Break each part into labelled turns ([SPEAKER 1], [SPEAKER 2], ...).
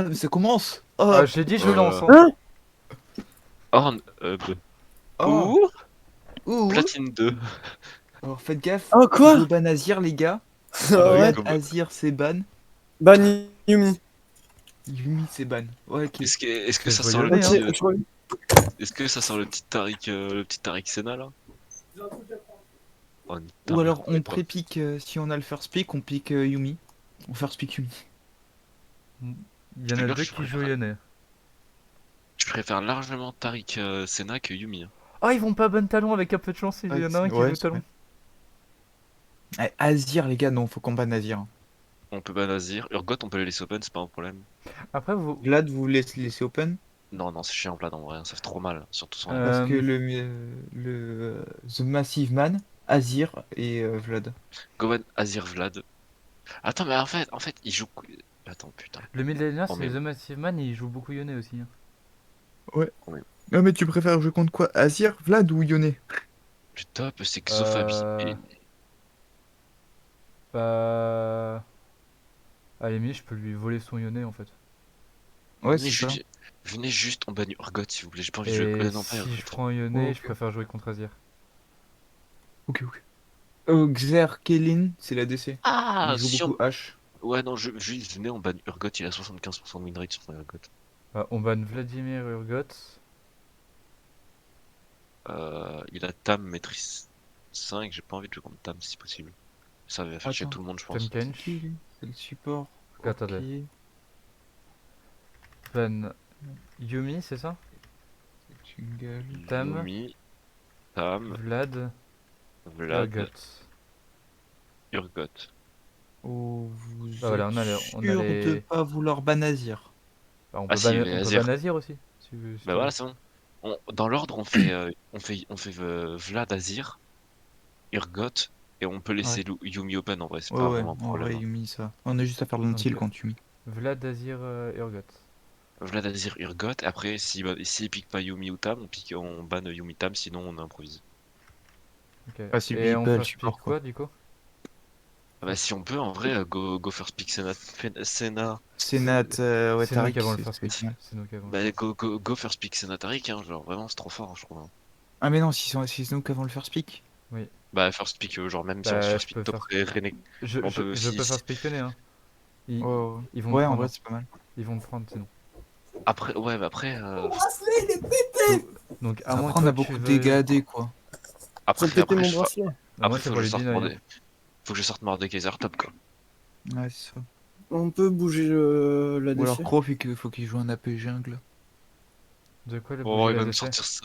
[SPEAKER 1] Mais ça commence.
[SPEAKER 2] Ah, je l'ai dit, je lance. Hein.
[SPEAKER 3] Hein?
[SPEAKER 4] Horn,
[SPEAKER 1] Ah,
[SPEAKER 4] ouh,
[SPEAKER 1] ouh.
[SPEAKER 4] Platine 2.
[SPEAKER 1] Alors faites gaffe,
[SPEAKER 3] Oh, quoi?
[SPEAKER 1] go ban Azir les gars.
[SPEAKER 4] Ah bah oui,
[SPEAKER 3] Ouais.
[SPEAKER 1] Vlad
[SPEAKER 4] comme...
[SPEAKER 1] Azir c'est ban.
[SPEAKER 3] Ban Yumi.
[SPEAKER 1] Yumi c'est ban. Ouais, ok.
[SPEAKER 4] Est-ce que
[SPEAKER 2] Ça se
[SPEAKER 4] ça
[SPEAKER 2] voit
[SPEAKER 4] sent le
[SPEAKER 2] Yone,
[SPEAKER 3] Ok,
[SPEAKER 2] hein.
[SPEAKER 4] petit,
[SPEAKER 3] je reviens.
[SPEAKER 4] est-ce que ça sent le petit Tariq Senna là? Oh, nique ta
[SPEAKER 1] Ou
[SPEAKER 4] mère,
[SPEAKER 1] alors
[SPEAKER 4] mais
[SPEAKER 1] on
[SPEAKER 4] pas.
[SPEAKER 1] pré-pique, si on a le first pick, on pique Yumi. On first pick Yumi.
[SPEAKER 2] Il y
[SPEAKER 4] Je
[SPEAKER 2] en
[SPEAKER 4] te
[SPEAKER 2] a
[SPEAKER 4] jure,
[SPEAKER 2] deux qui jouent Yone.
[SPEAKER 4] je préfère largement Tariq Senna que Yumi. Hein.
[SPEAKER 2] Ah, ils vont pas bon talon avec un peu de chance, il y en a un qui
[SPEAKER 1] Ouais,
[SPEAKER 2] joue
[SPEAKER 1] c'est
[SPEAKER 2] talon.
[SPEAKER 1] vrai. Azir les gars, non, faut qu'on ban Azir.
[SPEAKER 4] On peut ban Azir. Urgot, on peut les laisser open, c'est pas un problème.
[SPEAKER 2] Après, vous.
[SPEAKER 1] Vlad, vous laissez open.
[SPEAKER 4] Non, non, c'est chiant Vlad en vrai, hein, ça fait trop mal, surtout son
[SPEAKER 1] Parce que
[SPEAKER 2] Euh,
[SPEAKER 1] The Massive Man, Azir et Vlad.
[SPEAKER 4] Gohan, Azir, Vlad. Attends, mais en fait, il joue. Attends, putain.
[SPEAKER 2] le mid laner,
[SPEAKER 4] Oh,
[SPEAKER 2] c'est
[SPEAKER 4] mais.
[SPEAKER 2] The Massive Man, et il joue beaucoup Yone aussi. Hein.
[SPEAKER 1] Ouais.
[SPEAKER 4] Oh, mais
[SPEAKER 1] Non mais tu préfères jouer contre quoi? Azir, Vlad ou Yone?
[SPEAKER 4] le top, c'est Xophabi.
[SPEAKER 2] Euh. Bah. À la limite, je peux lui voler son Yone en fait.
[SPEAKER 1] Ouais, c'est ça.
[SPEAKER 4] Venez juste, on banne Urgot si vous voulez. J'ai pas envie de jouer.
[SPEAKER 2] Et
[SPEAKER 4] Non, pas
[SPEAKER 2] si
[SPEAKER 4] Urgot.
[SPEAKER 2] je prends Yone, je
[SPEAKER 1] Ok,
[SPEAKER 2] préfère jouer contre Azir.
[SPEAKER 1] ok. Xer Kellin, c'est la DC.
[SPEAKER 4] Ah,
[SPEAKER 1] Il joue
[SPEAKER 4] si on.
[SPEAKER 1] beaucoup H.
[SPEAKER 4] Ouais, non, juste venez, on banne Urgot, il a 75% de win rate sur son Urgot.
[SPEAKER 2] Bah, on banne Vladimir Urgot.
[SPEAKER 4] Il a Tam maîtrise 5, j'ai pas envie de jouer contre Tam si possible. Ça va faire chier
[SPEAKER 1] Attends,
[SPEAKER 4] tout le monde, je
[SPEAKER 2] Tahm
[SPEAKER 4] pense.
[SPEAKER 1] c'est qui
[SPEAKER 2] Kench.
[SPEAKER 1] lui? C'est le support. Ok.
[SPEAKER 2] Attendez. Ban Yumi, c'est ça?
[SPEAKER 1] Jungle.
[SPEAKER 2] Tam,
[SPEAKER 4] Yumi, Tam,
[SPEAKER 2] Vlad,
[SPEAKER 4] Vlad,
[SPEAKER 2] Urgot.
[SPEAKER 4] Urgot.
[SPEAKER 1] Oh, vous
[SPEAKER 2] Bah
[SPEAKER 1] êtes
[SPEAKER 2] voilà, on a
[SPEAKER 1] sûr de
[SPEAKER 2] les.
[SPEAKER 1] pas vouloir ban Azir?
[SPEAKER 2] Bah,
[SPEAKER 4] Ah si,
[SPEAKER 2] on peut
[SPEAKER 4] Azir.
[SPEAKER 2] ban Azir aussi, si
[SPEAKER 4] Bah
[SPEAKER 2] tu veux.
[SPEAKER 4] voilà, c'est bon. Dans l'ordre, Vlad, Azir, Urgot, et on peut
[SPEAKER 1] Ouais.
[SPEAKER 4] laisser Yumi open en vrai, c'est
[SPEAKER 1] Ouais,
[SPEAKER 4] pas
[SPEAKER 1] ouais,
[SPEAKER 4] vraiment un
[SPEAKER 1] en
[SPEAKER 4] problème.
[SPEAKER 1] vrai,
[SPEAKER 4] Hein.
[SPEAKER 1] Yumi, ça. On a juste à faire l'anti
[SPEAKER 2] Donc,
[SPEAKER 1] quand Yumi.
[SPEAKER 2] Vlad, Azir, Urgot.
[SPEAKER 4] Vlad, Azir, Urgot, après, s'il pique pas Yumi ou Tam, on banne Yumi Tam, sinon on improvise.
[SPEAKER 2] Ok.
[SPEAKER 1] Ah, si
[SPEAKER 2] Et
[SPEAKER 1] lui,
[SPEAKER 2] on
[SPEAKER 1] pas le
[SPEAKER 2] first pick
[SPEAKER 1] support, quoi.
[SPEAKER 2] quoi du coup?
[SPEAKER 4] Ah bah si on peut, en vrai, go first pick Senna.
[SPEAKER 1] Sénat, ouais,
[SPEAKER 2] C'est nous qui
[SPEAKER 1] Tariq,
[SPEAKER 2] avons le
[SPEAKER 1] c'est
[SPEAKER 2] first
[SPEAKER 1] pas
[SPEAKER 2] pick.
[SPEAKER 1] mal.
[SPEAKER 2] C'est nous qui avons le
[SPEAKER 4] Bah
[SPEAKER 2] first pick.
[SPEAKER 4] go first pick Senna Tariq, hein, genre vraiment c'est trop fort, hein, je trouve. Hein.
[SPEAKER 1] Ah, mais non, si c'est nous qui avons le first pick.
[SPEAKER 2] Oui.
[SPEAKER 4] Bah first pick, genre même si on se
[SPEAKER 2] Bah,
[SPEAKER 4] first
[SPEAKER 2] je
[SPEAKER 4] pick
[SPEAKER 2] peux
[SPEAKER 4] top
[SPEAKER 2] first.
[SPEAKER 4] René, on peut
[SPEAKER 2] Je
[SPEAKER 4] aussi.
[SPEAKER 2] peux first pick Yone, hein.
[SPEAKER 1] Ouais, ouais.
[SPEAKER 2] Ils vont me
[SPEAKER 1] Ouais, en
[SPEAKER 2] prendre.
[SPEAKER 1] vrai,
[SPEAKER 2] Hein.
[SPEAKER 1] c'est pas mal.
[SPEAKER 2] Ils vont me prendre sinon.
[SPEAKER 4] Après, ouais, bah après,
[SPEAKER 2] Donc, donc à moins que
[SPEAKER 1] Après, on
[SPEAKER 2] toi
[SPEAKER 1] a
[SPEAKER 2] tu
[SPEAKER 1] beaucoup de dégâts
[SPEAKER 2] veux.
[SPEAKER 1] AD, quoi.
[SPEAKER 3] J'ai pété
[SPEAKER 4] après,
[SPEAKER 3] mon bracelet.
[SPEAKER 2] Bah, moi
[SPEAKER 4] après
[SPEAKER 2] c'est
[SPEAKER 4] faut
[SPEAKER 2] pour
[SPEAKER 4] que je
[SPEAKER 2] les
[SPEAKER 4] sorte
[SPEAKER 2] deny. Hein.
[SPEAKER 4] faut que je sorte Mordekaiser top quoi.
[SPEAKER 1] Ouais, c'est ça.
[SPEAKER 3] On peut bouger la
[SPEAKER 1] Ou alors
[SPEAKER 3] DC.
[SPEAKER 1] Crow, faut qu'il joue un AP jungle.
[SPEAKER 2] De quoi le
[SPEAKER 4] Oh,
[SPEAKER 2] bouger
[SPEAKER 4] il
[SPEAKER 2] la
[SPEAKER 4] va nous
[SPEAKER 2] DC?
[SPEAKER 4] sortir ça.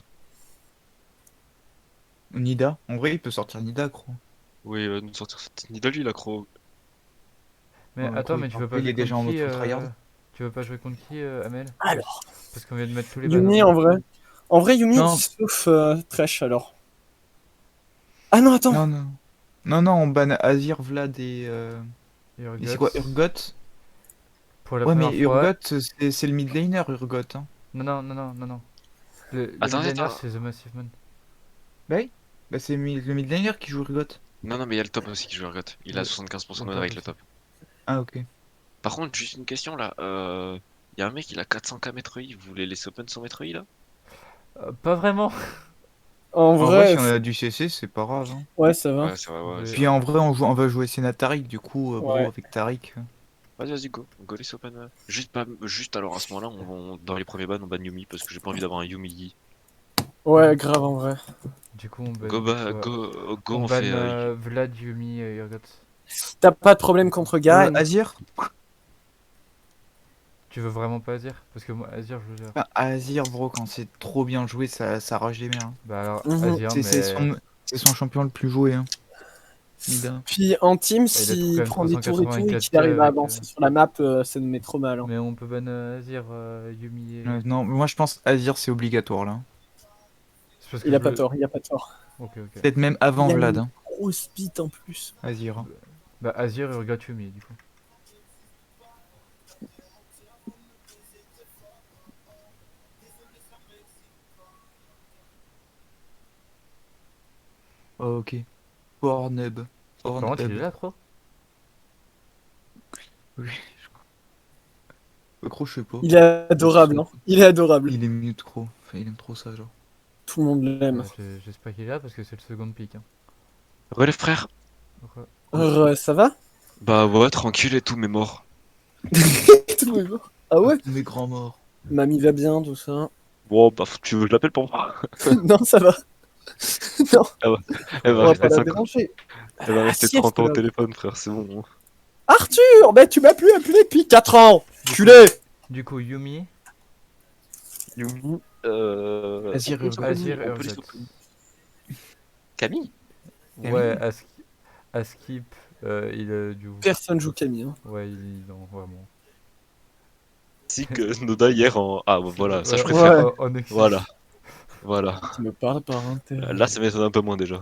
[SPEAKER 1] Ou Nida. En vrai, il peut sortir Nida, Crow.
[SPEAKER 4] Oui, il va nous sortir cette Nidalee la croc.
[SPEAKER 2] Mais
[SPEAKER 1] Ouais,
[SPEAKER 2] attends,
[SPEAKER 1] Crow,
[SPEAKER 2] mais tu veux pas
[SPEAKER 1] il
[SPEAKER 2] jouer
[SPEAKER 1] est
[SPEAKER 2] contre
[SPEAKER 1] déjà en mode
[SPEAKER 2] qui
[SPEAKER 1] full tryhard.
[SPEAKER 2] Tu veux pas jouer contre qui, Amel?
[SPEAKER 3] Alors,
[SPEAKER 2] Parce qu'on vient de mettre tous les bans. Hein.
[SPEAKER 3] Yumi en vrai. En vrai, Yumi,
[SPEAKER 1] Non,
[SPEAKER 3] sauf Thresh alors. Ah non, attends.
[SPEAKER 1] non, non. Non, non, on ban Azir, Vlad et c'est quoi,
[SPEAKER 2] Urgot.
[SPEAKER 1] Urgot?
[SPEAKER 2] Pour la
[SPEAKER 1] Ouais, mais
[SPEAKER 2] première fois.
[SPEAKER 1] Urgot, c'est le mid laner, Urgot. Hein.
[SPEAKER 2] Non, non, non, non, non, non. Le mid
[SPEAKER 4] Attends,
[SPEAKER 2] laner
[SPEAKER 4] attends.
[SPEAKER 2] c'est The Massive Man.
[SPEAKER 1] Bah oui. Bah, c'est le mid laner qui joue Urgot.
[SPEAKER 4] Non, non, mais il y a le top aussi qui joue Urgot. Il a
[SPEAKER 2] Le,
[SPEAKER 4] 75%
[SPEAKER 2] le
[SPEAKER 4] de win
[SPEAKER 2] top
[SPEAKER 4] rate le
[SPEAKER 2] aussi.
[SPEAKER 4] top.
[SPEAKER 1] Ah, ok.
[SPEAKER 4] Par contre, juste une question là. Y a un mec, il a 400k maître I, vous voulez laisser open son maître I là?
[SPEAKER 2] Pas vraiment.
[SPEAKER 3] En
[SPEAKER 1] En vrai,
[SPEAKER 3] vrai,
[SPEAKER 1] si on a du CC, c'est pas grave. Hein.
[SPEAKER 3] ouais, ça va.
[SPEAKER 4] Ouais, c'est vrai, ouais,
[SPEAKER 2] Mais,
[SPEAKER 4] c'est
[SPEAKER 1] Puis
[SPEAKER 4] vrai.
[SPEAKER 1] en vrai, on va jouer Senna Tariq, du coup, bro,
[SPEAKER 3] Ouais.
[SPEAKER 1] avec Tariq.
[SPEAKER 4] Vas-y, go laisse open. Juste pas, juste alors à ce moment-là, dans les premiers bans, on ban Yumi parce que j'ai pas envie d'avoir un Yumi Yi.
[SPEAKER 3] Ouais, grave en vrai.
[SPEAKER 2] du coup, on ban quoi?
[SPEAKER 4] Go,
[SPEAKER 2] On
[SPEAKER 4] on fait.
[SPEAKER 2] ban Vlad, Yumi et Urgot.
[SPEAKER 3] T'as pas de problème contre Garen?
[SPEAKER 1] Azir?
[SPEAKER 2] Tu veux vraiment pas Azir? Parce que moi, Azir, je veux dire.
[SPEAKER 1] Enfin, Azir, bro, quand c'est trop bien joué, ça rage les mers. Hein.
[SPEAKER 2] Bah alors,
[SPEAKER 3] Mhm.
[SPEAKER 2] Azir,
[SPEAKER 1] C'est
[SPEAKER 2] mais.
[SPEAKER 1] c'est son champion le plus joué. Hein. Mida.
[SPEAKER 3] Puis en team,
[SPEAKER 2] Il a quand
[SPEAKER 3] s'il
[SPEAKER 2] même
[SPEAKER 3] prend des tours et tout et qu'il
[SPEAKER 2] 384k
[SPEAKER 3] arrive à
[SPEAKER 2] avec.
[SPEAKER 3] avancer sur la map, ça nous met trop mal. Hein.
[SPEAKER 2] Mais on peut ban Azir, Yumi et.
[SPEAKER 1] Non, moi je pense Azir, c'est obligatoire là.
[SPEAKER 2] C'est parce que
[SPEAKER 3] Il a
[SPEAKER 2] je
[SPEAKER 3] pas
[SPEAKER 2] veux.
[SPEAKER 3] tort, il a pas tort.
[SPEAKER 2] Ok, ok.
[SPEAKER 1] Peut-être même avant
[SPEAKER 3] Il a
[SPEAKER 1] Vlad.
[SPEAKER 3] une
[SPEAKER 1] Hein.
[SPEAKER 3] grosse bite en plus.
[SPEAKER 1] Azir. Hein.
[SPEAKER 2] Bah Azir, Urgot, Yumi, du coup.
[SPEAKER 1] Oh, ok. Pornhub.
[SPEAKER 2] Par contre, il est
[SPEAKER 1] Pornhub.
[SPEAKER 2] là, trop.
[SPEAKER 1] Oui. Gros, je sais pas.
[SPEAKER 3] Il est adorable, hein. Il est adorable.
[SPEAKER 1] Il est mute, gros. Enfin, il aime trop ça, genre.
[SPEAKER 3] Tout le monde l'aime.
[SPEAKER 2] J'espère qu'il est là parce que c'est le second pick. Hein.
[SPEAKER 4] Relève frère.
[SPEAKER 3] Ça va?
[SPEAKER 4] Bah ouais, tranquille et tout, mais mort.
[SPEAKER 3] Tout va bien. Ah ouais?
[SPEAKER 1] Mes grands morts.
[SPEAKER 3] Mamie va bien, tout ça.
[SPEAKER 4] Bon, bah tu veux que je l'appelle pour moi?
[SPEAKER 3] Non, ça va. Non,
[SPEAKER 4] Elle va
[SPEAKER 3] on va
[SPEAKER 4] rester
[SPEAKER 3] pas la
[SPEAKER 4] 5 ans.
[SPEAKER 3] déranger.
[SPEAKER 4] Elle va
[SPEAKER 3] Ah,
[SPEAKER 4] rester
[SPEAKER 3] si, elle
[SPEAKER 4] 30 ans au
[SPEAKER 3] peut la-
[SPEAKER 4] téléphone, frère, c'est bon.
[SPEAKER 3] Arthur, mais tu m'as plus appelé depuis 4 ans. Culé.
[SPEAKER 2] Du coup, Yumi,
[SPEAKER 4] Yumi,
[SPEAKER 1] Azir
[SPEAKER 4] on peut
[SPEAKER 1] Urgot.
[SPEAKER 2] Azir,
[SPEAKER 4] on peut les
[SPEAKER 2] Urgot.
[SPEAKER 4] stopper. Camille?
[SPEAKER 2] Ouais, Askip, il est du.
[SPEAKER 3] Personne joue Camille. Hein.
[SPEAKER 2] Ouais, non, vraiment.
[SPEAKER 4] Si que Noda hier en. Ah, bah, voilà, ça je
[SPEAKER 2] Ouais,
[SPEAKER 4] préfère.
[SPEAKER 3] Ouais.
[SPEAKER 2] en Nexus.
[SPEAKER 4] Voilà.
[SPEAKER 3] Tu me parles par intérêt.
[SPEAKER 4] Là, ça m'étonne un peu moins déjà.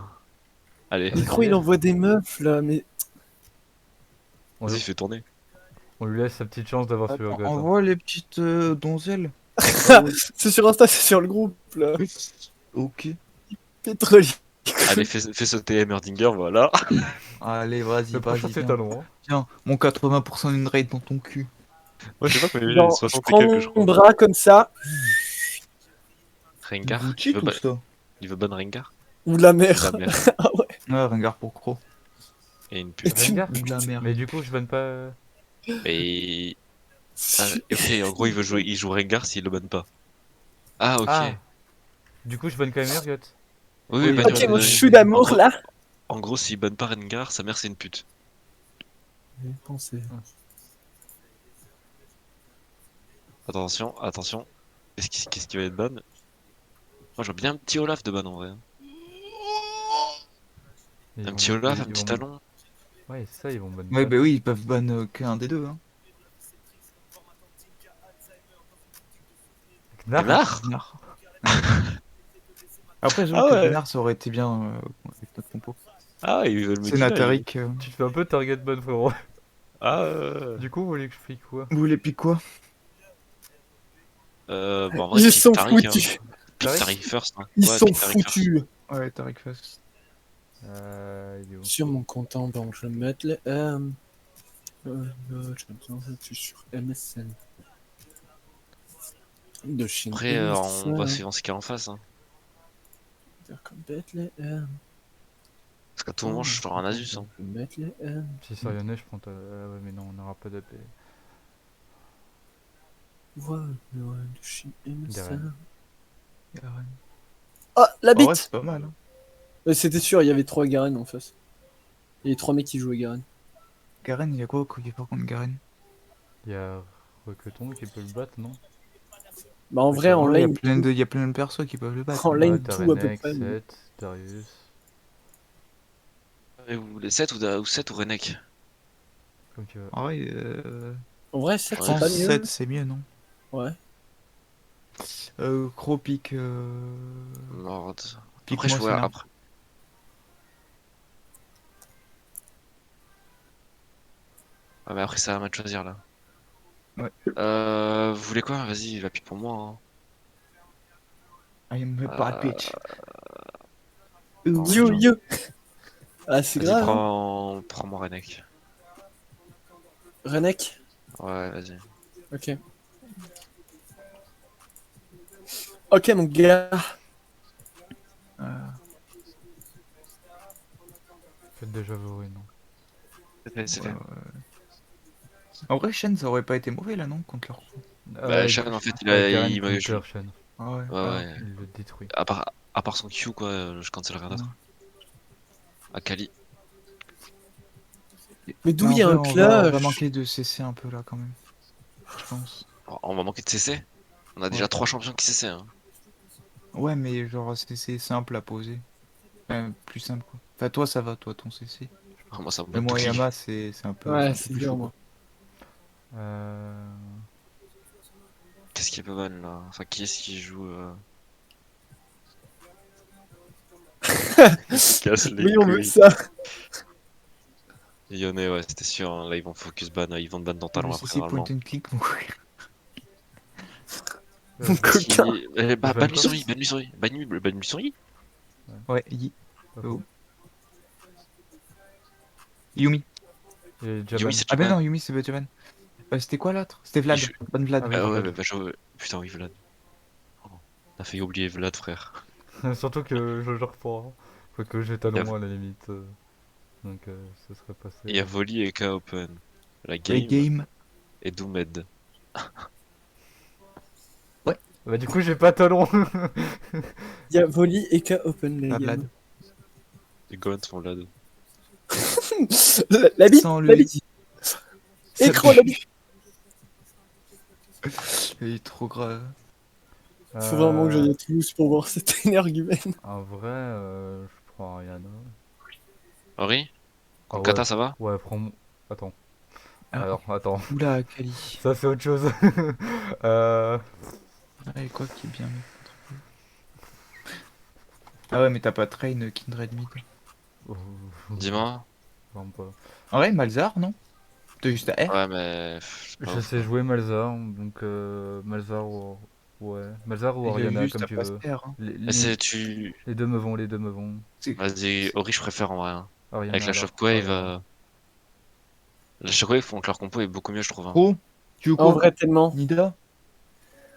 [SPEAKER 4] Allez,
[SPEAKER 3] Micro, il envoie des meufs là, mais.
[SPEAKER 2] On,
[SPEAKER 4] vas-y, fais tourner.
[SPEAKER 2] on lui laisse sa petite chance d'avoir ce Urgot. Hein.
[SPEAKER 1] Envoie les petites donzelles.
[SPEAKER 3] C'est sur Insta, c'est sur le groupe là.
[SPEAKER 1] Ok.
[SPEAKER 3] Pétrolier.
[SPEAKER 4] Allez, fais sauter Emmerdinger, voilà.
[SPEAKER 1] Allez, vas-y,
[SPEAKER 2] Le prochain,
[SPEAKER 1] vas-y,
[SPEAKER 2] c'est
[SPEAKER 1] viens.
[SPEAKER 2] Talon. Hein.
[SPEAKER 1] Tiens, mon 80% d'une raid dans ton cul.
[SPEAKER 4] Moi, je sais pas, mais
[SPEAKER 3] Genre,
[SPEAKER 4] j'ai
[SPEAKER 3] je
[SPEAKER 4] 60 et
[SPEAKER 3] prends
[SPEAKER 4] quelques, je
[SPEAKER 3] mon
[SPEAKER 4] crois.
[SPEAKER 3] bras comme ça,
[SPEAKER 4] Rengar,
[SPEAKER 1] Gucci tout ça.
[SPEAKER 4] il veut ban Rengar?
[SPEAKER 3] ou la
[SPEAKER 4] La
[SPEAKER 3] mer.
[SPEAKER 4] mère.
[SPEAKER 3] Ah ouais.
[SPEAKER 1] Ouais, ringard pour gros.
[SPEAKER 4] Et une
[SPEAKER 3] Et
[SPEAKER 4] pute.
[SPEAKER 3] tu-
[SPEAKER 2] Rengar
[SPEAKER 1] Ou de la merde.
[SPEAKER 2] Mais du coup, je banne pas.
[SPEAKER 4] Et. Ah, ok, en gros, il joue Rengar s'il le banne pas. Ah, ok.
[SPEAKER 2] Ah Du coup, je banne quand même Urgot.
[SPEAKER 4] Oui,
[SPEAKER 1] Oui,
[SPEAKER 4] bah,
[SPEAKER 3] Ok, mon chou d'amour là.
[SPEAKER 4] En gros, s'il banne pas Rengar, sa mère c'est une pute.
[SPEAKER 3] J'ai pensé.
[SPEAKER 4] Attention, attention. Qu'est-ce qui va être ban? Moi, je vois bien un petit Olaf de ban en vrai. Un petit Olaf, un petit talon.
[SPEAKER 2] Ouais, c'est ça, ils vont ban.
[SPEAKER 1] Ouais, bah oui, ils peuvent ban qu'un des deux. Hein.
[SPEAKER 2] Gnar
[SPEAKER 4] Gnar?
[SPEAKER 1] Gnar. Après, j'avoue
[SPEAKER 4] Ah
[SPEAKER 1] que
[SPEAKER 4] ouais.
[SPEAKER 1] Gnar, ça aurait été bien avec notre compo.
[SPEAKER 4] Ah, ils veulent me
[SPEAKER 1] C'est
[SPEAKER 4] dire.
[SPEAKER 1] Natharik.
[SPEAKER 2] Tu te fais un peu target ban, frérot.
[SPEAKER 4] Ah,
[SPEAKER 2] Du coup, vous voulez que je pique quoi?
[SPEAKER 1] Vous voulez piquer quoi?
[SPEAKER 4] bah, en vrai,
[SPEAKER 3] Ils
[SPEAKER 4] pique
[SPEAKER 3] sont
[SPEAKER 4] Tariq, hein.
[SPEAKER 3] foutus.
[SPEAKER 4] Pique
[SPEAKER 2] Tariq
[SPEAKER 4] Tariq first. Hein.
[SPEAKER 3] Ils
[SPEAKER 4] Ouais,
[SPEAKER 3] sont
[SPEAKER 4] pique Tariq first.
[SPEAKER 3] foutus.
[SPEAKER 1] Ouais, Tariq Fast.
[SPEAKER 2] Il est où?
[SPEAKER 3] Sur mon compte en banque, je vais mettre les M. Je suis sur MSN. De chez
[SPEAKER 4] Après, on va suivre ce qu'il y a en face. Hein. Parce qu'à tout moment, je sors un Asus. Hein.
[SPEAKER 3] Je vais mettre les M.
[SPEAKER 2] Si ça y en est, je prends ta. Ah ouais, mais non, on n'aura pas d'AP.
[SPEAKER 3] Voilà, de chez MSN.
[SPEAKER 1] Garen.
[SPEAKER 3] Ah, la
[SPEAKER 1] En vrai,
[SPEAKER 3] bite.
[SPEAKER 1] c'est pas mal. Hein.
[SPEAKER 3] C'était sûr, il y avait 3 Garen en face. Il y avait 3 mecs qui jouaient Garen.
[SPEAKER 1] Garen, il y a quoi qui est pas contre Garen?
[SPEAKER 2] Il y a Roqueton qui peut le battre, non?
[SPEAKER 3] Bah en vrai, en
[SPEAKER 1] Ouais,
[SPEAKER 3] lane,
[SPEAKER 1] il y a plein de persos qui peuvent le battre.
[SPEAKER 3] en lane
[SPEAKER 2] t'as
[SPEAKER 3] tout à peu
[SPEAKER 2] Renek,
[SPEAKER 3] près. mais-
[SPEAKER 2] Seth, Darius.
[SPEAKER 4] Et vous voulez 7 ou 7 ou Renek?
[SPEAKER 2] Comme tu veux.
[SPEAKER 1] En vrai,
[SPEAKER 3] En vrai,
[SPEAKER 1] je
[SPEAKER 3] 7
[SPEAKER 4] Ouais,
[SPEAKER 3] c'est
[SPEAKER 1] pense
[SPEAKER 3] pas mieux.
[SPEAKER 1] 7 c'est mieux, non?
[SPEAKER 3] Ouais.
[SPEAKER 1] Gros pique.
[SPEAKER 4] Lord.
[SPEAKER 1] Pique
[SPEAKER 4] Après, je
[SPEAKER 1] moi,
[SPEAKER 4] vois.
[SPEAKER 1] Senna.
[SPEAKER 4] Après. Ah, mais après, c'est à moi de choisir là.
[SPEAKER 1] Ouais.
[SPEAKER 4] Vous voulez quoi? Vas-y, va pique pour moi. Hein.
[SPEAKER 1] I am a bad bitch.
[SPEAKER 3] Yo yo. Ah, c'est
[SPEAKER 4] Vas-y,
[SPEAKER 3] grave. Hein.
[SPEAKER 4] prends-moi Renek.
[SPEAKER 3] Renek.
[SPEAKER 4] Ouais, vas-y.
[SPEAKER 3] Ok. Ok, mon gars.
[SPEAKER 2] Faites déjà vos ruines. Non.
[SPEAKER 4] C'est fait.
[SPEAKER 1] En vrai, Shen, ça aurait pas été mauvais là, non? Contre leur coup.
[SPEAKER 4] Bah, Shen, en fait,
[SPEAKER 2] Garen
[SPEAKER 4] il m'a
[SPEAKER 2] counter Shen.
[SPEAKER 1] Ah ouais.
[SPEAKER 4] Ouais, ouais.
[SPEAKER 2] Il le détruit.
[SPEAKER 4] À part son Q, quoi, je cancel rien d'autre. Akali.
[SPEAKER 3] Mais d'où
[SPEAKER 1] Mais
[SPEAKER 3] il y a
[SPEAKER 1] en
[SPEAKER 3] un
[SPEAKER 1] vrai, on va
[SPEAKER 3] clash?
[SPEAKER 1] manquer de CC un peu là quand même. Je pense.
[SPEAKER 4] On va manquer de CC. On a déjà 3 champions qui CC. Hein.
[SPEAKER 1] Ouais, mais genre CC simple à poser. Enfin, plus simple quoi. Enfin, toi ça va, toi ton CC.
[SPEAKER 4] Ah, moi, ça me
[SPEAKER 1] Mais
[SPEAKER 4] bat
[SPEAKER 1] moi,
[SPEAKER 4] toutes les-
[SPEAKER 1] Yama, c'est un peu,
[SPEAKER 3] Ouais,
[SPEAKER 1] c'est un peu
[SPEAKER 3] c'est
[SPEAKER 1] plus
[SPEAKER 3] dur,
[SPEAKER 1] chaud
[SPEAKER 3] moi.
[SPEAKER 1] quoi.
[SPEAKER 4] Qu'est-ce qui est pas mal là? Enfin, qui est-ce qui joue Il se casse les
[SPEAKER 3] Oui, on veut
[SPEAKER 4] couilles.
[SPEAKER 3] ça.
[SPEAKER 4] Yone, ouais, c'était sûr. Hein. Là, ils vont focus ban, ils vont te ban dans talon
[SPEAKER 1] Le
[SPEAKER 4] après,
[SPEAKER 1] CC point
[SPEAKER 4] normalement.
[SPEAKER 1] and click, mon
[SPEAKER 3] Mon coquin.
[SPEAKER 4] Bah,
[SPEAKER 2] Ban
[SPEAKER 4] ban lui
[SPEAKER 2] quoi
[SPEAKER 4] sur I, ban lui sur I. Ban lui sur I.
[SPEAKER 1] Ouais, Yi.
[SPEAKER 2] Pas
[SPEAKER 1] Oh.
[SPEAKER 2] faux.
[SPEAKER 1] Yumi.
[SPEAKER 2] Il est déjà
[SPEAKER 4] Yumi,
[SPEAKER 2] ban.
[SPEAKER 4] c'est
[SPEAKER 1] Ah ben
[SPEAKER 4] Japan.
[SPEAKER 1] non, Yumi c'est Batman. C'était quoi l'autre? C'était Vlad.
[SPEAKER 4] Je-
[SPEAKER 1] Bonne Vlad.
[SPEAKER 2] Ah oui,
[SPEAKER 4] Ah ouais,
[SPEAKER 2] Vlad.
[SPEAKER 4] putain, oui, Vlad. Oh, t'as failli oublier Vlad, frère.
[SPEAKER 2] Surtout que je gère pas. Faut que j'ai
[SPEAKER 4] Il y a,
[SPEAKER 2] talon à la limite. Donc ce serait passé.
[SPEAKER 4] il y a Volley et K-Open. La
[SPEAKER 1] Ouais,
[SPEAKER 4] game
[SPEAKER 1] game.
[SPEAKER 4] et Doomed.
[SPEAKER 2] Bah du coup j'ai pas talon.
[SPEAKER 3] Il y a Volley et K Open la
[SPEAKER 1] Pas
[SPEAKER 3] game.
[SPEAKER 1] Vlad.
[SPEAKER 4] Les Gaunt sont Vlad.
[SPEAKER 3] La bite,
[SPEAKER 1] Sans
[SPEAKER 3] la
[SPEAKER 1] le.
[SPEAKER 3] bite.
[SPEAKER 1] Ça
[SPEAKER 3] Écran, la bite.
[SPEAKER 1] Il est trop grave.
[SPEAKER 3] Faut vraiment que
[SPEAKER 2] Euh,
[SPEAKER 3] j'aille à Toulouse pour voir cet énergumène.
[SPEAKER 2] En vrai, je prends Ariana.
[SPEAKER 4] Henri?
[SPEAKER 2] Ah ouais,
[SPEAKER 4] Konkata, ça va?
[SPEAKER 2] ouais, prends. Attends.
[SPEAKER 1] Ah.
[SPEAKER 2] Alors, attends.
[SPEAKER 1] Oula, Kali.
[SPEAKER 2] Ça c'est autre chose. euh...
[SPEAKER 1] Ah, et quoi qui est bien mieux. Ah ouais, mais t'as pas Train Kindred Mid.
[SPEAKER 2] oh,
[SPEAKER 4] Dis-moi.
[SPEAKER 2] vraiment pas.
[SPEAKER 1] En vrai, Malzar, non? T'as juste à R?
[SPEAKER 4] Ouais, mais c'est pas
[SPEAKER 2] Je
[SPEAKER 4] ouf,
[SPEAKER 2] sais
[SPEAKER 4] quoi.
[SPEAKER 2] jouer Malzar, donc Malzar ou. Ouais, Malzar ou
[SPEAKER 1] Il a
[SPEAKER 2] Oriana,
[SPEAKER 1] juste
[SPEAKER 2] comme
[SPEAKER 1] à
[SPEAKER 2] tu
[SPEAKER 1] pas se
[SPEAKER 2] veux.
[SPEAKER 1] R. Hein.
[SPEAKER 4] Mais c'est tu.
[SPEAKER 2] Les deux me vont, les deux me vont.
[SPEAKER 1] C'est
[SPEAKER 4] Vas-y, Ori, je préfère en vrai, hein. Avec
[SPEAKER 2] Oriana
[SPEAKER 4] la
[SPEAKER 2] alors.
[SPEAKER 4] Shockwave,
[SPEAKER 2] Oriana.
[SPEAKER 4] la Shockwave font que leur compo est beaucoup mieux, je trouve, hein.
[SPEAKER 1] Pro. Tu veux
[SPEAKER 3] En
[SPEAKER 1] quoi?
[SPEAKER 3] vrai, tellement.
[SPEAKER 1] Nida?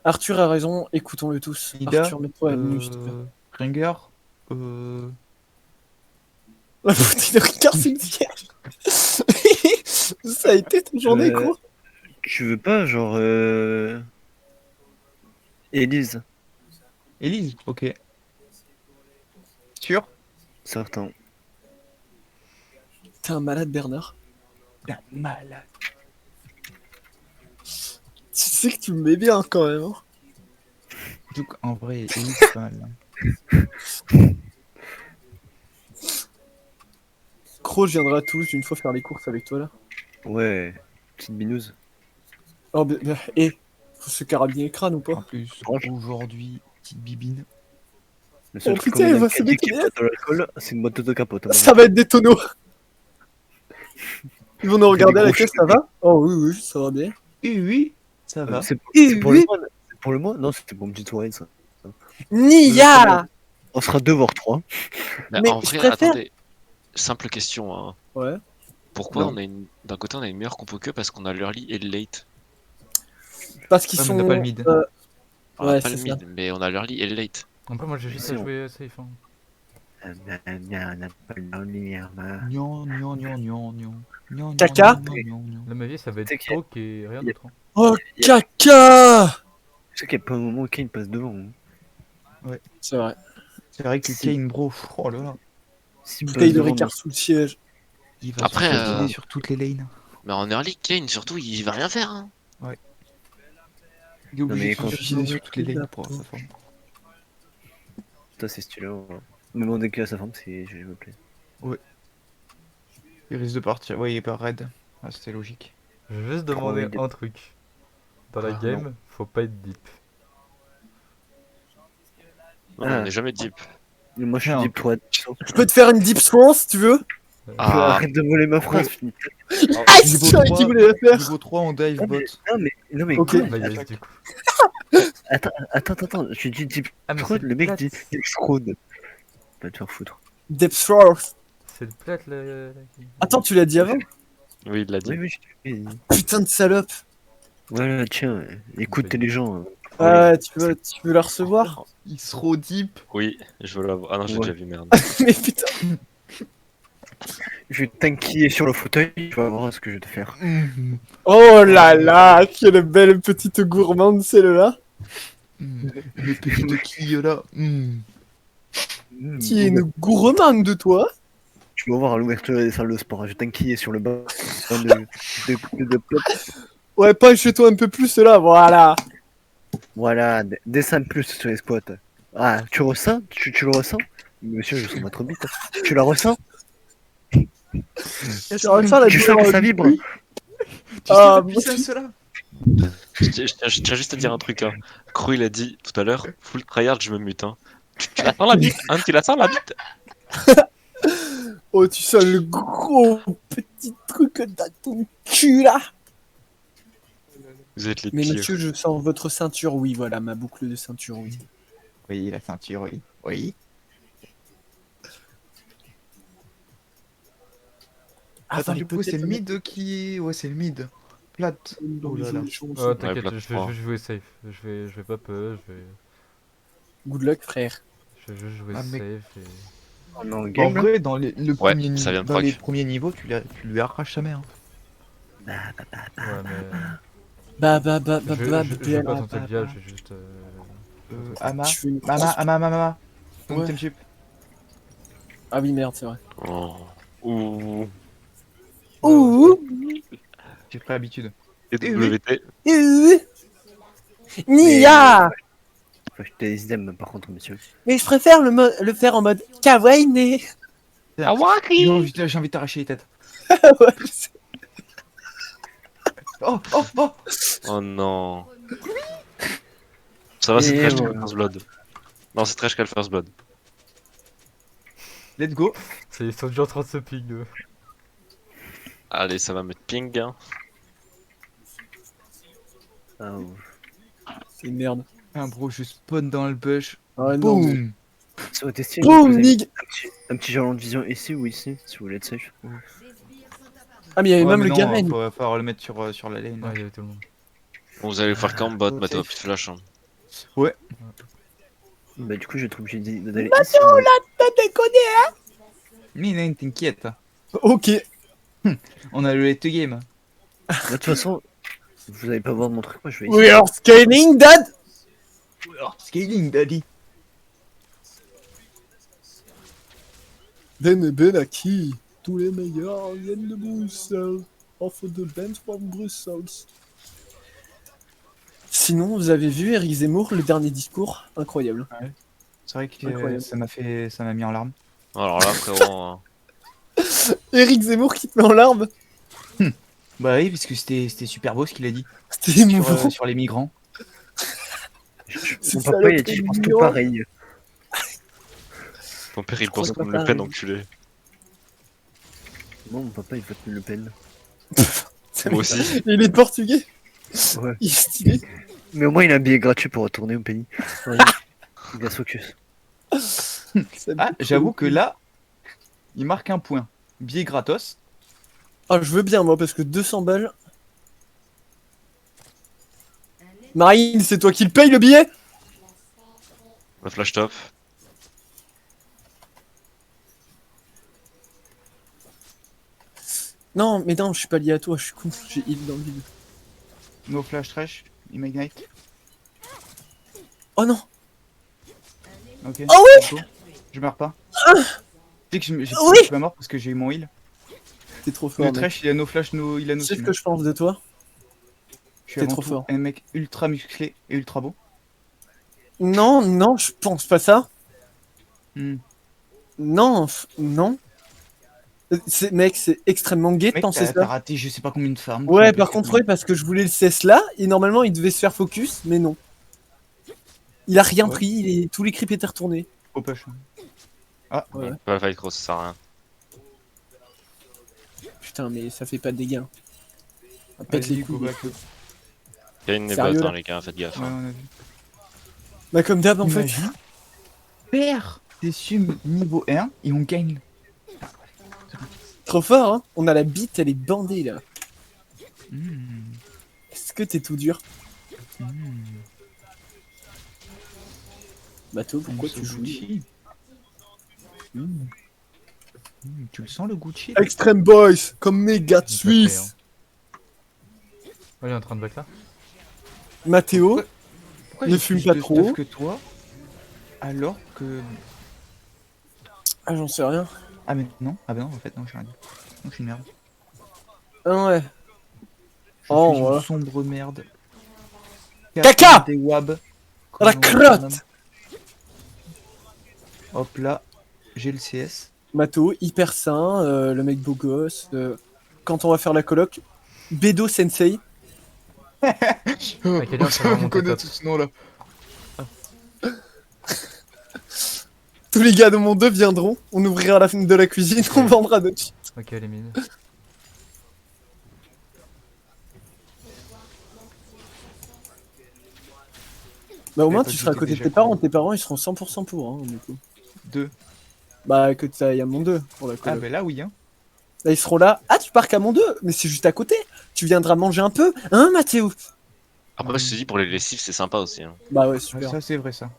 [SPEAKER 3] Arthur a raison, écoutons-le tous.
[SPEAKER 1] Nida?
[SPEAKER 3] Arthur, mets-toi à nu, s'il te plaît.
[SPEAKER 1] Ringer?
[SPEAKER 3] La bouteille de Ricard sous le siège. Ça a été ta journée,
[SPEAKER 5] Euh,
[SPEAKER 3] gros.
[SPEAKER 5] Tu veux pas, genre, Élise,
[SPEAKER 1] Elise? Ok. Sûr?
[SPEAKER 5] certain.
[SPEAKER 3] T'es un malade, Bernard.
[SPEAKER 1] T'es un malade.
[SPEAKER 3] Tu sais que tu me mets bien quand même. Hein.
[SPEAKER 1] Donc, en vrai, Elise, c'est pas mal. Hein.
[SPEAKER 3] Gros, je viendrai à Toulouse une fois faire les courses avec toi là.
[SPEAKER 5] Ouais, petite binouse.
[SPEAKER 3] Oh, faut se carabiner le crâne ou
[SPEAKER 1] En
[SPEAKER 3] pas?
[SPEAKER 1] plus,
[SPEAKER 5] Franche.
[SPEAKER 1] aujourd'hui, petite bibine.
[SPEAKER 5] Le seul
[SPEAKER 3] Oh
[SPEAKER 5] truc
[SPEAKER 3] putain,
[SPEAKER 5] qu'on
[SPEAKER 3] il
[SPEAKER 5] met dans
[SPEAKER 3] va
[SPEAKER 5] le
[SPEAKER 3] se
[SPEAKER 5] caddie qui
[SPEAKER 3] détonner.
[SPEAKER 5] est pas de l'alcool, c'est une boîte de capote.
[SPEAKER 3] Ça va être des tonneaux. Ils vont nous
[SPEAKER 5] Ça fait
[SPEAKER 3] regarder à
[SPEAKER 5] des
[SPEAKER 3] la
[SPEAKER 5] gros
[SPEAKER 3] caisse, ça va? Oh oui, oui, ça va bien.
[SPEAKER 1] Oui, oui, ça va.
[SPEAKER 5] C'est pour le mois, c'est pour le mois? Non, c'était pour une petite soirée, ça.
[SPEAKER 3] Nia!
[SPEAKER 5] On sera deux voire trois.
[SPEAKER 3] Mais
[SPEAKER 4] En
[SPEAKER 3] je
[SPEAKER 4] vrai,
[SPEAKER 3] préfère-
[SPEAKER 4] attendez. Simple question, hein.
[SPEAKER 3] Ouais.
[SPEAKER 4] Pourquoi
[SPEAKER 5] Non.
[SPEAKER 4] on a d'un côté on a une meilleure compo qu'eux parce qu'on a l'early et le late?
[SPEAKER 3] Parce qu'ils
[SPEAKER 1] Ouais, mais
[SPEAKER 3] sont.
[SPEAKER 1] on n'a pas le mid.
[SPEAKER 4] On a
[SPEAKER 3] Ouais,
[SPEAKER 4] pas
[SPEAKER 3] c'est
[SPEAKER 4] le
[SPEAKER 3] ça.
[SPEAKER 4] mid, mais on a l'early et le late.
[SPEAKER 2] Après, moi j'ai juste à
[SPEAKER 5] Si, on-
[SPEAKER 2] jouer safe. Hein.
[SPEAKER 1] Nyan, nyan, nyan, nyan, nyan. Nyan,
[SPEAKER 3] Caca.
[SPEAKER 1] nyan, nyan, nyan, nyan.
[SPEAKER 2] Là, ma vie ça va être
[SPEAKER 5] C'est qu'il y a-
[SPEAKER 2] talk et rien
[SPEAKER 5] il y a-
[SPEAKER 2] d'autre. Hein.
[SPEAKER 3] Oh,
[SPEAKER 5] Y a-
[SPEAKER 3] caca!
[SPEAKER 5] Tu sais qu'il n'y a pas un moment où Kane passe devant. Hein.
[SPEAKER 3] C'est vrai.
[SPEAKER 1] C'est vrai que
[SPEAKER 5] Si.
[SPEAKER 1] Kane, bro, oh là là,
[SPEAKER 5] S'il passe
[SPEAKER 3] Bouteille de
[SPEAKER 5] devant,
[SPEAKER 3] Ricard sous le siège.
[SPEAKER 1] il va
[SPEAKER 4] Après,
[SPEAKER 1] se faustiner sur toutes les lanes.
[SPEAKER 4] Mais en early, Kane surtout, il va rien faire, hein.
[SPEAKER 1] Il est obligé
[SPEAKER 5] mais
[SPEAKER 1] de se
[SPEAKER 5] quand-
[SPEAKER 1] suicider sur toutes les lanes pour avoir sa forme.
[SPEAKER 5] ça c'est stylé. Ouais. Mais bon, dès qu'il a sa forme, je me plais.
[SPEAKER 1] Il risque de partir. Ouais, il est pas raid. Ah, c'était logique.
[SPEAKER 2] Je vais juste
[SPEAKER 5] Oh,
[SPEAKER 2] demander
[SPEAKER 5] il est-
[SPEAKER 2] un truc. Dans la
[SPEAKER 4] Ah,
[SPEAKER 2] game, faut pas être deep.
[SPEAKER 4] Non,
[SPEAKER 5] Ah.
[SPEAKER 4] on n'est jamais deep.
[SPEAKER 5] Moi je suis
[SPEAKER 1] Non.
[SPEAKER 5] deep pour être.
[SPEAKER 3] Je peux te faire une deep swan si tu veux.
[SPEAKER 4] Ah,
[SPEAKER 5] Arrête de voler ma phrase. Finit.
[SPEAKER 3] Ah,
[SPEAKER 1] Niveau
[SPEAKER 3] c'est toi qui
[SPEAKER 1] 3,
[SPEAKER 3] voulais la faire.
[SPEAKER 1] Niveau 3, on dive
[SPEAKER 5] Ah,
[SPEAKER 1] bot.
[SPEAKER 5] Non mais
[SPEAKER 3] Ok.
[SPEAKER 5] quoi
[SPEAKER 2] Bah, yes, du coup.
[SPEAKER 5] Attends, je dis deep.
[SPEAKER 2] Ah, mais
[SPEAKER 5] Quoi,
[SPEAKER 2] c'est
[SPEAKER 5] le mec
[SPEAKER 2] plate.
[SPEAKER 5] dit X-Road. Va te faire foutre.
[SPEAKER 3] Deep throat.
[SPEAKER 2] C'est le plate là.
[SPEAKER 3] Attends, tu l'as dit avant?
[SPEAKER 4] oui, il l'a dit.
[SPEAKER 5] Oui, je t'ai dit.
[SPEAKER 3] Putain de salope.
[SPEAKER 5] Voilà, tiens, écoute les gens.
[SPEAKER 3] Ah, tu veux la recevoir?
[SPEAKER 1] Il se deep.
[SPEAKER 4] Oui, je veux l'avoir. Ah non, j'ai
[SPEAKER 5] Ouais.
[SPEAKER 4] déjà vu, merde.
[SPEAKER 3] Mais putain.
[SPEAKER 5] Je vais t'inquiller sur le fauteuil, tu vas voir ce que je vais te faire.
[SPEAKER 3] Oh là là, quelle belle petite gourmande celle-là.
[SPEAKER 1] Le petit de qui là.
[SPEAKER 3] Qui est une gourmande de toi.
[SPEAKER 5] Tu vas voir à l'ouverture des salles de sport, je vais t'inquiller sur le banc de plate.
[SPEAKER 3] Ouais, penche-toi un peu plus là, voilà.
[SPEAKER 5] Voilà, descends plus sur les squats. Ah, tu ressens tu le ressens Monsieur, je sens votre bite. Tu la ressens
[SPEAKER 3] Je ressens la
[SPEAKER 5] Tu sens que ça vibre
[SPEAKER 1] Tu sais
[SPEAKER 3] Ah,
[SPEAKER 1] la puissance là.
[SPEAKER 4] Je tiens juste à dire un truc, hein. Crew, il a dit tout à l'heure, full tryhard, je me mute, hein. Tu la sens la bite, hein, tu la sens la bite.
[SPEAKER 3] Oh, tu sens le gros petit truc dans ton cul là.
[SPEAKER 4] Vous êtes les
[SPEAKER 3] Mais
[SPEAKER 4] pires.
[SPEAKER 3] monsieur, je sens votre ceinture, oui, voilà, ma boucle de ceinture, oui.
[SPEAKER 1] Oui, la ceinture, oui. Oui.
[SPEAKER 3] Ah,
[SPEAKER 1] Attends,
[SPEAKER 3] fallait
[SPEAKER 1] du coup, c'est
[SPEAKER 3] peut-être
[SPEAKER 1] le
[SPEAKER 3] mettre-
[SPEAKER 1] mid qui est. Ouais, c'est le mid. plate.
[SPEAKER 3] Dans
[SPEAKER 1] Oh
[SPEAKER 3] mes
[SPEAKER 1] là là.
[SPEAKER 3] émotions,
[SPEAKER 2] Oh,
[SPEAKER 3] c'est-
[SPEAKER 2] t'inquiète,
[SPEAKER 4] plate
[SPEAKER 2] je
[SPEAKER 4] froid.
[SPEAKER 2] vais juste jouer safe. Je vais pas peu,
[SPEAKER 3] Good luck, frère.
[SPEAKER 2] je vais juste jouer
[SPEAKER 1] Ah, mec.
[SPEAKER 2] safe et...
[SPEAKER 5] On est en
[SPEAKER 1] En
[SPEAKER 5] game là.
[SPEAKER 1] vrai,
[SPEAKER 4] Ouais, ça vient de
[SPEAKER 1] dans les
[SPEAKER 4] proc.
[SPEAKER 1] premiers niveaux, tu lui arraches sa mère.
[SPEAKER 2] Ouais, mais... Je vais pas tenter le diable, je vais juste...
[SPEAKER 1] Ama,
[SPEAKER 3] Je fais une
[SPEAKER 1] Mama,
[SPEAKER 3] grosse-
[SPEAKER 1] Mama.
[SPEAKER 3] Ouais.
[SPEAKER 1] Championship.
[SPEAKER 3] Ah oui, merde, c'est vrai.
[SPEAKER 4] Oh. Ouh.
[SPEAKER 3] Ouh.
[SPEAKER 1] J'ai pris l'habitude.
[SPEAKER 4] Et
[SPEAKER 1] Eh oui.
[SPEAKER 4] WT.
[SPEAKER 3] Nia.
[SPEAKER 5] Faut acheter des items par contre, monsieur.
[SPEAKER 3] Mais je préfère le faire en mode kawaii.
[SPEAKER 1] J'ai envie de t'arracher les têtes.
[SPEAKER 3] Ouais, je sais.
[SPEAKER 1] Oh, oh, oh.
[SPEAKER 4] Oh non. Ça va, c'est
[SPEAKER 5] Et
[SPEAKER 4] trash
[SPEAKER 5] voilà.
[SPEAKER 4] qu'elle First Blood. Non, c'est trash qu'elle First Blood.
[SPEAKER 1] Let's go.
[SPEAKER 2] Ils sont déjà en train de se ping.
[SPEAKER 4] Allez, ça va mettre ping. Hein.
[SPEAKER 5] Ah, ouais.
[SPEAKER 3] C'est une merde.
[SPEAKER 1] Un bro, je spawn dans le bush.
[SPEAKER 3] Ah non. mais-
[SPEAKER 1] Boum.
[SPEAKER 5] Ça aurait été stylé.
[SPEAKER 3] Boum,
[SPEAKER 5] vous avez
[SPEAKER 3] nig.
[SPEAKER 5] un petit jalon de vision ici ou ici, si vous voulez être safe.
[SPEAKER 3] Ah mais il y avait
[SPEAKER 1] Ouais,
[SPEAKER 3] même
[SPEAKER 1] mais
[SPEAKER 3] le
[SPEAKER 1] non,
[SPEAKER 3] Garen.
[SPEAKER 1] faut falloir le mettre sur la lane.
[SPEAKER 2] Ouais, il y avait tout le monde.
[SPEAKER 4] Bon, vous allez faire camp bot,
[SPEAKER 1] Oh,
[SPEAKER 4] Mathéo,
[SPEAKER 1] safe.
[SPEAKER 4] plus de flash. Hein.
[SPEAKER 5] Bah du coup, je vais être obligé d'aller
[SPEAKER 3] Bah,
[SPEAKER 5] ici. Ouais.
[SPEAKER 3] T'as déconné.
[SPEAKER 1] Mais non, t'inquiète.
[SPEAKER 3] Ok.
[SPEAKER 1] On a le late game.
[SPEAKER 5] Bah, de toute façon, vous allez pas voir mon truc, moi je vais ici.
[SPEAKER 3] We are scaling dad.
[SPEAKER 1] Scaling, daddy.
[SPEAKER 3] Ben et Ben à qui? Tous les meilleurs viennent de Bruxelles. Off the bench from Brussels. Sinon, vous avez vu Eric Zemmour, le dernier discours? Incroyable.
[SPEAKER 1] C'est vrai que
[SPEAKER 3] Incroyable.
[SPEAKER 1] ça m'a mis en larmes.
[SPEAKER 4] Alors là, frérot.
[SPEAKER 3] Eric Zemmour qui te met en larmes?
[SPEAKER 1] Bah oui, parce que c'était super beau ce qu'il a dit
[SPEAKER 3] C'était émouvant.
[SPEAKER 1] sur les migrants.
[SPEAKER 3] C'est
[SPEAKER 5] Mon papa il a
[SPEAKER 3] salope,
[SPEAKER 5] dit, je pense
[SPEAKER 3] mignon.
[SPEAKER 5] tout pareil.
[SPEAKER 4] Ton père, il
[SPEAKER 3] crois
[SPEAKER 4] pense
[SPEAKER 3] que
[SPEAKER 4] comme
[SPEAKER 3] pas
[SPEAKER 4] Le Pen,
[SPEAKER 3] pareil.
[SPEAKER 4] enculé.
[SPEAKER 5] Moi, mon papa il vote Le Pen.
[SPEAKER 4] Moi aussi.
[SPEAKER 3] Il est portugais.
[SPEAKER 5] Ouais.
[SPEAKER 3] Il est stylé.
[SPEAKER 5] Mais au moins il a un billet gratuit pour retourner au pays. Ouais. Il a focus.
[SPEAKER 1] Ah, j'avoue que là, il marque un point. Billet gratos.
[SPEAKER 3] Ah, je veux bien, moi, parce que 200 balles. Marine, c'est toi qui le paye le billet?
[SPEAKER 4] Le flash top.
[SPEAKER 3] Non, mais non, je suis pas lié à toi, je suis con. J'ai heal dans le vide.
[SPEAKER 1] No flash trash. Ignite.
[SPEAKER 3] Oh non!
[SPEAKER 1] Ok.
[SPEAKER 3] Oh
[SPEAKER 1] let's go. Je meurs pas. Tu sais que je
[SPEAKER 3] Oui.
[SPEAKER 1] suis pas mort parce que j'ai eu mon heal.
[SPEAKER 3] T'es trop fort,
[SPEAKER 1] Le
[SPEAKER 3] mec.
[SPEAKER 1] trash, il a no flash, il a no
[SPEAKER 3] Tu sais ce
[SPEAKER 1] stun.
[SPEAKER 3] que je pense de toi?
[SPEAKER 1] Je suis
[SPEAKER 3] t'es
[SPEAKER 1] avant
[SPEAKER 3] trop
[SPEAKER 1] tout
[SPEAKER 3] fort.
[SPEAKER 1] un mec ultra musclé et ultra beau.
[SPEAKER 3] Non, non, je pense pas ça.
[SPEAKER 1] Hmm.
[SPEAKER 3] Non, non. Mec, c'est extrêmement gay de
[SPEAKER 1] Mec,
[SPEAKER 3] penser
[SPEAKER 1] t'as
[SPEAKER 3] ça.
[SPEAKER 1] raté je sais pas combien de femmes.
[SPEAKER 3] Ouais, par contre, oui, parce que je voulais le CS là, et normalement, il devait se faire focus, mais non. Il a rien
[SPEAKER 1] Ouais.
[SPEAKER 3] pris, tous les creeps étaient retournés.
[SPEAKER 1] Au push. Ah,
[SPEAKER 3] Ouais.
[SPEAKER 4] Pas le fight cross, ça sert à rien.
[SPEAKER 3] Putain, mais ça fait pas de dégâts. Ça pète
[SPEAKER 1] vas-y,
[SPEAKER 3] les
[SPEAKER 1] go
[SPEAKER 3] couilles.
[SPEAKER 1] back.
[SPEAKER 4] Il y a une
[SPEAKER 3] Sérieux,
[SPEAKER 4] bot,
[SPEAKER 3] là
[SPEAKER 4] hein, les gars, faites gaffe.
[SPEAKER 1] Ouais,
[SPEAKER 4] Hein.
[SPEAKER 1] on a vu.
[SPEAKER 3] Bah, comme d'hab, en fait.
[SPEAKER 1] Imagine, perd des sums niveau 1 et on gagne.
[SPEAKER 3] Trop fort, hein. On a la bite, elle est bandée là.
[SPEAKER 1] Hmm.
[SPEAKER 3] Est-ce que t'es tout dur?
[SPEAKER 1] Hmm.
[SPEAKER 3] Bateau, pourquoi
[SPEAKER 1] Ce
[SPEAKER 3] tu joues?
[SPEAKER 1] Gucci. Hmm. Tu le sens le Gucci?
[SPEAKER 3] Extreme Boys, comme méga de
[SPEAKER 2] Il est pas
[SPEAKER 3] Suisse.
[SPEAKER 2] Oh, il est en train de back là.
[SPEAKER 3] Mathéo,
[SPEAKER 1] Pourquoi
[SPEAKER 3] Ne
[SPEAKER 1] j'ai
[SPEAKER 3] fume
[SPEAKER 1] plus
[SPEAKER 3] pas
[SPEAKER 1] de
[SPEAKER 3] trop.
[SPEAKER 1] stuff que toi alors que...
[SPEAKER 3] ah j'en sais rien.
[SPEAKER 1] Ah mais non, ah bah non en fait non je suis rien dit. Non je suis une merde.
[SPEAKER 3] Ah ouais.
[SPEAKER 1] Je
[SPEAKER 3] Oh,
[SPEAKER 1] suis une
[SPEAKER 3] voilà.
[SPEAKER 1] sombre merde.
[SPEAKER 3] Caca
[SPEAKER 1] Des wab.
[SPEAKER 3] À la crotte.
[SPEAKER 1] Hop là, j'ai le CS.
[SPEAKER 3] Mato, hyper sain, le mec beau gosse. Quand on va faire la coloc, Bedo Sensei.
[SPEAKER 2] Ah, quelqu'un qui va
[SPEAKER 1] Vous
[SPEAKER 2] remonter
[SPEAKER 1] connaissez
[SPEAKER 2] top.
[SPEAKER 1] ce nom là.
[SPEAKER 3] Tous les gars de mon 2 viendront, on ouvrira la fenêtre de la cuisine, on vendra notre shit.
[SPEAKER 2] Ok, elle est mine.
[SPEAKER 3] Bah au moins
[SPEAKER 1] pas
[SPEAKER 3] tu
[SPEAKER 1] dit
[SPEAKER 3] seras à
[SPEAKER 1] que
[SPEAKER 3] côté de
[SPEAKER 1] déjà
[SPEAKER 3] tes parents ils seront 100% pour, hein, du coup.
[SPEAKER 1] 2.
[SPEAKER 3] Bah que tu ailles à mon 2 pour la
[SPEAKER 1] Ah
[SPEAKER 3] coloc.
[SPEAKER 1] bah là oui hein.
[SPEAKER 3] Là, ils seront là. Ah, tu pars qu'à mon 2, mais c'est juste à côté. Tu viendras manger un peu, hein, Mathéo?
[SPEAKER 4] Après, je te dis, pour les lessives, c'est sympa aussi. Hein.
[SPEAKER 3] Bah ouais,
[SPEAKER 1] Ouais,
[SPEAKER 3] super.
[SPEAKER 1] ça, c'est vrai, ça.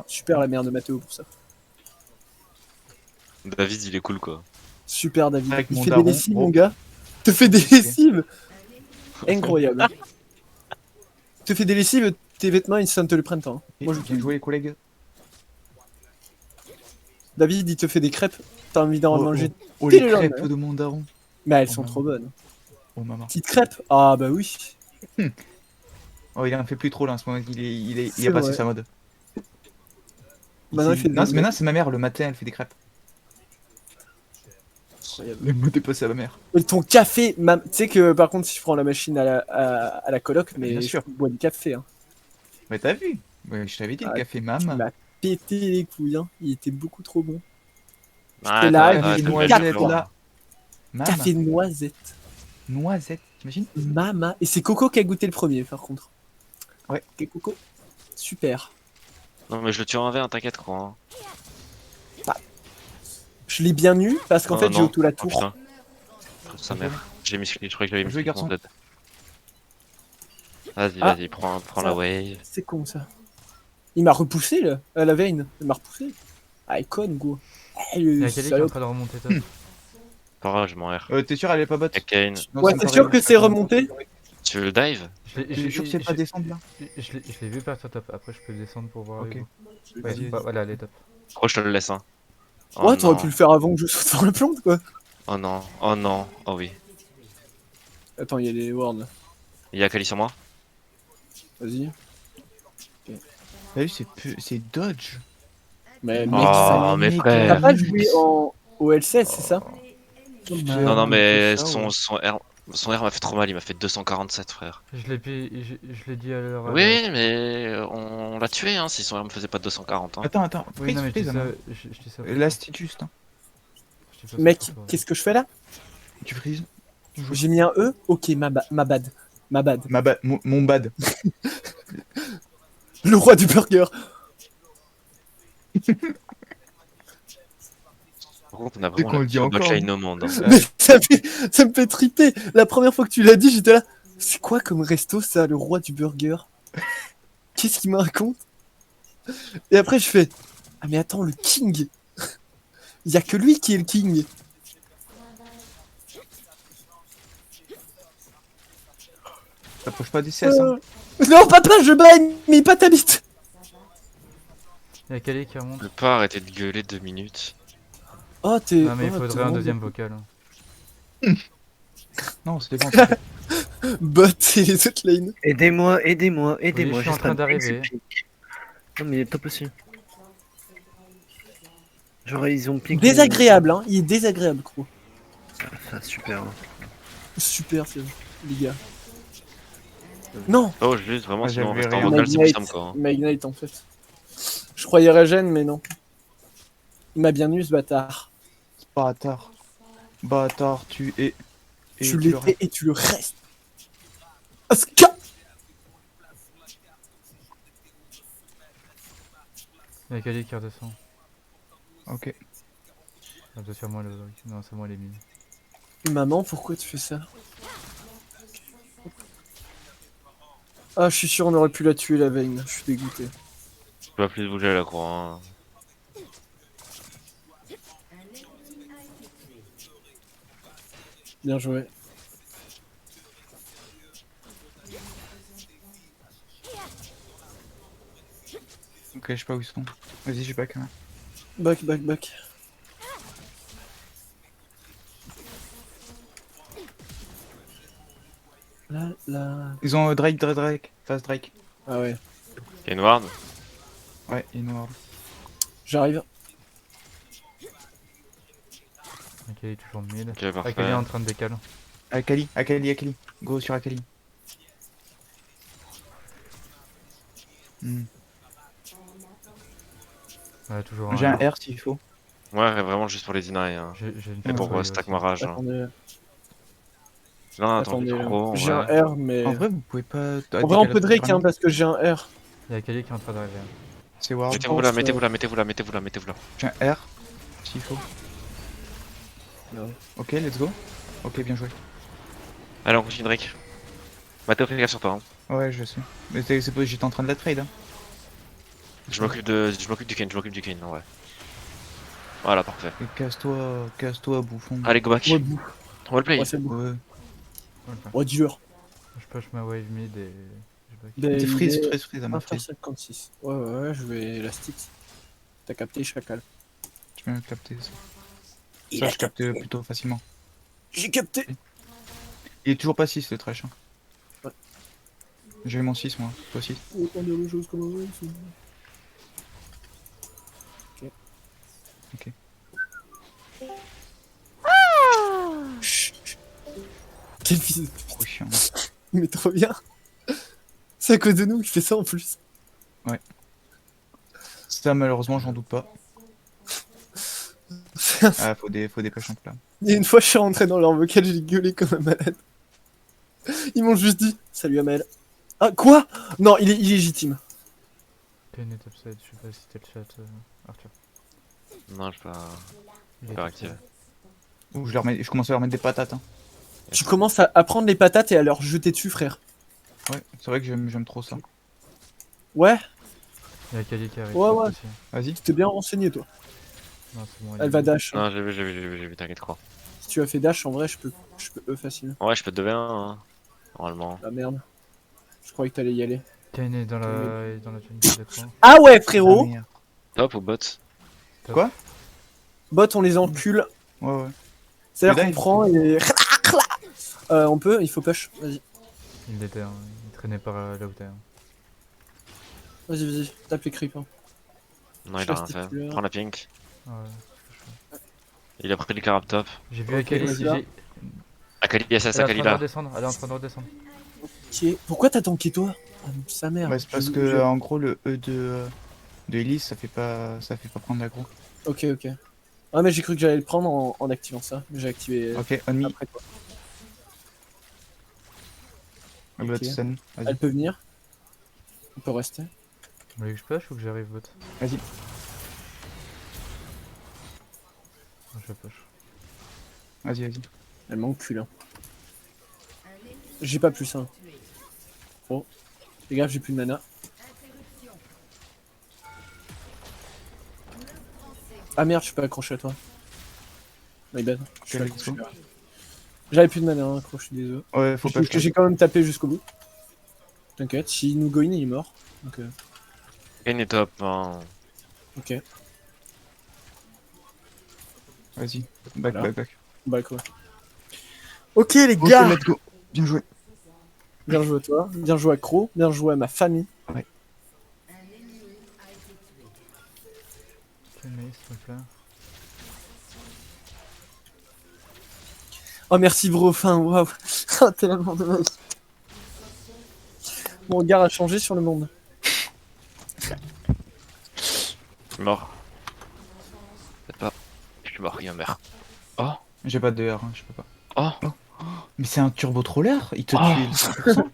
[SPEAKER 3] Super la mère de Mathéo pour ça.
[SPEAKER 4] David, il est cool, quoi.
[SPEAKER 3] Super, David.
[SPEAKER 1] Avec
[SPEAKER 3] Il
[SPEAKER 1] mon
[SPEAKER 3] fait
[SPEAKER 1] daron,
[SPEAKER 3] des lessives,
[SPEAKER 1] gros.
[SPEAKER 3] mon gars. Te fait des lessives. Incroyable. Te fait des lessives, tes vêtements, ils sentent le printemps. Moi, je
[SPEAKER 1] Bien joué, les collègues.
[SPEAKER 3] David, il te fait des crêpes. T'as envie d'en manger.
[SPEAKER 1] Oh,
[SPEAKER 3] dès
[SPEAKER 1] les
[SPEAKER 3] le lendemain.
[SPEAKER 1] crêpes de mon daron.
[SPEAKER 3] Mais elles
[SPEAKER 1] Oh,
[SPEAKER 3] sont
[SPEAKER 1] maman.
[SPEAKER 3] trop bonnes.
[SPEAKER 1] Oh, maman.
[SPEAKER 3] Petites crêpes. Ah, bah oui.
[SPEAKER 1] Oh, il en fait plus trop, là, en ce moment. Il
[SPEAKER 3] C'est
[SPEAKER 1] a passé
[SPEAKER 3] vrai.
[SPEAKER 1] sa mode.
[SPEAKER 3] Maintenant, il fait
[SPEAKER 1] Non,
[SPEAKER 3] des.
[SPEAKER 1] maintenant, c'est ma mère, le matin, elle fait des crêpes.
[SPEAKER 3] Incroyable.
[SPEAKER 1] Le mode est passé à ma mère.
[SPEAKER 3] Et ton café, tu sais que par contre, si je prends la machine à la coloc, mais
[SPEAKER 1] Bien
[SPEAKER 3] je
[SPEAKER 1] sûr.
[SPEAKER 3] bois du café. Hein.
[SPEAKER 1] Mais t'as vu? Ouais, je t'avais dit, le
[SPEAKER 3] Ah,
[SPEAKER 1] café
[SPEAKER 3] Il
[SPEAKER 1] mam.
[SPEAKER 3] m'a pété les couilles. Hein. Il était beaucoup trop bon.
[SPEAKER 4] Arrête,
[SPEAKER 3] là,
[SPEAKER 4] arrête,
[SPEAKER 3] il
[SPEAKER 4] arrête,
[SPEAKER 3] est
[SPEAKER 4] le
[SPEAKER 1] noisette,
[SPEAKER 4] mec,
[SPEAKER 3] quatre,
[SPEAKER 4] frérot.
[SPEAKER 1] là. Mam.
[SPEAKER 3] Café noisette.
[SPEAKER 1] Noisette, t'imagines?
[SPEAKER 3] Mama. Et c'est Coco qui a goûté le premier, par contre.
[SPEAKER 1] Ouais.
[SPEAKER 3] Ok, Coco. Super.
[SPEAKER 4] Non, mais je le tue en V1, t'inquiète, quoi. Hein.
[SPEAKER 3] Je l'ai bien eu parce qu'en
[SPEAKER 4] Oh,
[SPEAKER 3] fait, j'ai
[SPEAKER 4] non.
[SPEAKER 3] auto la
[SPEAKER 4] Oh,
[SPEAKER 3] tour.
[SPEAKER 4] putain. Sa mère. J'ai mis, je croyais que j'avais mis
[SPEAKER 1] Jouer,
[SPEAKER 4] mon
[SPEAKER 1] garçon.
[SPEAKER 4] Z. Vas-y,
[SPEAKER 3] Ah.
[SPEAKER 4] vas-y, prends
[SPEAKER 3] Ça.
[SPEAKER 4] la wave.
[SPEAKER 3] C'est con ça. Il m'a repoussé là, à la veine. Il m'a repoussé. Ah, il conne, go. Eh,
[SPEAKER 2] Il y
[SPEAKER 3] le
[SPEAKER 2] a quelqu'un qui est en
[SPEAKER 3] salope.
[SPEAKER 2] train de remonter top.
[SPEAKER 4] Pas grave, je m'en R.
[SPEAKER 1] T'es sûr, elle est pas bot?
[SPEAKER 4] Y'a Kane.
[SPEAKER 1] Non,
[SPEAKER 3] Ouais,
[SPEAKER 1] ça me
[SPEAKER 3] t'es
[SPEAKER 1] paraît-
[SPEAKER 3] sûr que c'est remonté?
[SPEAKER 4] Tu veux le dive?
[SPEAKER 1] Je suis sûr que c'est pas descendre là.
[SPEAKER 2] Je l'ai vu partir top. Après, je peux descendre pour voir.
[SPEAKER 1] Ok.
[SPEAKER 2] Hugo.
[SPEAKER 1] Vas-y,
[SPEAKER 2] Ouais,
[SPEAKER 1] vas-y.
[SPEAKER 2] bah, voilà, elle est top.
[SPEAKER 4] Gros, je te le laisse, hein. Oh
[SPEAKER 3] Ouais, t'aurais
[SPEAKER 4] non.
[SPEAKER 3] pu le faire avant que je saute sur la plante quoi.
[SPEAKER 4] Oh non, oh non, oh oui.
[SPEAKER 3] Attends, il y a les wards là.
[SPEAKER 4] Il y a Kali sur moi?
[SPEAKER 3] Vas-y.
[SPEAKER 1] T'as vu, c'est dodge.
[SPEAKER 3] Mais mec,
[SPEAKER 4] Oh,
[SPEAKER 3] ça.
[SPEAKER 4] mes
[SPEAKER 1] méga
[SPEAKER 4] frères.
[SPEAKER 3] T'as pas
[SPEAKER 1] vite.
[SPEAKER 3] joué au LCS, c'est ça?
[SPEAKER 4] Non, non, mais
[SPEAKER 1] ça, ouais.
[SPEAKER 4] son R m'a fait trop mal, il m'a fait 247, frère.
[SPEAKER 2] Je l'ai dit à l'heure.
[SPEAKER 4] Oui, oui, mais on l'a tué, hein, si son R me faisait pas 240. Hein.
[SPEAKER 1] Attends,
[SPEAKER 2] Oui,
[SPEAKER 1] freeze,
[SPEAKER 2] non, mais je dis
[SPEAKER 1] freeze,
[SPEAKER 2] ça.
[SPEAKER 1] hein.
[SPEAKER 2] Je dis ça.
[SPEAKER 1] L'astituste, hein.
[SPEAKER 2] Je dis pas ça
[SPEAKER 3] Mec,
[SPEAKER 2] pour toi.
[SPEAKER 3] qu'est-ce que je fais là?
[SPEAKER 1] Tu freeze.
[SPEAKER 3] J'ai mis un E? Ok, ma bad. Ma bad.
[SPEAKER 1] Mon bad.
[SPEAKER 3] Le roi du burger.
[SPEAKER 4] Par contre, on a
[SPEAKER 1] Dès
[SPEAKER 4] vraiment
[SPEAKER 1] qu'on
[SPEAKER 4] la
[SPEAKER 1] le dit
[SPEAKER 4] pire
[SPEAKER 1] encore,
[SPEAKER 4] backline au monde. Hein.
[SPEAKER 3] Mais ça me fait triper. La première fois que tu l'as dit, j'étais là. C'est quoi comme resto ça, le roi du burger? Qu'est-ce qu'il me raconte? Et après, je fais. Ah, mais attends, le king. Il y a que lui qui est le king.
[SPEAKER 1] T'approches pas des CS, hein.
[SPEAKER 3] Non, papa, je baille, mais pas ta bite.
[SPEAKER 2] Il y a Kali qui remonte.
[SPEAKER 4] Je peux pas arrêter de gueuler 2 minutes.
[SPEAKER 3] Oh, t'es.
[SPEAKER 2] Non, mais il
[SPEAKER 3] oh, t'es
[SPEAKER 2] faudrait un
[SPEAKER 3] vraiment
[SPEAKER 2] deuxième vocal. Hein.
[SPEAKER 1] Non, c'est bon.
[SPEAKER 3] Bot et les autres lanes.
[SPEAKER 5] Aidez-moi, aidez-moi, aidez-moi.
[SPEAKER 2] je suis en
[SPEAKER 5] j'ai
[SPEAKER 2] train
[SPEAKER 5] spam
[SPEAKER 2] d'arriver.
[SPEAKER 5] pique. Non mais top aussi. Genre ils ont piqué.
[SPEAKER 3] Désagréable, hein. Il est désagréable, gros.
[SPEAKER 5] Ah, super. Hein.
[SPEAKER 3] Super, c'est les gars. Non,
[SPEAKER 4] Oh, juste vraiment,
[SPEAKER 1] Ah,
[SPEAKER 4] sinon on
[SPEAKER 1] j'avais
[SPEAKER 4] reste en
[SPEAKER 1] rien.
[SPEAKER 4] vocal, c'est plus simple, quoi. Hein.
[SPEAKER 3] il m'a ignite en fait. Je croyais régène, mais non. Il m'a bien eu ce bâtard.
[SPEAKER 1] Bâtard. Bâtard, tu es. Et
[SPEAKER 3] Tu
[SPEAKER 1] le
[SPEAKER 3] l'étais et tu le restes. Aska.
[SPEAKER 2] Il y a Kali qui redescend.
[SPEAKER 1] Ok.
[SPEAKER 2] Ah, c'est sur moi le. Non, c'est moi les mines.
[SPEAKER 3] Maman, pourquoi tu fais ça? Ah, je suis sûr on aurait pu la tuer la veine. Je suis dégoûté.
[SPEAKER 4] Je peux pas plus bouger la croix. Hein.
[SPEAKER 3] Bien joué.
[SPEAKER 1] Ok, je sais pas où ils sont. Vas-y, j'ai back. Hein.
[SPEAKER 3] Back, back, back. Là, là.
[SPEAKER 1] Ils ont Drake. Fast Drake.
[SPEAKER 3] Ah ouais.
[SPEAKER 4] Y'a une ward?
[SPEAKER 1] Ouais, il est noir.
[SPEAKER 3] J'arrive.
[SPEAKER 2] Kali est toujours mid.
[SPEAKER 4] Ok,
[SPEAKER 2] Ah,
[SPEAKER 4] parfait.
[SPEAKER 2] Kali est en train de décaler.
[SPEAKER 1] Akali. Go sur Akali. Hmm.
[SPEAKER 2] Ouais, toujours un.
[SPEAKER 1] J'ai un R s'il faut.
[SPEAKER 4] Ouais, vraiment juste pour les deny. Hein.
[SPEAKER 2] J'ai une
[SPEAKER 4] Et pour
[SPEAKER 2] feuille
[SPEAKER 4] stack
[SPEAKER 2] aussi.
[SPEAKER 4] ma rage. Hein.
[SPEAKER 3] Attendez,
[SPEAKER 4] Là, attends,
[SPEAKER 3] attendez.
[SPEAKER 4] trop.
[SPEAKER 3] J'ai
[SPEAKER 4] Ouais.
[SPEAKER 3] un R, mais.
[SPEAKER 1] En vrai, vous pouvez pas.
[SPEAKER 3] En vrai, on peut Drake, hein, parce que j'ai un R.
[SPEAKER 2] Il y a Kali qui est en train d'arriver.
[SPEAKER 1] C'est Ward.
[SPEAKER 4] Mettez-vous là,
[SPEAKER 3] pense,
[SPEAKER 4] mettez-vous là, mettez-vous là, mettez-vous là, mettez-vous là.
[SPEAKER 1] J'ai un R s'il faut.
[SPEAKER 3] Non.
[SPEAKER 1] Ok, let's go. Ok, bien joué.
[SPEAKER 4] Allez, on continue Drake. Mathéo, fais gaffe sur toi. Hein.
[SPEAKER 1] Ouais, je sais. Mais c'est pas j'étais en train de la trade. Hein.
[SPEAKER 4] Je m'occupe du Kane, je m'occupe du Kane, ouais. Voilà, parfait.
[SPEAKER 1] Et casse-toi, bouffon.
[SPEAKER 4] Allez, go back.
[SPEAKER 3] Ouais, bouh.
[SPEAKER 4] On va le play.
[SPEAKER 3] Ouais, c'est bon.
[SPEAKER 1] Ouais.
[SPEAKER 2] Ok.
[SPEAKER 3] Ouais, dur.
[SPEAKER 2] Je push ma wave mid et je back.
[SPEAKER 3] Ben,
[SPEAKER 1] T'es
[SPEAKER 3] il
[SPEAKER 1] freeze,
[SPEAKER 3] est
[SPEAKER 1] freeze, freeze à ma freeze.
[SPEAKER 3] 1h56. Ouais, ouais, ouais, je vais la stick. T'as capté, chacal.
[SPEAKER 1] Tu peux capter ça.
[SPEAKER 3] Il
[SPEAKER 1] Ça,
[SPEAKER 3] a
[SPEAKER 1] je capte
[SPEAKER 3] capté.
[SPEAKER 1] plutôt facilement.
[SPEAKER 3] J'ai capté.
[SPEAKER 1] Il est toujours pas 6 le trash. Hein.
[SPEAKER 3] Ouais.
[SPEAKER 1] J'ai eu mon 6 moi, toi aussi.
[SPEAKER 3] Autant dire les choses comme elles sont.
[SPEAKER 1] Ok.
[SPEAKER 3] Chut, chut. Quel fils de...
[SPEAKER 1] Trop chiant.
[SPEAKER 3] Mais trop bien. C'est à cause de nous qu'il fait ça en plus.
[SPEAKER 1] Ça, malheureusement, j'en doute pas. Ah, faut des pêches en plat.
[SPEAKER 3] Il y a une fois, je suis rentré dans leur vocal, j'ai gueulé comme un malade. Ils m'ont juste dit salut Amel. Ah, quoi? Non, il est illégitime.
[SPEAKER 2] Kane est upside, je sais pas si c'était le chat, Arthur.
[SPEAKER 4] Non, je peux pas.
[SPEAKER 2] Il est
[SPEAKER 4] Pas
[SPEAKER 2] upside.
[SPEAKER 4] activé.
[SPEAKER 1] Ouh, je commence à leur mettre des patates. Hein.
[SPEAKER 3] Tu commences à prendre les patates et à leur jeter dessus, frère.
[SPEAKER 1] Ouais, c'est vrai que j'aime trop ça.
[SPEAKER 3] Ouais,
[SPEAKER 2] Il y a Kali qui arrive.
[SPEAKER 3] Ouais,
[SPEAKER 2] top
[SPEAKER 3] ouais.
[SPEAKER 2] aussi.
[SPEAKER 1] Vas-y.
[SPEAKER 3] t'es bien renseigné, toi.
[SPEAKER 2] Non, c'est bon.
[SPEAKER 3] Elle va dash. Hein.
[SPEAKER 4] Non, j'ai vu, t'inquiète quoi.
[SPEAKER 3] Si tu as fait dash, en vrai, je peux E facilement.
[SPEAKER 4] Ouais, je peux te 2v1, hein, normalement.
[SPEAKER 3] Ah merde. Je croyais que t'allais y aller.
[SPEAKER 2] Kane est dans la tunique d'écran.
[SPEAKER 3] Ah ouais,
[SPEAKER 1] Ah,
[SPEAKER 3] frérot.
[SPEAKER 1] merde.
[SPEAKER 4] Top ou bot?
[SPEAKER 1] Quoi?
[SPEAKER 3] Bot, on les encule.
[SPEAKER 1] Ouais, ouais.
[SPEAKER 3] C'est-à-dire
[SPEAKER 1] Mais
[SPEAKER 3] qu'on
[SPEAKER 1] là,
[SPEAKER 3] prend et... on peut, il faut push. Vas-y,
[SPEAKER 2] Il était, hein, il traînait par là où t'es. Hein.
[SPEAKER 3] vas-y, tape les creeps. Hein.
[SPEAKER 4] Non,
[SPEAKER 3] Je
[SPEAKER 4] il a
[SPEAKER 3] reste
[SPEAKER 4] rien fait.
[SPEAKER 3] titulaire.
[SPEAKER 4] Prends la pink.
[SPEAKER 2] Ouais.
[SPEAKER 4] Il a pris le carab top.
[SPEAKER 2] J'ai vu
[SPEAKER 3] Ok,
[SPEAKER 2] Akali,
[SPEAKER 3] vas-y, là.
[SPEAKER 4] Akali, SS,
[SPEAKER 2] Elle est en
[SPEAKER 4] Akali
[SPEAKER 2] train de
[SPEAKER 4] là.
[SPEAKER 2] redescendre, elle est en train de redescendre.
[SPEAKER 3] Ok. Pourquoi t'as tanké toi? Ah, sa mère.
[SPEAKER 1] Ouais, c'est parce
[SPEAKER 3] Je-
[SPEAKER 1] que
[SPEAKER 3] je-
[SPEAKER 1] en gros le E de Elise ça fait pas prendre l'aggro.
[SPEAKER 3] Ok, ok. Ah mais j'ai cru que j'allais le prendre en activant ça. Mais j'ai activé
[SPEAKER 1] Ok, on me.
[SPEAKER 3] après toi.
[SPEAKER 1] Blood
[SPEAKER 3] Ok.
[SPEAKER 1] stun. Vas-y.
[SPEAKER 3] Elle peut venir. On peut rester.
[SPEAKER 2] Vous voulez que je push ou que j'arrive bot?
[SPEAKER 1] Vas-y.
[SPEAKER 2] Je push.
[SPEAKER 1] Vas-y.
[SPEAKER 3] Elle m'encule. Hein. J'ai pas plus hein. Oh. Fais gaffe, j'ai plus de mana. Ah merde, je suis pas accroché à toi. My bad. Je suis
[SPEAKER 1] Ok,
[SPEAKER 3] accroché.
[SPEAKER 1] let's go.
[SPEAKER 3] J'avais plus de mana, hein, accroché des œufs.
[SPEAKER 1] Ouais, faut pas que
[SPEAKER 3] J'ai quand même tapé jusqu'au bout. T'inquiète, s'il nous go in, il est mort. Donc,
[SPEAKER 4] Kane est top. Hein.
[SPEAKER 3] ok.
[SPEAKER 1] Vas-y. Back,
[SPEAKER 3] Voilà.
[SPEAKER 1] back.
[SPEAKER 3] Bah quoi. Ok les
[SPEAKER 1] Ok,
[SPEAKER 3] gars,
[SPEAKER 1] let's go. Bien joué.
[SPEAKER 3] bien joué à toi, bien joué à Crow, bien joué à ma famille.
[SPEAKER 2] Quel mace, donc là.
[SPEAKER 3] Oh merci bro, enfin waouh, oh, tellement dommage. Mon regard a changé sur le monde.
[SPEAKER 4] Je suis mort. Peut-être pas. Je suis mort, il meurt. Oh.
[SPEAKER 1] J'ai pas de R, hein, je peux pas.
[SPEAKER 4] Oh.
[SPEAKER 1] Mais c'est un turbo troller, il te
[SPEAKER 4] Oh.
[SPEAKER 1] tue le 100%.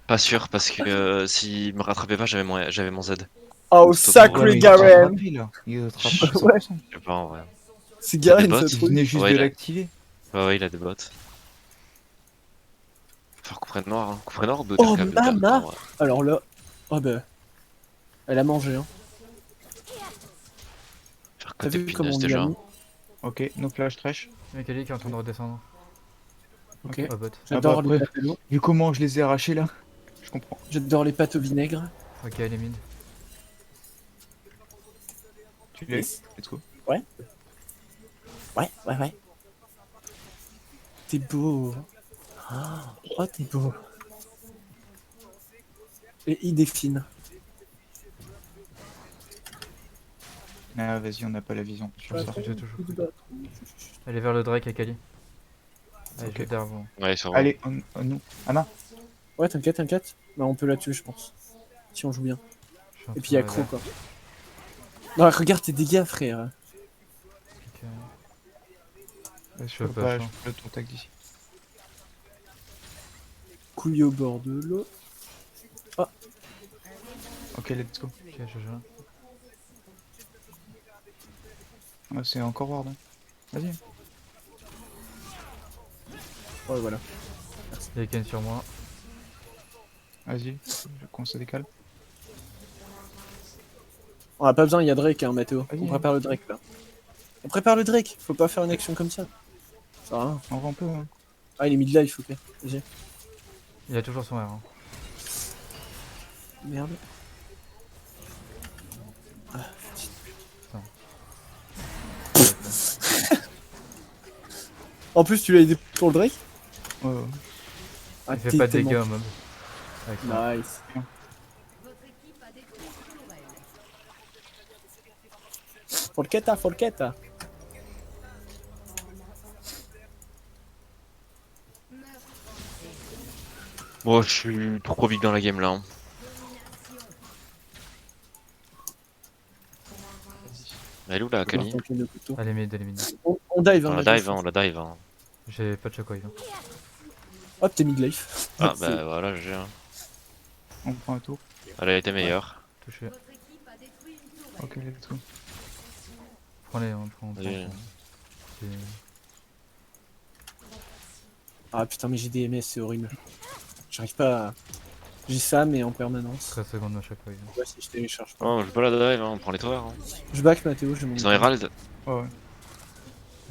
[SPEAKER 4] Pas sûr, parce que s'il me rattrapait pas, j'avais mon Z.
[SPEAKER 3] Oh
[SPEAKER 4] Stop.
[SPEAKER 3] sacré
[SPEAKER 1] Ouais, mais il te
[SPEAKER 3] Garen.
[SPEAKER 1] rattrape, là. Il te rattrape
[SPEAKER 3] Ouais.
[SPEAKER 1] 100%.
[SPEAKER 4] Je sais pas en vrai.
[SPEAKER 3] C'est Garen
[SPEAKER 4] des bots,
[SPEAKER 3] ça
[SPEAKER 1] Il
[SPEAKER 3] trouve.
[SPEAKER 1] venait juste
[SPEAKER 4] Ouais,
[SPEAKER 1] de
[SPEAKER 4] il a-
[SPEAKER 1] l'activer.
[SPEAKER 4] Ouais, il a des bots. Faire coup près de noir, hein. Coup près noir ou de
[SPEAKER 3] Oh,
[SPEAKER 4] terre,
[SPEAKER 3] mama.
[SPEAKER 4] ouais.
[SPEAKER 3] Alors là, oh bah, elle a mangé hein.
[SPEAKER 4] Faire
[SPEAKER 3] T'as
[SPEAKER 4] côté
[SPEAKER 3] vu comment
[SPEAKER 4] punaise
[SPEAKER 3] on lui a
[SPEAKER 4] déjà.
[SPEAKER 3] mis?
[SPEAKER 1] Ok, no flash trash.
[SPEAKER 2] Il y a Kali qui est en train de redescendre.
[SPEAKER 3] Ok.
[SPEAKER 2] Oh bot.
[SPEAKER 3] J'adore
[SPEAKER 1] Ah bah
[SPEAKER 3] les
[SPEAKER 1] après-
[SPEAKER 3] pâtes à l'eau.
[SPEAKER 1] Vu comment je les ai arrachés là, je comprends.
[SPEAKER 3] J'adore les pâtes au vinaigre.
[SPEAKER 2] Ok, elle est mid.
[SPEAKER 1] Tu l'as eu?
[SPEAKER 3] Yes.
[SPEAKER 1] Let's go.
[SPEAKER 3] Ouais. T'es beau. Oh, t'es beau. Et il défine.
[SPEAKER 1] Ah vas-y, on n'a pas la vision sur ça.
[SPEAKER 2] Je toujours. Elle est vers le Drake, Akali. Allez,
[SPEAKER 1] Ok.
[SPEAKER 2] je vais derrière vous.
[SPEAKER 4] Ouais, sur
[SPEAKER 1] Allez, on nous. Anna.
[SPEAKER 3] Ouais, t'inquiète. Bah, on peut la tuer, je pense. Si on joue bien.
[SPEAKER 2] Je suis en
[SPEAKER 3] Et puis il y a
[SPEAKER 2] train
[SPEAKER 3] Crow,
[SPEAKER 2] de-
[SPEAKER 3] quoi. Non, regarde tes dégâts, frère.
[SPEAKER 2] Ok.
[SPEAKER 1] Je
[SPEAKER 2] peux
[SPEAKER 1] peux
[SPEAKER 2] pas,
[SPEAKER 1] pas,
[SPEAKER 2] je
[SPEAKER 1] je peux ton tag d'ici.
[SPEAKER 3] Couille au bord de l'eau.
[SPEAKER 1] Ok, let's go.
[SPEAKER 2] Ok, je joue.
[SPEAKER 1] Ah, c'est encore Ward. Hein. Vas-y.
[SPEAKER 3] Ouais, voilà.
[SPEAKER 2] Il y a Ken sur moi.
[SPEAKER 1] Vas-y, comment ça décale?
[SPEAKER 3] On a pas besoin, il y a Drake, hein, Mathéo.
[SPEAKER 1] Vas-y.
[SPEAKER 3] On prépare le Drake là. On prépare le Drake, faut pas faire une action comme ça. Ça sert à rien.
[SPEAKER 1] On va un peu, hein.
[SPEAKER 3] Ah, il est mid-life, ok. Vas-y.
[SPEAKER 2] Il a toujours son R. Hein.
[SPEAKER 3] Merde. Ah, putain. En plus, tu l'as aidé pour le Drake?
[SPEAKER 1] Ouais, ouais.
[SPEAKER 3] Ah,
[SPEAKER 2] Il fait
[SPEAKER 3] t'es
[SPEAKER 2] pas de
[SPEAKER 3] tellement-
[SPEAKER 2] dégâts au mob. Avec ça.
[SPEAKER 3] Nice. Forqueta, forqueta.
[SPEAKER 4] Bon, je suis trop big dans la game là. Hein. Elle est où la Akali?
[SPEAKER 3] Martin Ken de couteau.
[SPEAKER 2] Allez mid, allez mid.
[SPEAKER 3] On dive, hein,
[SPEAKER 4] On la
[SPEAKER 3] Mathieu,
[SPEAKER 4] dive, hein, on la dive. Hein.
[SPEAKER 2] J'ai pas de shockwave. Hein.
[SPEAKER 3] Hop, t'es mid-life.
[SPEAKER 4] Ah
[SPEAKER 3] C'est-
[SPEAKER 4] bah voilà, j'ai.
[SPEAKER 1] On prend un tour.
[SPEAKER 4] Elle a été meilleure.
[SPEAKER 2] Touché.
[SPEAKER 1] Ok, let's go.
[SPEAKER 2] Prends-les, on prend.
[SPEAKER 4] Vas-y.
[SPEAKER 2] C'est-
[SPEAKER 3] Ah putain, mais j'ai des MS, c'est horrible. J'arrive pas à... J'ai ça, mais en permanence.
[SPEAKER 2] 13 secondes à shockwave.
[SPEAKER 3] Ouais, si je télécharge pas.
[SPEAKER 4] Oh, je veux pas la dive, hein, on prend les tours. Hein.
[SPEAKER 3] Je back Mathéo, j'ai mon...
[SPEAKER 4] Ils ont Herald.
[SPEAKER 1] Ouais, ouais.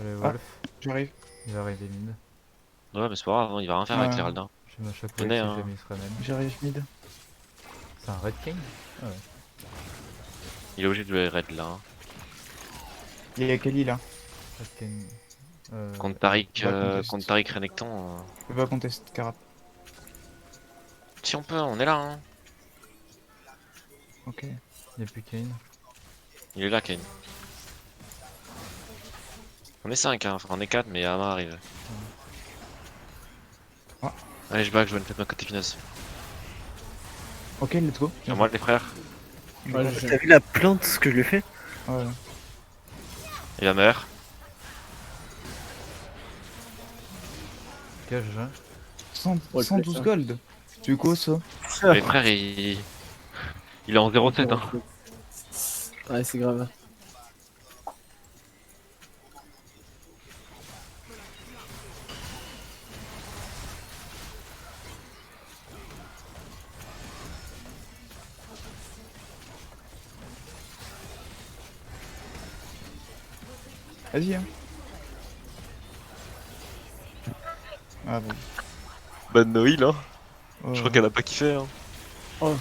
[SPEAKER 2] Allez,
[SPEAKER 1] Ah.
[SPEAKER 2] Wolf.
[SPEAKER 1] J'arrive.
[SPEAKER 2] Il va arriver mid.
[SPEAKER 4] Ouais, mais c'est pas grave, hein, il va rien faire avec
[SPEAKER 1] Ouais.
[SPEAKER 4] l'Herald. Hein.
[SPEAKER 2] J'ai ma shockwave
[SPEAKER 4] Tenez,
[SPEAKER 2] si
[SPEAKER 4] hein.
[SPEAKER 2] jamais il se ramène.
[SPEAKER 1] J'arrive mid.
[SPEAKER 2] C'est un Red King. Ah ouais.
[SPEAKER 4] Il est obligé de le raid là. Hein.
[SPEAKER 1] Il y a Kali là.
[SPEAKER 2] Red King.
[SPEAKER 4] Contre Tariq,
[SPEAKER 1] va contest.
[SPEAKER 4] contre Tariq Renekton.
[SPEAKER 1] Je peux pas contester Karat.
[SPEAKER 4] Si on peut, on est là. Hein.
[SPEAKER 1] Ok.
[SPEAKER 2] Il n'y a plus Kane.
[SPEAKER 4] Il est là, Kane. On est 5, hein. Enfin on est 4, mais Ama arrive.
[SPEAKER 1] Ah.
[SPEAKER 4] Allez, je back, je vais peut-être ma côté finesse.
[SPEAKER 1] Ok, let's go.
[SPEAKER 4] Sur moi, les frères.
[SPEAKER 3] Ouais,
[SPEAKER 5] T'as vu la plante, ce que je lui ai fait?
[SPEAKER 1] Ouais.
[SPEAKER 4] Il va meurt.
[SPEAKER 2] Gage.
[SPEAKER 1] 112 gold. C'est quoi ça?
[SPEAKER 4] Les frères, il est en 0,7. Hein.
[SPEAKER 3] Ouais, c'est grave.
[SPEAKER 1] Vas-y, hein. Ah bon.
[SPEAKER 4] Bonne Noël, hein.
[SPEAKER 1] Ouais,
[SPEAKER 4] Je crois qu'elle a pas kiffé. Hein.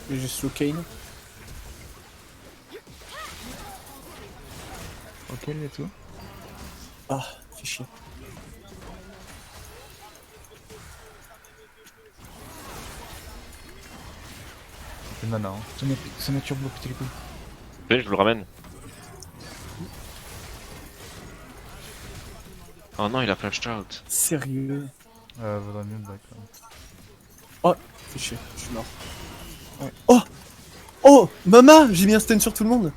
[SPEAKER 3] J'ai juste slow Kane.
[SPEAKER 1] Ok, let's go.
[SPEAKER 3] Ah, fais chier.
[SPEAKER 2] C'est le mana. Hein.
[SPEAKER 1] Ça m'a turbo pété les couilles.
[SPEAKER 4] Allez, je vous le ramène. Oh non, il a flash out.
[SPEAKER 3] Sérieux.
[SPEAKER 2] Vaudrait mieux le back. Là.
[SPEAKER 3] Fais chier, je suis mort.
[SPEAKER 1] Ouais.
[SPEAKER 3] Oh Oh Mama, j'ai mis un stun sur tout le monde.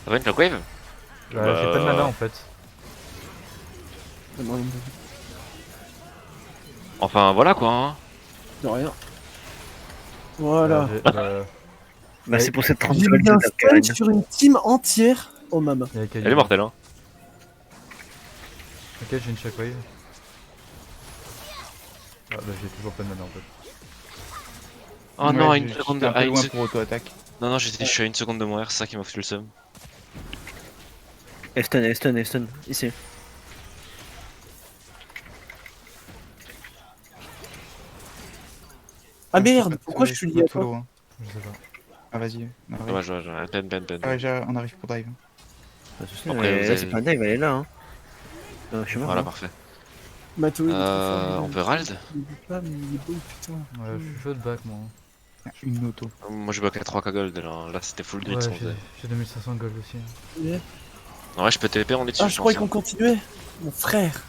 [SPEAKER 4] Ça va une shockwave?
[SPEAKER 2] J'ai pas de mana en fait.
[SPEAKER 4] Enfin, voilà quoi. Hein.
[SPEAKER 3] De rien. Voilà.
[SPEAKER 5] Bah, c'est pour cette 30
[SPEAKER 3] J'ai
[SPEAKER 5] gold
[SPEAKER 3] mis un
[SPEAKER 5] de
[SPEAKER 3] stun
[SPEAKER 5] Karine.
[SPEAKER 3] sur une team entière. Oh Mama.
[SPEAKER 2] Il y a Kali.
[SPEAKER 4] Elle est mortelle. Hein.
[SPEAKER 2] Ok, j'ai une shockwave. Ah bah j'ai toujours pas de mana en fait.
[SPEAKER 4] Oh non, à une
[SPEAKER 1] j'étais
[SPEAKER 4] seconde
[SPEAKER 1] un
[SPEAKER 4] de.
[SPEAKER 1] peu
[SPEAKER 4] à une
[SPEAKER 1] loin
[SPEAKER 4] se-
[SPEAKER 1] pour auto-attaque.
[SPEAKER 4] Non, je suis à une seconde de mourir, c'est ça qui m'a foutu le seum.
[SPEAKER 5] Stun, ici.
[SPEAKER 3] Ah merde, pourquoi je suis lié à toi?
[SPEAKER 1] solo, hein.
[SPEAKER 2] Je sais pas.
[SPEAKER 1] Ah vas-y, on arrive.
[SPEAKER 4] Dommage, ben.
[SPEAKER 1] Ah, ouais, on arrive pour dive.
[SPEAKER 4] Après, vous avez-
[SPEAKER 5] C'est pas un dive, elle est là. Hein. Je suis mort.
[SPEAKER 4] Voilà,
[SPEAKER 5] hein.
[SPEAKER 4] parfait.
[SPEAKER 3] Mato, il est trop fort,
[SPEAKER 4] On peut Rald?
[SPEAKER 3] Il est pas, mais il est beau, putain.
[SPEAKER 2] Ouais, je suis chaud de back moi.
[SPEAKER 1] Une auto.
[SPEAKER 4] Moi je bloque à 3k gold là c'était full grid
[SPEAKER 2] Ouais,
[SPEAKER 4] ce qu'on
[SPEAKER 2] j'ai
[SPEAKER 4] faisait.
[SPEAKER 2] j'ai 2500 gold aussi. Hein.
[SPEAKER 3] Yeah.
[SPEAKER 4] Non, ouais, je peux TP, on est dessus.
[SPEAKER 3] Ah, je croyais qu'on continuait. Mon frère.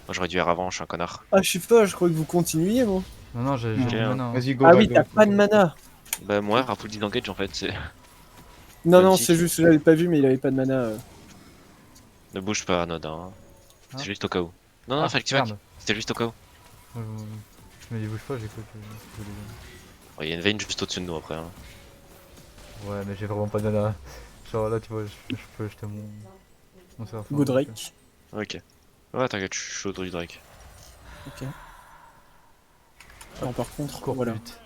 [SPEAKER 4] Moi j'aurais dû R avant, je suis un connard.
[SPEAKER 3] Ah, je sais pas, je croyais que vous continuiez, moi.
[SPEAKER 2] Non, non, j'ai
[SPEAKER 1] Ok,
[SPEAKER 2] du mana. Hein.
[SPEAKER 1] Vas-y, go.
[SPEAKER 3] Ah
[SPEAKER 1] va,
[SPEAKER 3] oui,
[SPEAKER 1] go.
[SPEAKER 3] t'as pas de mana.
[SPEAKER 4] Bah, moi, à full disengage en fait, c'est.
[SPEAKER 3] Non, non,
[SPEAKER 4] Magnifique.
[SPEAKER 3] c'est juste, je l'avais pas vu, mais il avait pas de mana.
[SPEAKER 4] Ne bouge pas, Anodin. Hein.
[SPEAKER 2] Ah.
[SPEAKER 4] C'est juste au cas où. Non, fallait que tu back.
[SPEAKER 2] merde.
[SPEAKER 4] C'était juste au cas où.
[SPEAKER 2] Je me dis bouge pas, j'ai cru que.
[SPEAKER 4] Il y a une veine juste au-dessus de nous après. Hein.
[SPEAKER 2] Ouais, mais j'ai vraiment pas de mana. Genre là, tu vois, je peux jeter mon On s'est refait un
[SPEAKER 3] Go
[SPEAKER 2] truc.
[SPEAKER 3] Drake.
[SPEAKER 4] Ok. Ouais, t'inquiète, je suis au du Drake.
[SPEAKER 3] Ok. Non, par contre,
[SPEAKER 2] Cours
[SPEAKER 3] voilà.
[SPEAKER 2] vite.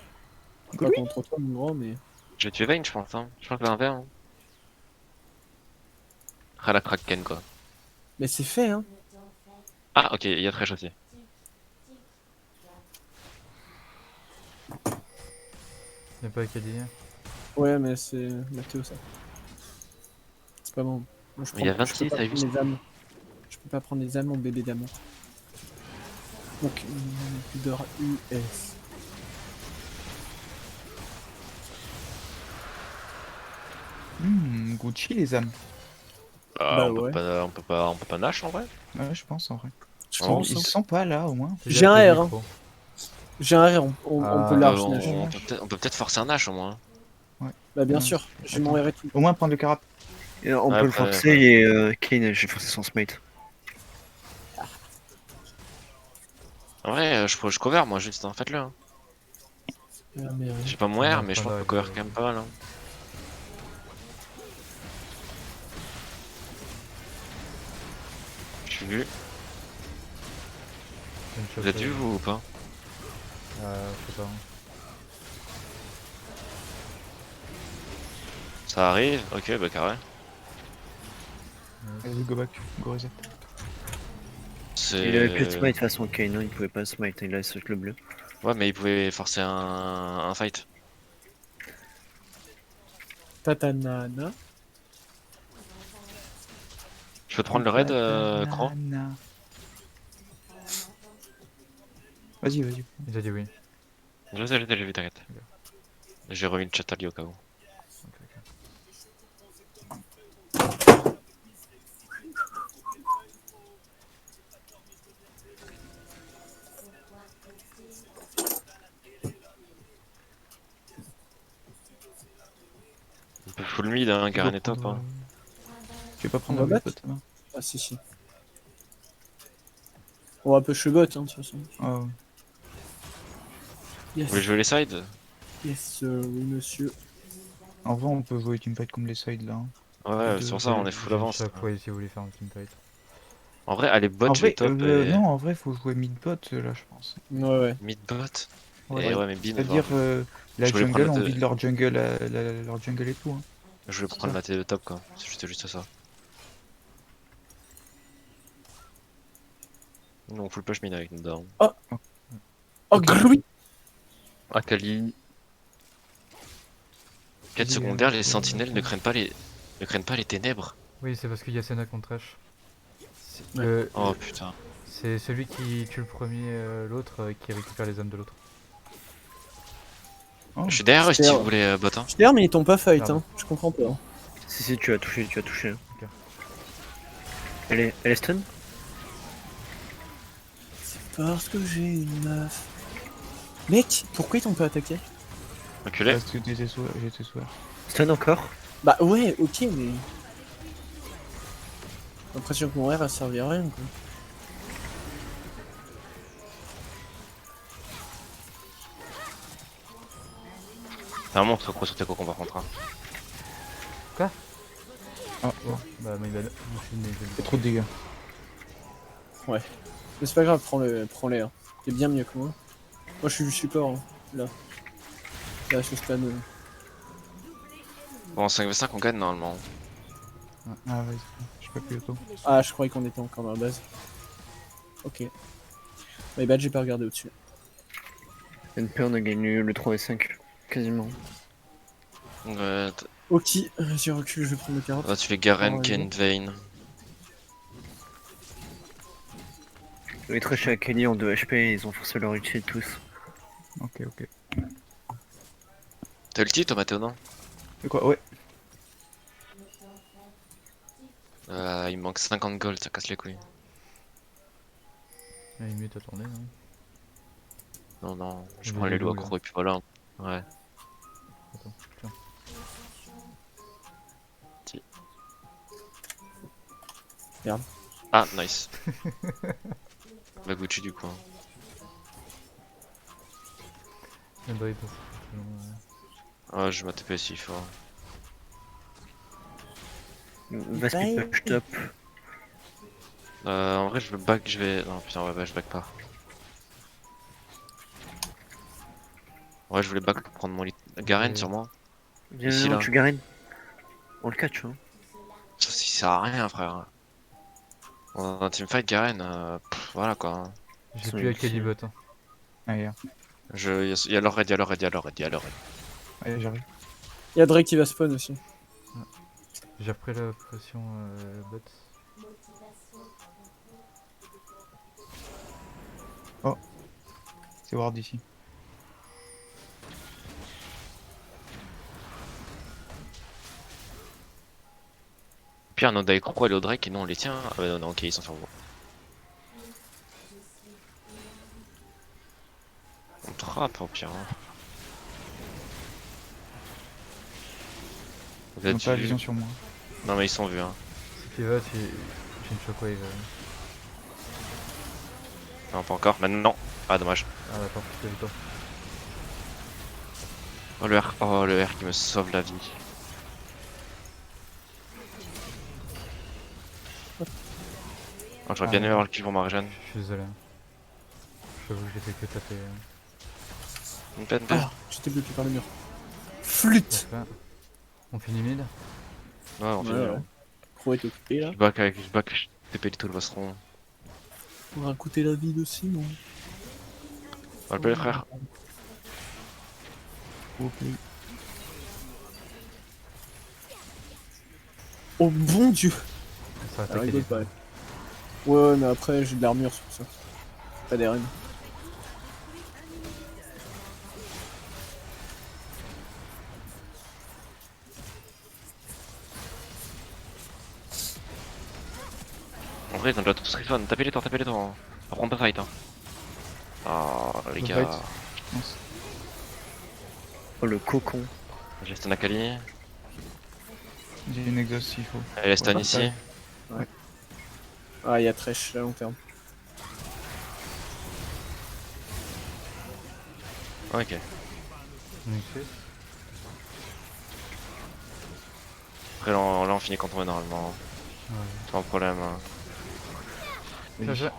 [SPEAKER 3] Pas contre toi, mon grand, mais.
[SPEAKER 4] Je vais tuer Vayne, je pense. Hein. Je pense que c'est un verre. Hein. Ah, la Kraken, quoi.
[SPEAKER 3] Mais c'est fait, hein.
[SPEAKER 4] Ah, ok, il y a Thresh aussi.
[SPEAKER 2] Y'a pas Acadie.
[SPEAKER 3] Ouais, mais c'est Mathéo, ça. C'est pas bon. Moi,
[SPEAKER 4] Mais il y a
[SPEAKER 3] je
[SPEAKER 4] 26,
[SPEAKER 3] peux pas
[SPEAKER 4] t'as vu
[SPEAKER 3] prendre
[SPEAKER 4] ça?
[SPEAKER 3] les âmes. Je peux pas prendre les âmes, mon bébé d'amour. Donc, leader US.
[SPEAKER 1] Gucci les âmes.
[SPEAKER 3] Bah
[SPEAKER 4] on peut
[SPEAKER 3] ouais.
[SPEAKER 4] pas, on peut pas, on peut pas Nash en vrai.
[SPEAKER 1] Ouais, je pense en vrai.
[SPEAKER 3] Je
[SPEAKER 4] Oh,
[SPEAKER 3] pense.
[SPEAKER 1] Ils
[SPEAKER 3] Hein.
[SPEAKER 1] sont pas là au moins.
[SPEAKER 3] J'ai un R, hein.
[SPEAKER 2] Micro.
[SPEAKER 3] J'ai un R, on peut
[SPEAKER 2] Ah.
[SPEAKER 3] large
[SPEAKER 4] On,
[SPEAKER 3] Nash.
[SPEAKER 1] Ouais,
[SPEAKER 4] on
[SPEAKER 1] Nash.
[SPEAKER 4] on peut peut-être forcer un Nash au moins.
[SPEAKER 1] Ouais.
[SPEAKER 3] Bah bien
[SPEAKER 1] Non,
[SPEAKER 3] sûr, j'ai mon
[SPEAKER 1] attends.
[SPEAKER 3] R et tout.
[SPEAKER 1] Au moins prendre le carap.
[SPEAKER 5] Et on
[SPEAKER 4] Ouais,
[SPEAKER 5] peut le
[SPEAKER 4] après,
[SPEAKER 5] forcer
[SPEAKER 4] ouais.
[SPEAKER 5] et Kane, j'ai forcé son smite.
[SPEAKER 4] En vrai, je cover moi juste, hein. Faites-le. Hein.
[SPEAKER 3] Ah, mais,
[SPEAKER 4] J'ai pas mon
[SPEAKER 2] On est
[SPEAKER 4] R,
[SPEAKER 2] en
[SPEAKER 4] mais je
[SPEAKER 2] train
[SPEAKER 4] pense qu'on cover
[SPEAKER 2] d'arriver.
[SPEAKER 4] quand même pas mal. Hein. Je suis vu. Vous êtes vu vous ou pas?
[SPEAKER 2] Je sais pas. Hein.
[SPEAKER 4] Ça arrive. Ok, bah carré.
[SPEAKER 1] Vas-y, go back, go reset.
[SPEAKER 5] Il avait plus de
[SPEAKER 4] C'est.
[SPEAKER 5] smite de toute façon, Kane, hein, il pouvait pas smite, il a le bleu.
[SPEAKER 4] Ouais, mais il pouvait forcer un fight.
[SPEAKER 3] Tatanana.
[SPEAKER 4] Je peux te prendre le raid, Cro?
[SPEAKER 1] Banana. Vas-y, vas-y.
[SPEAKER 2] Il a dit oui.
[SPEAKER 4] J'ai vu, t'inquiète. J'ai remis le chat à lui au cas où.
[SPEAKER 2] Ok, ok.
[SPEAKER 4] On peut full mid, hein,
[SPEAKER 1] Tu peux
[SPEAKER 4] Garen est top.
[SPEAKER 1] prendre,
[SPEAKER 4] Hein.
[SPEAKER 1] Tu veux pas prendre
[SPEAKER 3] On
[SPEAKER 1] le
[SPEAKER 3] va
[SPEAKER 1] bot là?
[SPEAKER 3] Ah si si. On va push le bot, hein, de toute façon.
[SPEAKER 1] Ah ouais.
[SPEAKER 4] Vous
[SPEAKER 3] Yes,
[SPEAKER 4] voulez jouer les sides?
[SPEAKER 3] yes, oui monsieur.
[SPEAKER 1] En vrai, on peut jouer teamfight comme les sides là. Hein.
[SPEAKER 4] Ouais,
[SPEAKER 1] De-
[SPEAKER 4] c'est pour ça, on est full
[SPEAKER 2] J'ai
[SPEAKER 4] avance.
[SPEAKER 2] chaque fois ici voulu faire un teamfight.
[SPEAKER 4] En vrai, allez bot,
[SPEAKER 1] En
[SPEAKER 4] je vais
[SPEAKER 1] vrai,
[SPEAKER 4] top et
[SPEAKER 1] non, en vrai, faut jouer mid-bot là, je pense.
[SPEAKER 3] Ouais ouais.
[SPEAKER 4] mid bot.
[SPEAKER 1] Ouais.
[SPEAKER 4] Et ouais, mais bin,
[SPEAKER 1] C'est-à-dire, la
[SPEAKER 4] Je voulais prendre
[SPEAKER 1] jungle, on
[SPEAKER 4] la
[SPEAKER 1] vide leur jungle, leur jungle et tout. Hein.
[SPEAKER 4] je voulais
[SPEAKER 1] C'est
[SPEAKER 4] prendre
[SPEAKER 1] ça.
[SPEAKER 4] la télé top quoi. C'est juste ça. Nous on full push mid avec nous down.
[SPEAKER 3] Oh grui.
[SPEAKER 4] Akali. Quête
[SPEAKER 1] Vas-y,
[SPEAKER 4] secondaire, les
[SPEAKER 1] ouais,
[SPEAKER 4] sentinelles
[SPEAKER 1] ouais.
[SPEAKER 4] ne craignent pas les ténèbres.
[SPEAKER 2] Oui, c'est parce qu'il y a Senna contre Thresh.
[SPEAKER 3] Ouais.
[SPEAKER 4] Oh putain.
[SPEAKER 2] C'est celui qui tue le premier l'autre qui récupère les âmes de l'autre.
[SPEAKER 1] Oh.
[SPEAKER 4] Je suis derrière eux si
[SPEAKER 3] Super.
[SPEAKER 4] vous voulez bot hein.
[SPEAKER 3] Je suis derrière mais ils t'ont pas fight,
[SPEAKER 2] Pardon.
[SPEAKER 3] hein. Je comprends pas. Hein.
[SPEAKER 5] Si, tu as touché, tu as touché. Hein.
[SPEAKER 2] Ok.
[SPEAKER 5] Elle est stun?
[SPEAKER 3] C'est parce que j'ai une meuf. Mec, pourquoi ils t'ont pas attaqué?
[SPEAKER 4] Enculé.
[SPEAKER 1] Parce que j'étais sous.
[SPEAKER 5] Stun encore?
[SPEAKER 3] Bah ouais, ok, mais. J'ai l'impression que mon R a servi à rien quoi.
[SPEAKER 4] T'es un monstre gros sur tes cocons par contre. Hein.
[SPEAKER 1] Ah,
[SPEAKER 2] Oh, bah my bad. Je suis
[SPEAKER 1] c'est trop de dégâts.
[SPEAKER 3] Mais c'est pas grave, prends-les. Hein. T'es bien mieux que moi. Moi je suis du support, hein. Là. Là, ce stade.
[SPEAKER 4] Bon 5v5 on gagne normalement.
[SPEAKER 1] Ah, vas-y, je peux plus auto.
[SPEAKER 3] Ah, je croyais qu'on était encore dans la base. Ok. My bad, j'ai pas regardé au-dessus.
[SPEAKER 5] NP, on a gagné le 3 et 5, quasiment.
[SPEAKER 3] Ok, vas-y, recule, je vais prendre le carotte.
[SPEAKER 4] Là tu fais Garen,
[SPEAKER 3] Oh,
[SPEAKER 4] Ken, Vayne.
[SPEAKER 5] Les Thresh et Akali en 2 HP, ils ont forcé leur ulti tous.
[SPEAKER 1] Ok, ok.
[SPEAKER 4] T'as ulti toi Mathéo non?
[SPEAKER 1] C'est quoi? Ouais.
[SPEAKER 4] Il me manque 50 gold, ça casse les couilles.
[SPEAKER 2] À la limite, attendez, non?
[SPEAKER 4] Non, non, je
[SPEAKER 2] Il
[SPEAKER 4] prends
[SPEAKER 2] est
[SPEAKER 4] les loups
[SPEAKER 2] loup, là.
[SPEAKER 4] accro et puis voilà. Ouais.
[SPEAKER 2] Attends, tiens.
[SPEAKER 4] Ah, nice. Bah Gucci du coup. Hein.
[SPEAKER 2] Le drive, c'est long,
[SPEAKER 4] Ouais, je vais m'ATP s'il faut.
[SPEAKER 5] Va speed push top.
[SPEAKER 4] En vrai, je veux back, je vais. Non, putain, ouais, bah, je back pas. Ouais, je voulais back pour prendre mon lit. Garen,
[SPEAKER 2] Et-
[SPEAKER 4] sûrement.
[SPEAKER 5] Viens,
[SPEAKER 4] Ici,
[SPEAKER 5] non,
[SPEAKER 4] là.
[SPEAKER 5] tu Garen. On le catch, hein.
[SPEAKER 4] Ça sert à rien, frère. On a un teamfight, Garen, voilà quoi. Hein.
[SPEAKER 2] J'ai
[SPEAKER 5] Sont
[SPEAKER 2] plus à
[SPEAKER 5] ici, hein.
[SPEAKER 2] Calibot. Hein.
[SPEAKER 1] Allez,
[SPEAKER 4] Y'a leur raid, y'a leur raid, y'a leur raid, y'a leur raid.
[SPEAKER 1] allez, j'arrive.
[SPEAKER 3] Il y a Drake qui va spawn aussi.
[SPEAKER 2] J'ai repris la pression bot.
[SPEAKER 1] C'est Ward ici.
[SPEAKER 4] Pire, nos Daikro et le Drake, et nous on les tient. Ah, bah non, non, ok, ils sont sur vous. On trappe au pire. Hein. Vous
[SPEAKER 1] Ils ont
[SPEAKER 4] êtes
[SPEAKER 1] pas la
[SPEAKER 4] vus?
[SPEAKER 1] vision sur moi.
[SPEAKER 4] Non, mais ils sont vus. Hein.
[SPEAKER 2] Si pivot, j'ai une shockwave.
[SPEAKER 4] Non, pas encore. Maintenant. Ah, dommage.
[SPEAKER 2] Ah d'accord, c'est toi.
[SPEAKER 4] Oh, le R qui me sauve la vie. Oh, j'aurais bien aimé avoir le kill pour Marjane.
[SPEAKER 2] Je suis désolé. J'avoue que j'ai fait que taper.
[SPEAKER 4] Une peine, une peine.
[SPEAKER 3] Ah, j'étais bloqué par le mur. Flûte.
[SPEAKER 2] Parfait. On finit mid.
[SPEAKER 4] Ouais, on
[SPEAKER 3] Ouais,
[SPEAKER 4] finit.
[SPEAKER 3] ouais. Croc est occupé là.
[SPEAKER 4] Je back, TP les tout le Vastron.
[SPEAKER 3] Pour raconter la vie de Simon.
[SPEAKER 4] On va le frère.
[SPEAKER 1] Ok.
[SPEAKER 3] Oh mon dieu.
[SPEAKER 2] Ça va
[SPEAKER 3] Ah,
[SPEAKER 2] attaquer
[SPEAKER 3] rigole
[SPEAKER 2] les
[SPEAKER 3] pas. Ouais, mais après j'ai de l'armure sur ça. Pas des rênes.
[SPEAKER 4] En vrai, ils ont déjà tous respawn. Tapez les tours, tapez les tours. Hein. Après, on peut fight. Hein. Oh, les
[SPEAKER 1] On peut
[SPEAKER 4] gars.
[SPEAKER 1] fight. Je pense.
[SPEAKER 5] Oh, le cocon.
[SPEAKER 4] J'ai stun Akali.
[SPEAKER 1] J'ai une exhaust s'il faut.
[SPEAKER 4] Elle est stun
[SPEAKER 1] Ouais,
[SPEAKER 4] ici.
[SPEAKER 3] Ah, il y a Thresh à long terme.
[SPEAKER 4] Ok.
[SPEAKER 2] Nexus.
[SPEAKER 4] Après, là, on finit quand on est normalement.
[SPEAKER 2] Ouais.
[SPEAKER 4] Sans problème. Hein.
[SPEAKER 2] Ça, ça.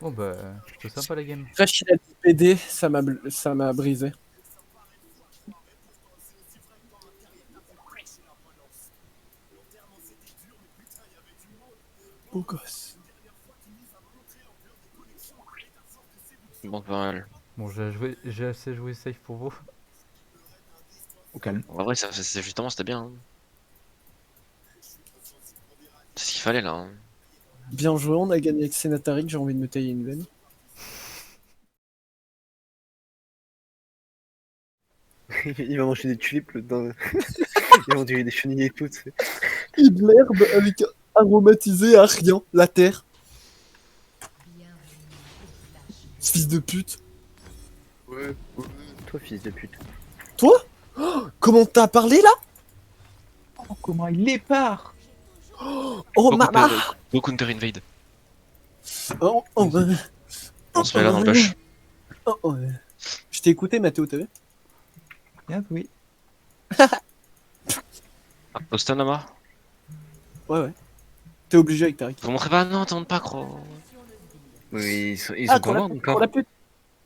[SPEAKER 2] Bon bah, c'est sympa la game.
[SPEAKER 3] Thresh il a dit PD, ça m'a brisé. Beau gosse.
[SPEAKER 4] Bon, pas mal.
[SPEAKER 2] Bon, j'ai assez joué safe pour vous.
[SPEAKER 1] Au calme.
[SPEAKER 4] En vrai, c'est justement, c'était bien. Hein. C'est ce qu'il fallait là. Hein.
[SPEAKER 3] Bien joué, on a gagné avec Senataric, j'ai envie de me tailler une veine.
[SPEAKER 5] Il va manger des tulipes dans. Il va manger des chenilles et tout. Tu sais.
[SPEAKER 3] Et de l'herbe avec aromatisé à rien, la terre. Ce fils de pute.
[SPEAKER 5] Toi, fils de pute.
[SPEAKER 3] Toi oh, comment t'as parlé là?
[SPEAKER 1] Oh, comment il les part.
[SPEAKER 3] Oh maman.
[SPEAKER 4] Go counter invade.
[SPEAKER 3] Oh, oh, bah.
[SPEAKER 4] On se met là dans le bush.
[SPEAKER 3] Oh, oh, je t'ai écouté Mathéo, t'as vu?
[SPEAKER 1] Bien oui.
[SPEAKER 4] Au stun là-bas.
[SPEAKER 3] Ouais, ouais. T'es obligé avec Tariq.
[SPEAKER 4] Vous montrez pas? Non, t'en pas, gros.
[SPEAKER 5] Oui, ils sont
[SPEAKER 3] Ah,
[SPEAKER 5] combien
[SPEAKER 3] pour
[SPEAKER 5] encore?
[SPEAKER 3] la pute.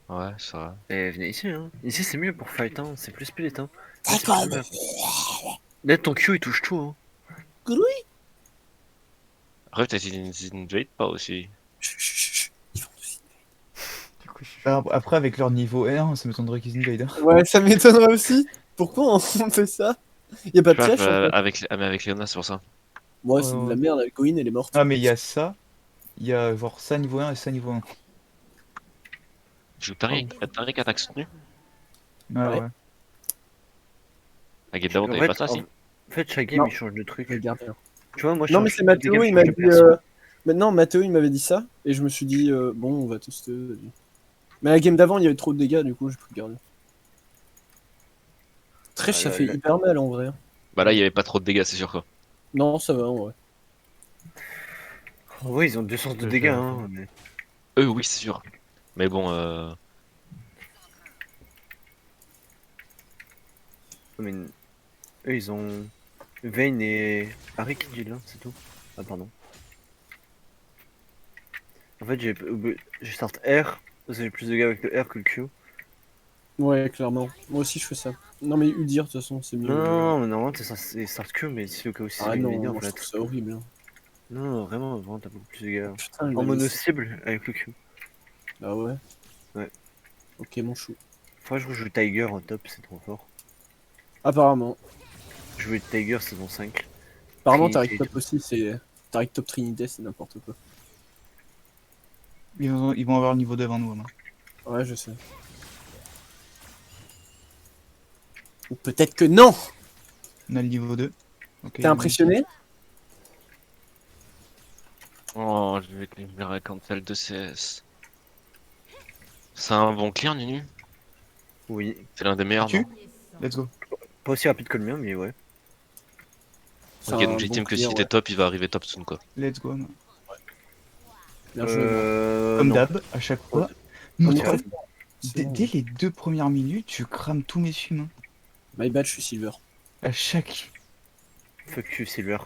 [SPEAKER 4] Ouais, c'est vrai.
[SPEAKER 5] Eh, venez ici, hein. Ici, c'est mieux pour fight, hein. C'est plus split, hein. Là, c'est
[SPEAKER 3] D'accord.
[SPEAKER 5] plus bien. Là, ton Q, il touche tout, hein.
[SPEAKER 4] Après, peut-être une invade pas aussi.
[SPEAKER 3] Chut, chut, chut, chut. Ils vont nous signer.
[SPEAKER 2] Du coup, je suis.
[SPEAKER 1] Après, avec leur niveau R, ça m'étonnerait qu'ils invade. Hein.
[SPEAKER 3] Ouais, ça m'étonnerait aussi. Pourquoi on fait ça? Y'a pas de
[SPEAKER 4] Tu vois,
[SPEAKER 3] Thresh en fait.
[SPEAKER 4] mais avec Léona, c'est pour ça.
[SPEAKER 3] Ouais, c'est de la merde, avec Goin, elle est morte.
[SPEAKER 1] Ah, mais il y a ça. Il y a genre ça niveau 1 et ça niveau 1.
[SPEAKER 4] Je joue Tariq attaque soutenue.
[SPEAKER 1] Ouais,
[SPEAKER 3] Ouais.
[SPEAKER 1] ouais.
[SPEAKER 4] La game d'avant, t'avais pas ça, si?
[SPEAKER 5] En fait, chaque game,
[SPEAKER 3] Non.
[SPEAKER 5] il change de truc.
[SPEAKER 3] Je vais le garder, hein.
[SPEAKER 5] Tu vois, moi, je
[SPEAKER 3] Non, mais
[SPEAKER 5] change
[SPEAKER 3] c'est
[SPEAKER 5] de dégâts,
[SPEAKER 3] Mathéo,
[SPEAKER 5] je
[SPEAKER 3] il m'a
[SPEAKER 5] change de
[SPEAKER 3] dit.
[SPEAKER 5] perso.
[SPEAKER 3] Maintenant, Mathéo, il m'avait dit ça, et je me suis dit, bon, on va tester. Vas-y. Mais la game d'avant, il y avait trop de dégâts, du coup, j'ai pris le garder. Thresh,
[SPEAKER 5] Ah,
[SPEAKER 3] ça
[SPEAKER 5] là,
[SPEAKER 3] fait
[SPEAKER 5] là.
[SPEAKER 3] hyper mal en vrai.
[SPEAKER 4] Bah là, il y avait pas trop de dégâts, c'est sûr quoi.
[SPEAKER 3] Non, ça va en vrai.
[SPEAKER 5] En vrai, ils ont deux sortes de
[SPEAKER 2] Je
[SPEAKER 5] dégâts,
[SPEAKER 2] sais,
[SPEAKER 5] hein. Mais...
[SPEAKER 4] Eux, oui, c'est sûr. Mais bon,
[SPEAKER 5] Mais eux, ils ont Vayne et Harry qui dit là, c'est tout. Ah, pardon. En fait, j'ai start R, parce que j'ai plus de gars avec le R que le Q.
[SPEAKER 3] Ouais, clairement. Moi aussi, je fais ça. Non, mais Udir, de toute façon, c'est mieux.
[SPEAKER 5] Non, non, non, mais normalement, t'es censé start Q, mais si au cas où c'est
[SPEAKER 3] Ah
[SPEAKER 5] une
[SPEAKER 3] non,
[SPEAKER 5] leader,
[SPEAKER 3] moi,
[SPEAKER 5] en
[SPEAKER 3] je
[SPEAKER 5] fait.
[SPEAKER 3] trouve ça horrible. Hein.
[SPEAKER 5] Non, non, vraiment, t'as beaucoup plus de gars.
[SPEAKER 3] Putain,
[SPEAKER 5] En
[SPEAKER 3] il
[SPEAKER 5] mono
[SPEAKER 3] avait-
[SPEAKER 5] cible avec le Q.
[SPEAKER 3] Ah ouais.
[SPEAKER 5] Ouais.
[SPEAKER 3] Ok, mon chou.
[SPEAKER 5] Moi, je joue Tiger en top, c'est trop fort.
[SPEAKER 3] Apparemment.
[SPEAKER 5] Je jouais Tiger saison 5.
[SPEAKER 3] Apparemment,
[SPEAKER 5] Trinité
[SPEAKER 3] Tariq
[SPEAKER 5] et
[SPEAKER 3] Top
[SPEAKER 5] tout.
[SPEAKER 3] aussi, c'est. Tariq Top Trinité, c'est n'importe quoi.
[SPEAKER 1] Ils vont avoir le niveau devant nous. Là.
[SPEAKER 3] Ouais, je sais. Ou peut-être que non.
[SPEAKER 1] On a le niveau 2. Ok,
[SPEAKER 3] T'es impressionné?
[SPEAKER 4] Oh, je vais libérer cancel de CS. C'est un bon client, Nunu.
[SPEAKER 5] Oui.
[SPEAKER 4] C'est l'un des meilleurs,
[SPEAKER 1] Tu
[SPEAKER 4] non?
[SPEAKER 1] Let's go.
[SPEAKER 5] Pas aussi rapide que le mien, mais ouais.
[SPEAKER 3] C'est
[SPEAKER 4] Ok,
[SPEAKER 3] un
[SPEAKER 4] donc
[SPEAKER 3] bon
[SPEAKER 4] j'estime que
[SPEAKER 3] client,
[SPEAKER 4] si t'es
[SPEAKER 3] ouais.
[SPEAKER 4] top, il va arriver top soon, quoi.
[SPEAKER 1] Let's go. Non.
[SPEAKER 3] Bien joué. moi.
[SPEAKER 1] Comme
[SPEAKER 5] Non.
[SPEAKER 1] d'hab, à chaque fois.
[SPEAKER 3] On est
[SPEAKER 1] Notre-
[SPEAKER 3] très fort. C'est
[SPEAKER 1] Dès,
[SPEAKER 3] bon.
[SPEAKER 1] dès les 2 premières minutes, tu crames tous mes films.
[SPEAKER 3] My bad, je suis silver.
[SPEAKER 1] À chaque.
[SPEAKER 5] Fuck you, Silver.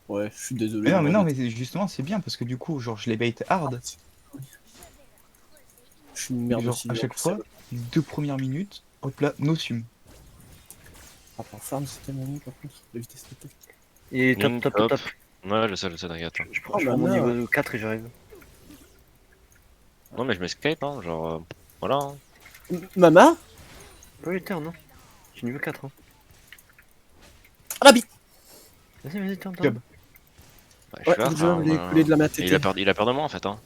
[SPEAKER 3] Ouais, je suis désolé.
[SPEAKER 1] Mais non, mais
[SPEAKER 3] moi,
[SPEAKER 1] non, mais justement, c'est bien parce que du coup, genre, je les bait hard.
[SPEAKER 3] Je suis une merde de
[SPEAKER 1] Genre,
[SPEAKER 3] silver.
[SPEAKER 1] à chaque fois, les 2 premières minutes, hop là, no sum.
[SPEAKER 3] Ah, par farm, c'est tellement mieux par contre. La vitesse d'attaque.
[SPEAKER 5] Il est top, top, top, top.
[SPEAKER 4] Ouais, je sais, t'inquiète.
[SPEAKER 5] Je
[SPEAKER 3] Oh,
[SPEAKER 5] prends
[SPEAKER 3] bah,
[SPEAKER 5] mon
[SPEAKER 3] non.
[SPEAKER 5] niveau 4 et j'arrive.
[SPEAKER 4] Non, mais je m'escape, hein, genre. Voilà. Hein.
[SPEAKER 3] Mama?
[SPEAKER 5] Pas le turn, non. J'ai niveau 4. Hein.
[SPEAKER 3] Rabi!
[SPEAKER 5] Vas-y, vas-y, turn,
[SPEAKER 1] Job.
[SPEAKER 5] turn.
[SPEAKER 4] Bah, je
[SPEAKER 3] Ouais,
[SPEAKER 4] suis là,
[SPEAKER 3] je l'ai
[SPEAKER 4] hein,
[SPEAKER 3] coulé de la
[SPEAKER 4] Et
[SPEAKER 3] matée.
[SPEAKER 4] il a peur de moi, en fait. Hein.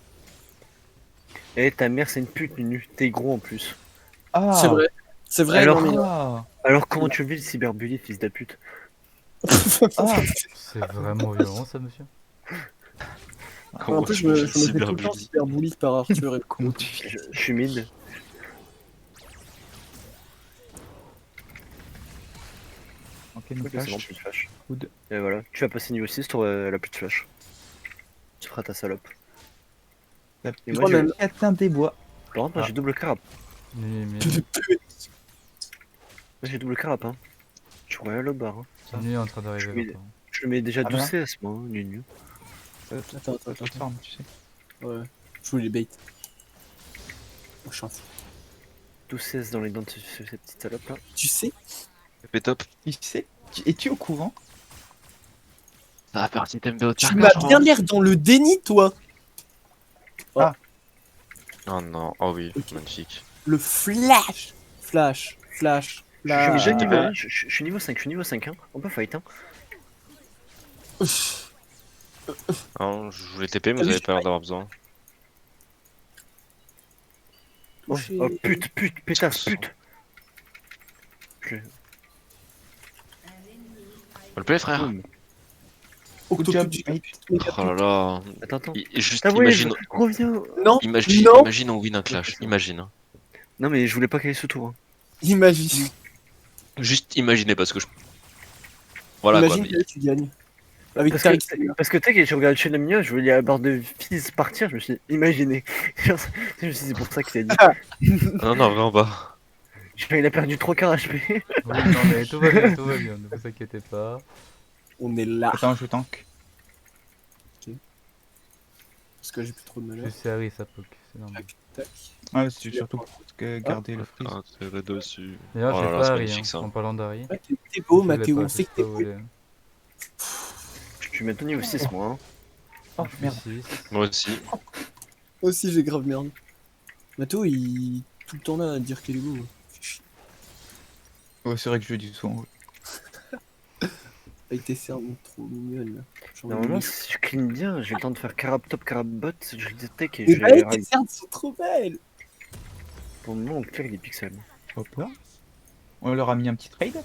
[SPEAKER 5] Eh, ta mère, c'est une pute, Nunu. T'es gros en plus.
[SPEAKER 1] Ah
[SPEAKER 3] C'est vrai. C'est vrai,
[SPEAKER 5] Alors-
[SPEAKER 3] non, mais.
[SPEAKER 1] Ah,
[SPEAKER 5] Alors, comment tu vis le cyberbully, fils de pute?
[SPEAKER 1] ah.
[SPEAKER 2] C'est vraiment violent ça, monsieur.
[SPEAKER 3] En plus, je me fais tout le temps super bully par Arthur et
[SPEAKER 1] Comment tu fais
[SPEAKER 5] Je suis mid.
[SPEAKER 1] Ok, donc
[SPEAKER 5] Ok, c'est bon,
[SPEAKER 1] flash.
[SPEAKER 5] plus de flash.
[SPEAKER 1] Good.
[SPEAKER 5] Et voilà. Tu vas passer niveau 6, elle a plus de flash. Tu feras ta salope.
[SPEAKER 1] La
[SPEAKER 5] Et
[SPEAKER 1] petite
[SPEAKER 5] moi,
[SPEAKER 3] j'ai-
[SPEAKER 1] catin des bois.
[SPEAKER 5] Laurent, moi,
[SPEAKER 2] Ah.
[SPEAKER 5] j'ai double carap.
[SPEAKER 2] Nini est mid.
[SPEAKER 5] Moi, j'ai double carap, hein. Je crois à la barre. Hein.
[SPEAKER 2] Nini est en train d'arriver
[SPEAKER 5] Oui.
[SPEAKER 2] vers toi.
[SPEAKER 5] Je le mets déjà
[SPEAKER 1] Ah,
[SPEAKER 5] 12
[SPEAKER 1] voilà.
[SPEAKER 5] CS, moi, hein, Nunu.
[SPEAKER 3] Attends, attends, attends.
[SPEAKER 1] Farm, tu sais.
[SPEAKER 3] Ouais. Je voulais les bait. Moi, je suis un fou.
[SPEAKER 5] 12 CS dans les dents de cette petite salope là.
[SPEAKER 3] Tu sais?
[SPEAKER 4] Fais top.
[SPEAKER 1] Tu sais, es-tu au courant?
[SPEAKER 4] Ça va partir TMBO
[SPEAKER 3] Tu m'as bien l'air dans le déni, toi!
[SPEAKER 4] Oh non, oh oui,
[SPEAKER 3] Ok.
[SPEAKER 4] magnifique.
[SPEAKER 3] Le flash! Flash, flash,
[SPEAKER 5] Je suis déjà
[SPEAKER 3] flash.
[SPEAKER 5] niveau 1, je suis niveau 5, je suis niveau 5, hein. On peut fight, hein.
[SPEAKER 4] Non, je voulais TP, mais vous avez pas l'air d'avoir besoin.
[SPEAKER 3] Touché.
[SPEAKER 5] Oh pute, pétasse, pute. Je-
[SPEAKER 4] On le play, frère.
[SPEAKER 5] Boum.
[SPEAKER 1] Good job, mate.
[SPEAKER 4] Oh là là.
[SPEAKER 5] Attends.
[SPEAKER 4] Juste,
[SPEAKER 5] Ah ouais,
[SPEAKER 4] imagine,
[SPEAKER 5] reviens.
[SPEAKER 3] Non,
[SPEAKER 4] imagine,
[SPEAKER 3] non.
[SPEAKER 4] imagine on win un clash. Imagine. Hein.
[SPEAKER 5] Non mais je voulais pas caler ce tour. Hein.
[SPEAKER 3] Imagine.
[SPEAKER 4] Juste imaginez parce que je. Voilà
[SPEAKER 3] Imagine
[SPEAKER 4] quoi.
[SPEAKER 3] que tu gagnes. Avec
[SPEAKER 5] Parce
[SPEAKER 3] Tariq.
[SPEAKER 5] que tu sais que je regarde chez Lamia, je voyais la barre de fils partir, je me suis dit, imaginez. Je me suis dit, c'est pour ça qu'il a dit.
[SPEAKER 4] Non, non, vraiment pas.
[SPEAKER 5] Il a perdu 3 quarts HP.
[SPEAKER 2] Oui, non mais tout va bien, ne vous inquiétez pas.
[SPEAKER 3] On est là.
[SPEAKER 1] Attends, je tank.
[SPEAKER 3] Parce que j'ai plus trop de
[SPEAKER 2] Je
[SPEAKER 3] malheur.
[SPEAKER 2] suis Harry, ça poke, c'est normal.
[SPEAKER 3] Tac.
[SPEAKER 1] Ouais, c'est surtout pour garder le freeze.
[SPEAKER 4] Ah, c'est dessus.
[SPEAKER 2] D'ailleurs,
[SPEAKER 4] Oh
[SPEAKER 2] j'ai
[SPEAKER 4] là là,
[SPEAKER 2] pas
[SPEAKER 4] c'est
[SPEAKER 2] Harry,
[SPEAKER 4] magnifique,
[SPEAKER 2] hein.
[SPEAKER 4] ça.
[SPEAKER 2] En parlant d'Harry.
[SPEAKER 3] Ouais, t'es beau,
[SPEAKER 2] Je l'ai
[SPEAKER 3] Mathéo.
[SPEAKER 2] pas,
[SPEAKER 3] On
[SPEAKER 2] je
[SPEAKER 3] sait
[SPEAKER 2] sais
[SPEAKER 3] que t'es
[SPEAKER 2] pas où
[SPEAKER 3] beau.
[SPEAKER 2] il est.
[SPEAKER 5] Je suis maintenant niveau 6 moi. Hein.
[SPEAKER 1] Oh merde.
[SPEAKER 2] Six.
[SPEAKER 4] Moi aussi.
[SPEAKER 3] Moi aussi, j'ai grave merde. Mathéo, il est tout le temps là à dire qu'il est beau.
[SPEAKER 1] Ouais, c'est vrai que je le dis souvent. Ouais.
[SPEAKER 3] Avec tes cernes trop mignonnes là. J'ai envie de
[SPEAKER 5] Normalement,
[SPEAKER 3] les-
[SPEAKER 5] si je clean bien, j'ai le temps de faire carab top, carab bot, je détecte et
[SPEAKER 3] Mais
[SPEAKER 5] je
[SPEAKER 3] bah,
[SPEAKER 5] les
[SPEAKER 3] tes cernes sont trop belles!
[SPEAKER 5] Pour le moment, on clear les pixels.
[SPEAKER 1] Hop là. On leur a mis un petit trade.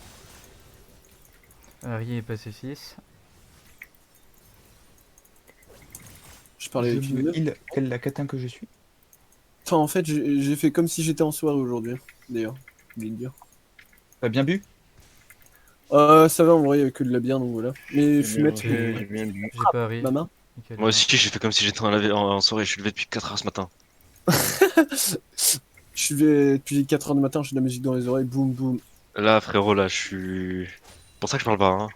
[SPEAKER 2] Harry est passé 6.
[SPEAKER 3] Je parlais avec
[SPEAKER 1] Je
[SPEAKER 3] une
[SPEAKER 1] me
[SPEAKER 3] meuf.
[SPEAKER 1] heal tel la catin que je suis.
[SPEAKER 3] Enfin, en fait, j'ai fait comme si j'étais en soirée aujourd'hui. D'ailleurs, je voulais le dire.
[SPEAKER 1] T'as bien bu?
[SPEAKER 3] Ça va en vrai, il y a que de la bière donc voilà. Mais
[SPEAKER 5] J'ai
[SPEAKER 3] fumette,
[SPEAKER 5] bien bu.
[SPEAKER 2] J'ai pas Harry.
[SPEAKER 3] ma main.
[SPEAKER 2] Nickel.
[SPEAKER 4] Moi aussi, j'ai fait comme si j'étais en soirée. Je suis levé depuis 4 heures ce matin.
[SPEAKER 3] Je suis depuis 4h du matin, j'ai de la musique dans les oreilles, boum boum.
[SPEAKER 4] Là, frérot, là, je suis. C'est pour ça que je parle pas. Hein.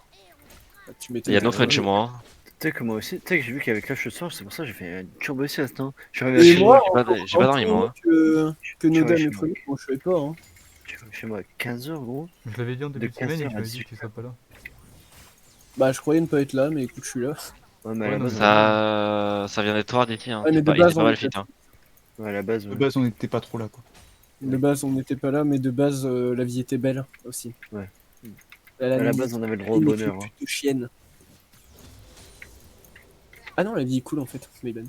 [SPEAKER 3] Tu
[SPEAKER 4] Il
[SPEAKER 3] m'étonnes.
[SPEAKER 4] y a no fun chez moi. Hein.
[SPEAKER 5] Tu sais que moi aussi, tu sais que j'ai vu qu'avec Clash ce soir, c'est pour ça que j'ai fait une turbo sieste. Hein. Je suis
[SPEAKER 3] Et
[SPEAKER 5] arrivé
[SPEAKER 4] J'ai
[SPEAKER 5] chez
[SPEAKER 3] moi,
[SPEAKER 5] moi,
[SPEAKER 4] j'ai pas dormi, moi. Hein.
[SPEAKER 3] que
[SPEAKER 5] Tu vois,
[SPEAKER 3] Noda
[SPEAKER 5] je
[SPEAKER 3] me
[SPEAKER 5] suis
[SPEAKER 3] connaît, moi je savais pas. Hein.
[SPEAKER 5] je suis arrivé chez moi à 15h, gros.
[SPEAKER 2] Je l'avais dit en début de semaine et
[SPEAKER 5] 15h
[SPEAKER 2] tu
[SPEAKER 5] à
[SPEAKER 2] m'avais dit
[SPEAKER 5] 18h.
[SPEAKER 2] que tu serais pas là.
[SPEAKER 3] Bah, je croyais ne pas être là, mais écoute, je suis là.
[SPEAKER 5] Ouais, mais à
[SPEAKER 2] Ouais,
[SPEAKER 5] la
[SPEAKER 2] non,
[SPEAKER 5] base,
[SPEAKER 4] Ça vient d'être toi d'ici. Hein.
[SPEAKER 3] Ouais, mais de
[SPEAKER 4] Il
[SPEAKER 3] base,
[SPEAKER 4] était pas
[SPEAKER 3] on
[SPEAKER 4] mal
[SPEAKER 3] était
[SPEAKER 4] fit. Hein.
[SPEAKER 5] ouais, à la base,
[SPEAKER 1] De
[SPEAKER 5] ouais.
[SPEAKER 1] base, on n'était pas trop là, quoi.
[SPEAKER 3] De base, on n'était pas là, mais de base, la vie était belle aussi.
[SPEAKER 5] Ouais.
[SPEAKER 3] La
[SPEAKER 5] À la
[SPEAKER 3] vie
[SPEAKER 5] base, on avait le droit au
[SPEAKER 3] est une
[SPEAKER 5] bonheur. Hein.
[SPEAKER 3] pute de chienne. Ah non, la vie est cool en fait, mais ben.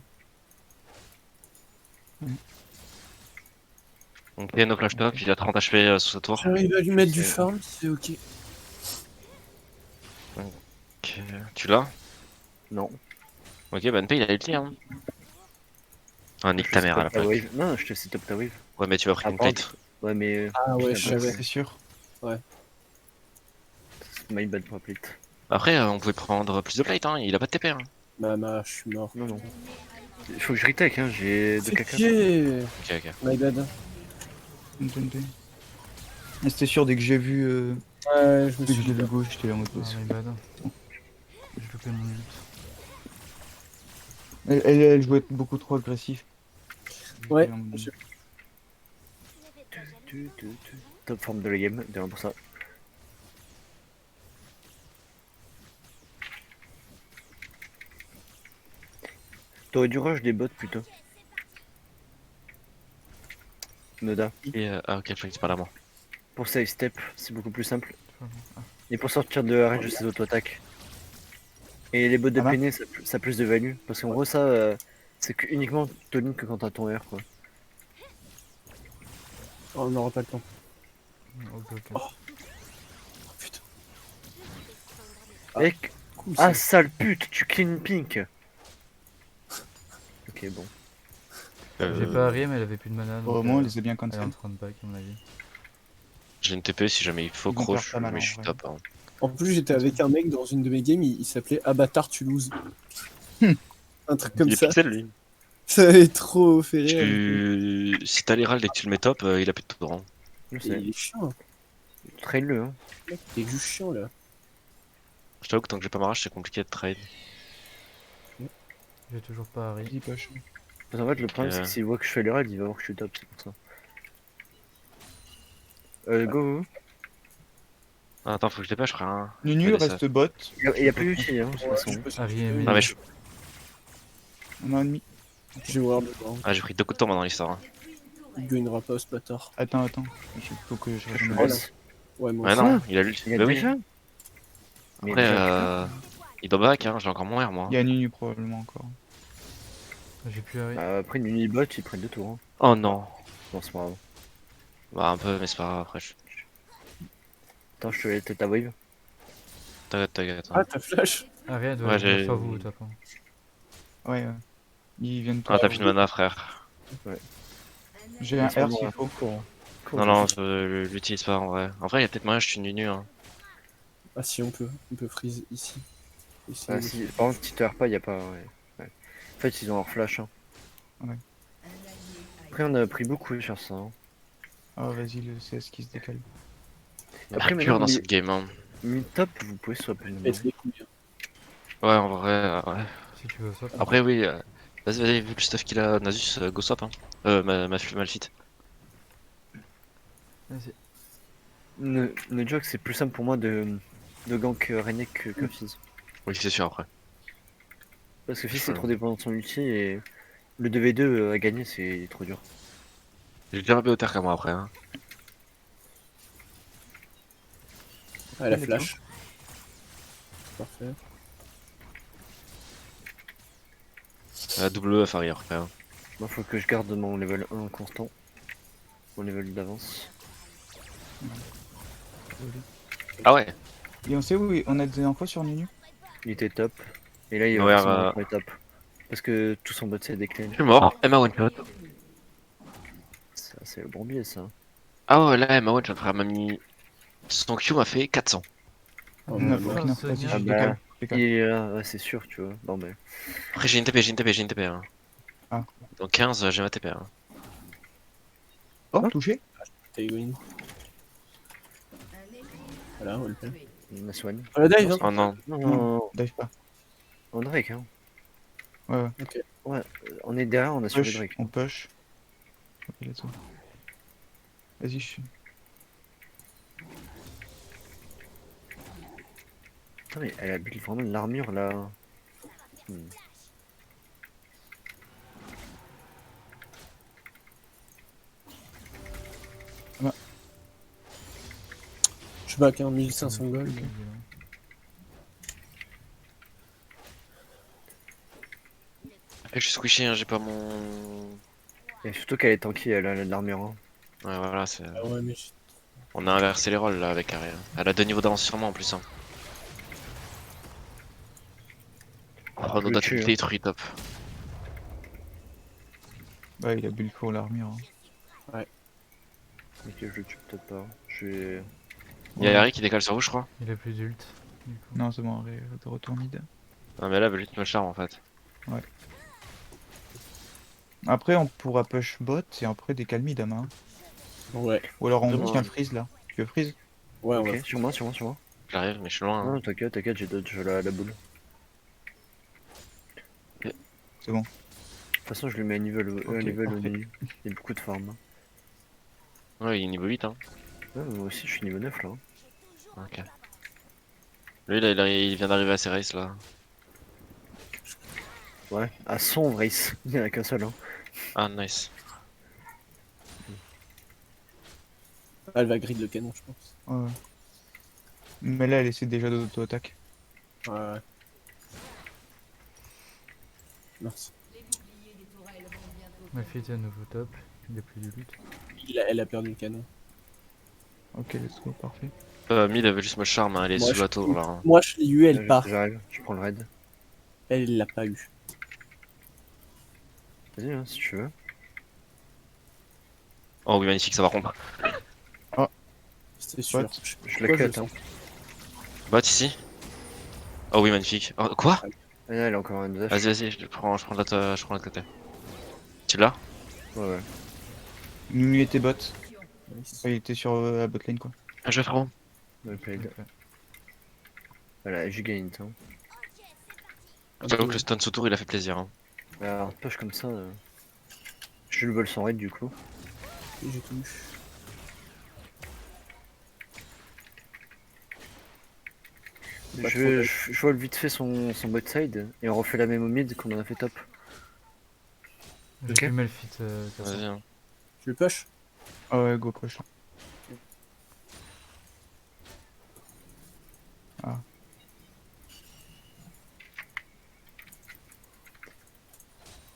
[SPEAKER 4] Donc, no clash top, il a 30 HP sous sa tour.
[SPEAKER 3] J'arrive à lui mettre du
[SPEAKER 5] sais.
[SPEAKER 3] farm, c'est ok.
[SPEAKER 4] Ok, tu l'as?
[SPEAKER 5] Non.
[SPEAKER 4] Ok, bah NP il a ulti. Hein. Ah, nique
[SPEAKER 5] Je
[SPEAKER 4] ta
[SPEAKER 5] te
[SPEAKER 4] mère à la
[SPEAKER 5] set up ta
[SPEAKER 4] plaque.
[SPEAKER 5] wave. Non, je te set up ta wave.
[SPEAKER 4] Ouais, mais tu vas pris
[SPEAKER 5] Ah,
[SPEAKER 4] une
[SPEAKER 5] pardon.
[SPEAKER 4] plate.
[SPEAKER 5] Ouais, mais.
[SPEAKER 3] Ah ouais, je
[SPEAKER 5] putain,
[SPEAKER 3] savais.
[SPEAKER 1] C'est sûr.
[SPEAKER 5] My bad pour la plate.
[SPEAKER 4] Après, on pouvait prendre plus de plate. Hein. Il a pas de TP. Hein.
[SPEAKER 3] Maman, je suis mort.
[SPEAKER 5] Non, non. Il faut que je retake, hein, j'ai 2
[SPEAKER 3] Fais
[SPEAKER 5] caca.
[SPEAKER 3] chier.
[SPEAKER 4] Ok, ok.
[SPEAKER 3] My bad.
[SPEAKER 1] Mais c'était sûr, dès que j'ai vu,
[SPEAKER 3] Ouais, je me
[SPEAKER 1] dès que
[SPEAKER 3] suis
[SPEAKER 1] j'ai
[SPEAKER 3] dit.
[SPEAKER 1] vu gauche, j'étais là en mode
[SPEAKER 2] Ah,
[SPEAKER 1] boss.
[SPEAKER 2] my bad. J'ai loupé mon ult.
[SPEAKER 1] Elle jouait beaucoup trop agressif.
[SPEAKER 3] Ouais,
[SPEAKER 1] J'étais en mode-
[SPEAKER 5] Top forme de la game, de 1 pour ça. T'aurais dû rush des bots plutôt. Noda.
[SPEAKER 4] Et, ah, ok, je crois que tu parles à moi.
[SPEAKER 5] Pour save step, c'est beaucoup plus simple.
[SPEAKER 2] Ah,
[SPEAKER 5] Et pour sortir de la range de ses auto-attaques. Et les bots de
[SPEAKER 1] Ah bah.
[SPEAKER 5] PN, ça a plus de value. Parce qu'en gros, ça, c'est que uniquement Tony que quand t'as ton R, quoi.
[SPEAKER 3] Oh, on n'aura pas le temps.
[SPEAKER 2] ok, ok.
[SPEAKER 3] Oh, putain.
[SPEAKER 5] Mec,
[SPEAKER 3] Cool, ça.
[SPEAKER 5] ah sale pute, tu clean pink. Ok, bon.
[SPEAKER 2] J'ai pas Harry, mais elle avait plus de mana. Donc,
[SPEAKER 1] Au moins, elle les a bien
[SPEAKER 2] elle est en
[SPEAKER 1] cancel.
[SPEAKER 2] train de back, à mon avis.
[SPEAKER 4] J'ai une TP si jamais il faut
[SPEAKER 1] Ils vont
[SPEAKER 4] croche,
[SPEAKER 1] faire pas mal,
[SPEAKER 4] mais
[SPEAKER 1] en
[SPEAKER 4] je suis
[SPEAKER 1] vrai.
[SPEAKER 4] top. Hein.
[SPEAKER 3] En plus, j'étais avec un mec dans une de mes games, il s'appelait Avatar Toulouse. Un truc comme
[SPEAKER 4] Il est
[SPEAKER 3] ça.
[SPEAKER 4] pixel lui.
[SPEAKER 3] Ça avait trop fait rire.
[SPEAKER 4] Si t'as les râles dès que tu le mets top, il a plus de tour. Hein.
[SPEAKER 5] Je
[SPEAKER 3] Et
[SPEAKER 5] sais.
[SPEAKER 3] il est chiant, hein.
[SPEAKER 5] Traîne-le, hein.
[SPEAKER 3] Mec, il est juste chiant là.
[SPEAKER 4] Je t'avoue que tant que j'ai pas ma rage, c'est compliqué de trade.
[SPEAKER 2] J'ai toujours pas Harry.
[SPEAKER 1] Vas-y, pas chaud.
[SPEAKER 5] Parce qu'en fait, le problème, c'est que s'il voit que je fais les raids, il va voir que je suis top, c'est pour ça. Go.
[SPEAKER 4] Ah, attends, faut que je dépêche, frère. Hein.
[SPEAKER 1] Nunu
[SPEAKER 4] Allez, ça.
[SPEAKER 1] reste bot.
[SPEAKER 5] Il y a plus d'ulti, hein, de toute
[SPEAKER 3] Ouais,
[SPEAKER 5] façon.
[SPEAKER 3] je peux
[SPEAKER 2] Harry
[SPEAKER 3] sortir.
[SPEAKER 2] et Mid.
[SPEAKER 4] Non, mais je...
[SPEAKER 1] On a un demi.
[SPEAKER 3] J'ai ward dedans.
[SPEAKER 4] ah, j'ai pris 2 coups de temps dans l'histoire. Hein.
[SPEAKER 3] Il gagnera pas ce bâtard.
[SPEAKER 1] Attends. Il faut que je
[SPEAKER 5] Je
[SPEAKER 1] rejoigne.
[SPEAKER 3] Voilà.
[SPEAKER 5] bosse.
[SPEAKER 3] Ouais, moi
[SPEAKER 4] Ouais,
[SPEAKER 3] aussi.
[SPEAKER 4] non, il a l'ulti.
[SPEAKER 5] Il y a
[SPEAKER 4] Bah oui.
[SPEAKER 5] déjà. Mais
[SPEAKER 4] Après,
[SPEAKER 5] déjà,
[SPEAKER 4] il doit back, hein. J'ai encore mon R, moi.
[SPEAKER 1] Il y a Nunu probablement encore.
[SPEAKER 2] J'ai plus Harry.
[SPEAKER 5] après une unibot, ils prennent 2 tours. Hein.
[SPEAKER 4] Oh non.
[SPEAKER 5] Non, c'est pas grave.
[SPEAKER 4] Bah, un peu, mais c'est pas grave. Après,
[SPEAKER 5] Attends, je te laisse ta wave.
[SPEAKER 4] t'inquiète.
[SPEAKER 3] Ah, t'as flash.
[SPEAKER 2] Harry, elle doit
[SPEAKER 4] Ouais,
[SPEAKER 2] être
[SPEAKER 4] j'ai-
[SPEAKER 2] sur vous, top. Hein.
[SPEAKER 1] Ouais. Ils viennent tous.
[SPEAKER 4] Ah, t'as plus de mana, frère.
[SPEAKER 1] J'ai un
[SPEAKER 5] C'est pas
[SPEAKER 1] R
[SPEAKER 5] moi,
[SPEAKER 1] s'il
[SPEAKER 5] hein.
[SPEAKER 1] faut.
[SPEAKER 4] Non, non, je l'utilise pas en vrai. En vrai, il y a peut-être moyen, je suis nunu. Hein.
[SPEAKER 3] Ah si, on peut freeze ici. Ici,
[SPEAKER 5] Ah, si, par contre, si tu pas, y a pas. Ouais. En fait, ils ont leur flash. Hein.
[SPEAKER 1] Ouais.
[SPEAKER 5] Après, on a pris beaucoup sur ça. Hein.
[SPEAKER 1] Ah, vas-y, le CS qui se décale.
[SPEAKER 5] Après,
[SPEAKER 4] Mercure dans
[SPEAKER 5] maintenant,
[SPEAKER 4] cette game. Hein.
[SPEAKER 5] mid-top, vous pouvez swap une main.
[SPEAKER 3] Pète les couilles.
[SPEAKER 4] Ouais, en vrai, ouais.
[SPEAKER 2] Si tu veux ça.
[SPEAKER 4] Après, oui. Vas-y, vu le stuff qu'il a, Nasus, go swap. Hein. Malphite.
[SPEAKER 2] Vas-y.
[SPEAKER 5] Le joke, c'est plus simple pour moi de gank Renek que Fizz.
[SPEAKER 4] Oui, c'est sûr, après.
[SPEAKER 5] Parce que Fizz, c'est trop dépendant de son ulti et le 2v2 à gagner, c'est trop dur.
[SPEAKER 4] J'ai déjà un peu au terre qu'à moi après. Hein.
[SPEAKER 3] Ah, la flash. Parfait.
[SPEAKER 4] Double F arrière après. Hein.
[SPEAKER 5] Moi, faut que je garde mon level 1 constant. Mon level d'avance.
[SPEAKER 4] Ah ouais.
[SPEAKER 1] Et on sait où on a des infos sur Nunu?
[SPEAKER 5] Il était top. Et là, il
[SPEAKER 4] Ouais,
[SPEAKER 5] va forcément être top. Parce que tout son bot, c'est déclin.
[SPEAKER 4] Je suis mort. Emma one shot.
[SPEAKER 5] Ça, c'est le bon biais, ça.
[SPEAKER 4] Ah ouais, là, Emma one shot, frère, m'a mis. Son Q m'a fait 400.
[SPEAKER 3] Oh,
[SPEAKER 1] Non,
[SPEAKER 3] bah,
[SPEAKER 1] non,
[SPEAKER 2] Sonia.
[SPEAKER 1] vas-y,
[SPEAKER 5] Ah
[SPEAKER 1] je
[SPEAKER 5] bah,
[SPEAKER 1] décale.
[SPEAKER 5] Il
[SPEAKER 1] Décale.
[SPEAKER 5] est là, ouais, c'est sûr, tu vois. Bon, mais.
[SPEAKER 4] Après, j'ai une TP. Hein.
[SPEAKER 1] Ah.
[SPEAKER 4] Dans 15, j'ai ma TP. Hein.
[SPEAKER 1] Oh, touché?
[SPEAKER 3] t'as eu win. Voilà, on le fait.
[SPEAKER 5] On a soigne.
[SPEAKER 3] On la dive, hein.
[SPEAKER 4] Oh non.
[SPEAKER 5] Non,
[SPEAKER 1] Non,
[SPEAKER 5] non,
[SPEAKER 1] dive pas.
[SPEAKER 5] on Drake, hein.
[SPEAKER 1] Ouais, ouais.
[SPEAKER 3] Ok.
[SPEAKER 5] Ouais, on est derrière, on a sur le
[SPEAKER 1] Push,
[SPEAKER 5] Drake.
[SPEAKER 1] on push. Ok, let's go. Vas-y, je suis.
[SPEAKER 5] Putain, mais elle a build vraiment de l'armure là. Hmm.
[SPEAKER 3] Je back, hein, 1500 gold.
[SPEAKER 2] Ok.
[SPEAKER 4] Je suis squishy, hein, j'ai pas mon.
[SPEAKER 5] Et surtout qu'elle est tanky, elle a de l'armure. Hein.
[SPEAKER 4] Ouais, voilà, c'est.
[SPEAKER 3] Ah ouais, mais
[SPEAKER 4] On a inversé les rôles là avec Ariel. Elle a 2 niveaux d'avance sur moi en plus. Hein. Oh,
[SPEAKER 5] Je
[SPEAKER 4] nos
[SPEAKER 5] le
[SPEAKER 4] dates
[SPEAKER 5] tue, hein.
[SPEAKER 4] détruit, top.
[SPEAKER 1] Ouais, il a build pour l'armure. Hein.
[SPEAKER 5] Ok, je le tue peut-être pas. Je vais.
[SPEAKER 4] Il y a Harry qui décale sur vous, je crois.
[SPEAKER 2] Il a plus d'ult. Du coup.
[SPEAKER 1] Non, c'est bon, de retour mid.
[SPEAKER 4] Non, mais là, elle veut juste me charme en fait.
[SPEAKER 1] Après, on pourra push bot et après décale mid à main.
[SPEAKER 3] ouais.
[SPEAKER 1] Ou alors on
[SPEAKER 5] Vraiment.
[SPEAKER 1] tient freeze là. Tu veux freeze?
[SPEAKER 3] Ouais, on va.
[SPEAKER 5] Ok, sur moi, sur moi, sur moi.
[SPEAKER 4] J'arrive, mais je suis loin.
[SPEAKER 5] Non,
[SPEAKER 4] Hein.
[SPEAKER 5] t'inquiète, t'inquiète, j'ai dodge la boule.
[SPEAKER 1] C'est bon.
[SPEAKER 5] De toute façon, je lui mets un niveau, un
[SPEAKER 1] Ok,
[SPEAKER 5] level au
[SPEAKER 1] parfait.
[SPEAKER 5] milieu. Il y a beaucoup de farm. Hein.
[SPEAKER 4] Ouais, il est niveau 8. Hein.
[SPEAKER 5] Ouais, moi aussi, je suis niveau 9 là. Hein.
[SPEAKER 4] Ok. Lui, là, il vient d'arriver à ses races là.
[SPEAKER 5] Ouais, à son race. Il n'y en a qu'un seul. Hein.
[SPEAKER 4] Ah, nice.
[SPEAKER 3] Elle va grid le canon, je pense.
[SPEAKER 1] Ouais. Mais là, elle essaie déjà d'auto-attaque.
[SPEAKER 3] Ouais, ouais. Merci.
[SPEAKER 2] Ma fille est à nouveau top. Il a plus d'ult.
[SPEAKER 3] Elle a perdu le canon.
[SPEAKER 1] Ok, let's go, parfait.
[SPEAKER 4] Mid, elle veut juste me charme, hein, elle est
[SPEAKER 3] Moi,
[SPEAKER 4] sous la tour là. Hein.
[SPEAKER 3] Moi, je l'ai eu, elle part.
[SPEAKER 5] J'arrive, je prends le raid.
[SPEAKER 3] Elle l'a pas eu.
[SPEAKER 5] Vas-y, hein, si tu veux.
[SPEAKER 4] Oh oui, magnifique, ça va rompre.
[SPEAKER 3] C'est sûr.
[SPEAKER 1] What?
[SPEAKER 5] Je la
[SPEAKER 3] Pourquoi
[SPEAKER 5] cut.
[SPEAKER 3] je
[SPEAKER 5] Hein.
[SPEAKER 3] sens
[SPEAKER 4] Bot ici. Oh oui, magnifique. Oh, quoi?
[SPEAKER 5] Ah, là, elle a encore un dash.
[SPEAKER 4] Vas-y, je prends l'autre côté. Tu l'as?
[SPEAKER 5] Ouais, ouais.
[SPEAKER 1] Lui était bot.
[SPEAKER 3] Nice.
[SPEAKER 1] Il était sur la botlane quoi.
[SPEAKER 4] Ah, je vais frérot.
[SPEAKER 5] Ouais, played.
[SPEAKER 2] Ok.
[SPEAKER 5] Voilà, j'ai gagné. Hein.
[SPEAKER 4] J'avoue que le stun sous tour il a fait plaisir. Hein.
[SPEAKER 5] Alors, push comme ça. Je le vole sans raid du coup.
[SPEAKER 3] J'ai tout eu. Pas trop d'aide.
[SPEAKER 5] Je vole vite fait son bot side et on refait la même au mid qu'on en a fait top.
[SPEAKER 2] J'ai
[SPEAKER 5] Ok.
[SPEAKER 2] plus Malphite.
[SPEAKER 4] Vas-y. Hein.
[SPEAKER 3] Je le push.
[SPEAKER 1] Ah ouais, go push.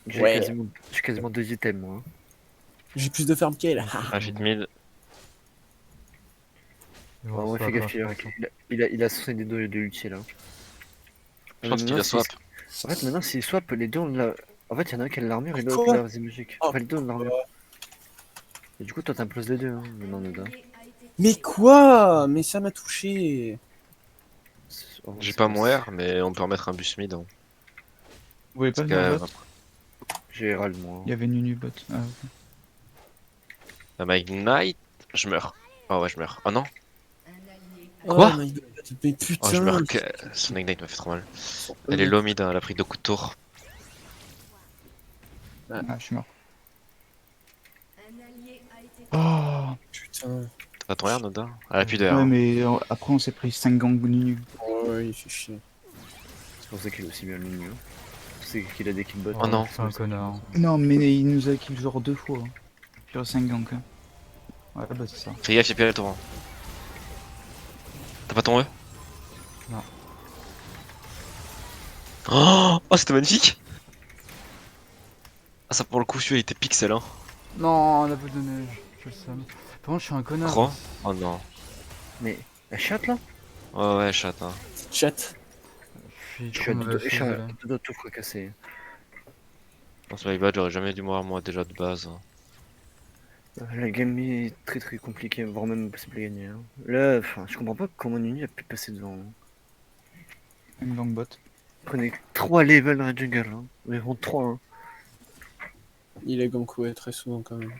[SPEAKER 3] Ouais.
[SPEAKER 5] J'ai quasiment 2 items moi. Hein.
[SPEAKER 3] J'ai plus de farm qu'elle.
[SPEAKER 4] Ah, vite mid.
[SPEAKER 2] Ils vont
[SPEAKER 5] Ouais, ouais,
[SPEAKER 2] swap,
[SPEAKER 5] fais gaffe,
[SPEAKER 2] je pense, hein.
[SPEAKER 5] il a censé des deux de ulti là.
[SPEAKER 4] Je pense qu'il
[SPEAKER 5] Maintenant,
[SPEAKER 4] a swap.
[SPEAKER 5] En fait, maintenant, s'il swap, les deux ont de la. En fait, il y en a un qui a de l'armure et l'autre
[SPEAKER 3] Quoi
[SPEAKER 5] la résine magique.
[SPEAKER 3] Oh,
[SPEAKER 5] Enfin, les deux ont de l'armure. Et du coup, toi, t'imploses les deux, hein, maintenant, Noda.
[SPEAKER 3] Mais quoi? Mais ça m'a touché.
[SPEAKER 5] Oh,
[SPEAKER 4] J'ai
[SPEAKER 5] c'est
[SPEAKER 4] pas
[SPEAKER 5] bon,
[SPEAKER 4] mon R, mais on peut remettre un bus mid. Hein.
[SPEAKER 1] Vous voulez pas
[SPEAKER 4] Parce
[SPEAKER 1] venir
[SPEAKER 4] que,
[SPEAKER 1] bot?
[SPEAKER 5] J'ai râle, moi.
[SPEAKER 1] Il y avait Nunu bot. Ah, ok.
[SPEAKER 4] My Knight, je meurs. Oh ouais, je meurs. Oh non.
[SPEAKER 3] Oh my god. Mais
[SPEAKER 4] Oh, je
[SPEAKER 3] putain.
[SPEAKER 4] meurs. Son Ignite m'a fait trop mal. Elle est low mid, hein, elle a pris 2 coups de tour.
[SPEAKER 1] Ah, je suis mort. Oh
[SPEAKER 3] Putain.
[SPEAKER 4] T'as ton R, Noda? Elle a plus de R.
[SPEAKER 1] ouais,
[SPEAKER 4] Hein.
[SPEAKER 1] mais après on s'est pris 5 gangs Nunu.
[SPEAKER 3] Oh, ouais, il fait chier.
[SPEAKER 5] C'est pour ça qu'il est aussi bien le mieux. C'est qu'il a des kills bot.
[SPEAKER 4] Oh non.
[SPEAKER 2] C'est un connard.
[SPEAKER 1] Non, mais il nous a kill genre 2 fois. Hein. Sur 5 gangs. Hein. Ouais, bah c'est ça.
[SPEAKER 4] Fais gaffe, y'a Pierre le tour. Hein. T'as pas ton E?
[SPEAKER 2] Non.
[SPEAKER 4] Oh, c'était magnifique! Ah, ça pour le coup, celui-là il était pixel. Hein.
[SPEAKER 2] Non, la boule de neige. Je le sens. Par contre, je suis un connard.
[SPEAKER 4] Croix? Oh non.
[SPEAKER 5] Mais la chatte là
[SPEAKER 4] Ouais, ouais, chat. Hein.
[SPEAKER 3] Chat.
[SPEAKER 2] Je suis
[SPEAKER 5] Je
[SPEAKER 2] trop
[SPEAKER 5] suis à
[SPEAKER 2] mauvais,
[SPEAKER 5] je suis à
[SPEAKER 2] désolé.
[SPEAKER 5] deux doigts de tout fracasser.
[SPEAKER 4] Dans ce live j'aurais jamais dû mourir moi déjà de base. Hein.
[SPEAKER 5] La game est très très compliquée, voire même impossible à gagner. Hein. Là, enfin, je comprends pas comment Nunu a pu passer devant. Hein.
[SPEAKER 1] 5 gang bot.
[SPEAKER 5] Prenez 3 levels dans la jungle. Hein. Mais vraiment 3. Hein.
[SPEAKER 3] Il est gank ouais, très souvent quand même.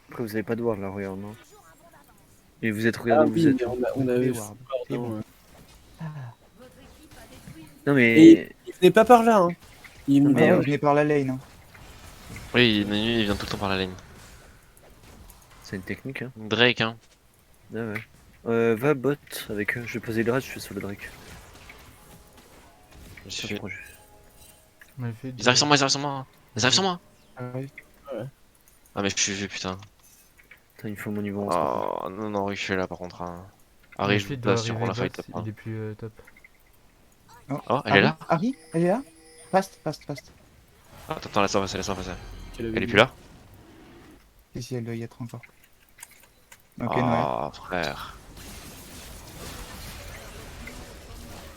[SPEAKER 5] Après, vous avez pas de ward là, regarde. Hein. Et vous êtes
[SPEAKER 3] Ah
[SPEAKER 5] regardé où vous
[SPEAKER 3] oui,
[SPEAKER 5] êtes.
[SPEAKER 3] mais on a
[SPEAKER 1] Les
[SPEAKER 3] eu
[SPEAKER 1] wards.
[SPEAKER 3] Ward,
[SPEAKER 1] C'est bon.
[SPEAKER 3] hein.
[SPEAKER 5] Non
[SPEAKER 3] Et
[SPEAKER 5] mais.
[SPEAKER 3] il venait pas par là, hein. Il
[SPEAKER 5] Non,
[SPEAKER 3] venait
[SPEAKER 5] mais,
[SPEAKER 3] par
[SPEAKER 1] Il
[SPEAKER 3] là.
[SPEAKER 1] venait par la lane. Hein.
[SPEAKER 4] Oui, il vient tout le temps par la lane.
[SPEAKER 5] C'est une technique, hein.
[SPEAKER 4] Drake, hein.
[SPEAKER 5] Ouais, ouais. Va bot avec eux. Je vais poser le rage, je fais sur le Drake.
[SPEAKER 4] Je
[SPEAKER 5] Ça, je
[SPEAKER 4] suis...
[SPEAKER 5] prends juste.
[SPEAKER 2] Malphite,
[SPEAKER 4] Ils arrivent sur moi, ils arrivent sur moi. Ils arrivent sur moi.
[SPEAKER 1] Ouais.
[SPEAKER 4] Ah, mais je suis vu, putain.
[SPEAKER 5] Putain, il faut mon niveau 11. par contre.
[SPEAKER 4] Oh, non, non, je suis là par contre. Hein. Arrive, je vous
[SPEAKER 2] Malphite doit
[SPEAKER 4] place sur
[SPEAKER 2] arriver
[SPEAKER 4] la
[SPEAKER 2] bot,
[SPEAKER 4] fight. Après.
[SPEAKER 2] il est plus top.
[SPEAKER 4] Oh, elle est là.
[SPEAKER 1] Harry, elle est là. Fast.
[SPEAKER 4] Attends, attends, laisse-la passer, laisse-la passer.
[SPEAKER 3] Qu'elle avait
[SPEAKER 4] Elle est
[SPEAKER 3] dit.
[SPEAKER 4] plus là.
[SPEAKER 1] Si, elle doit y être encore. Ok, Noël.
[SPEAKER 4] Oh, frère.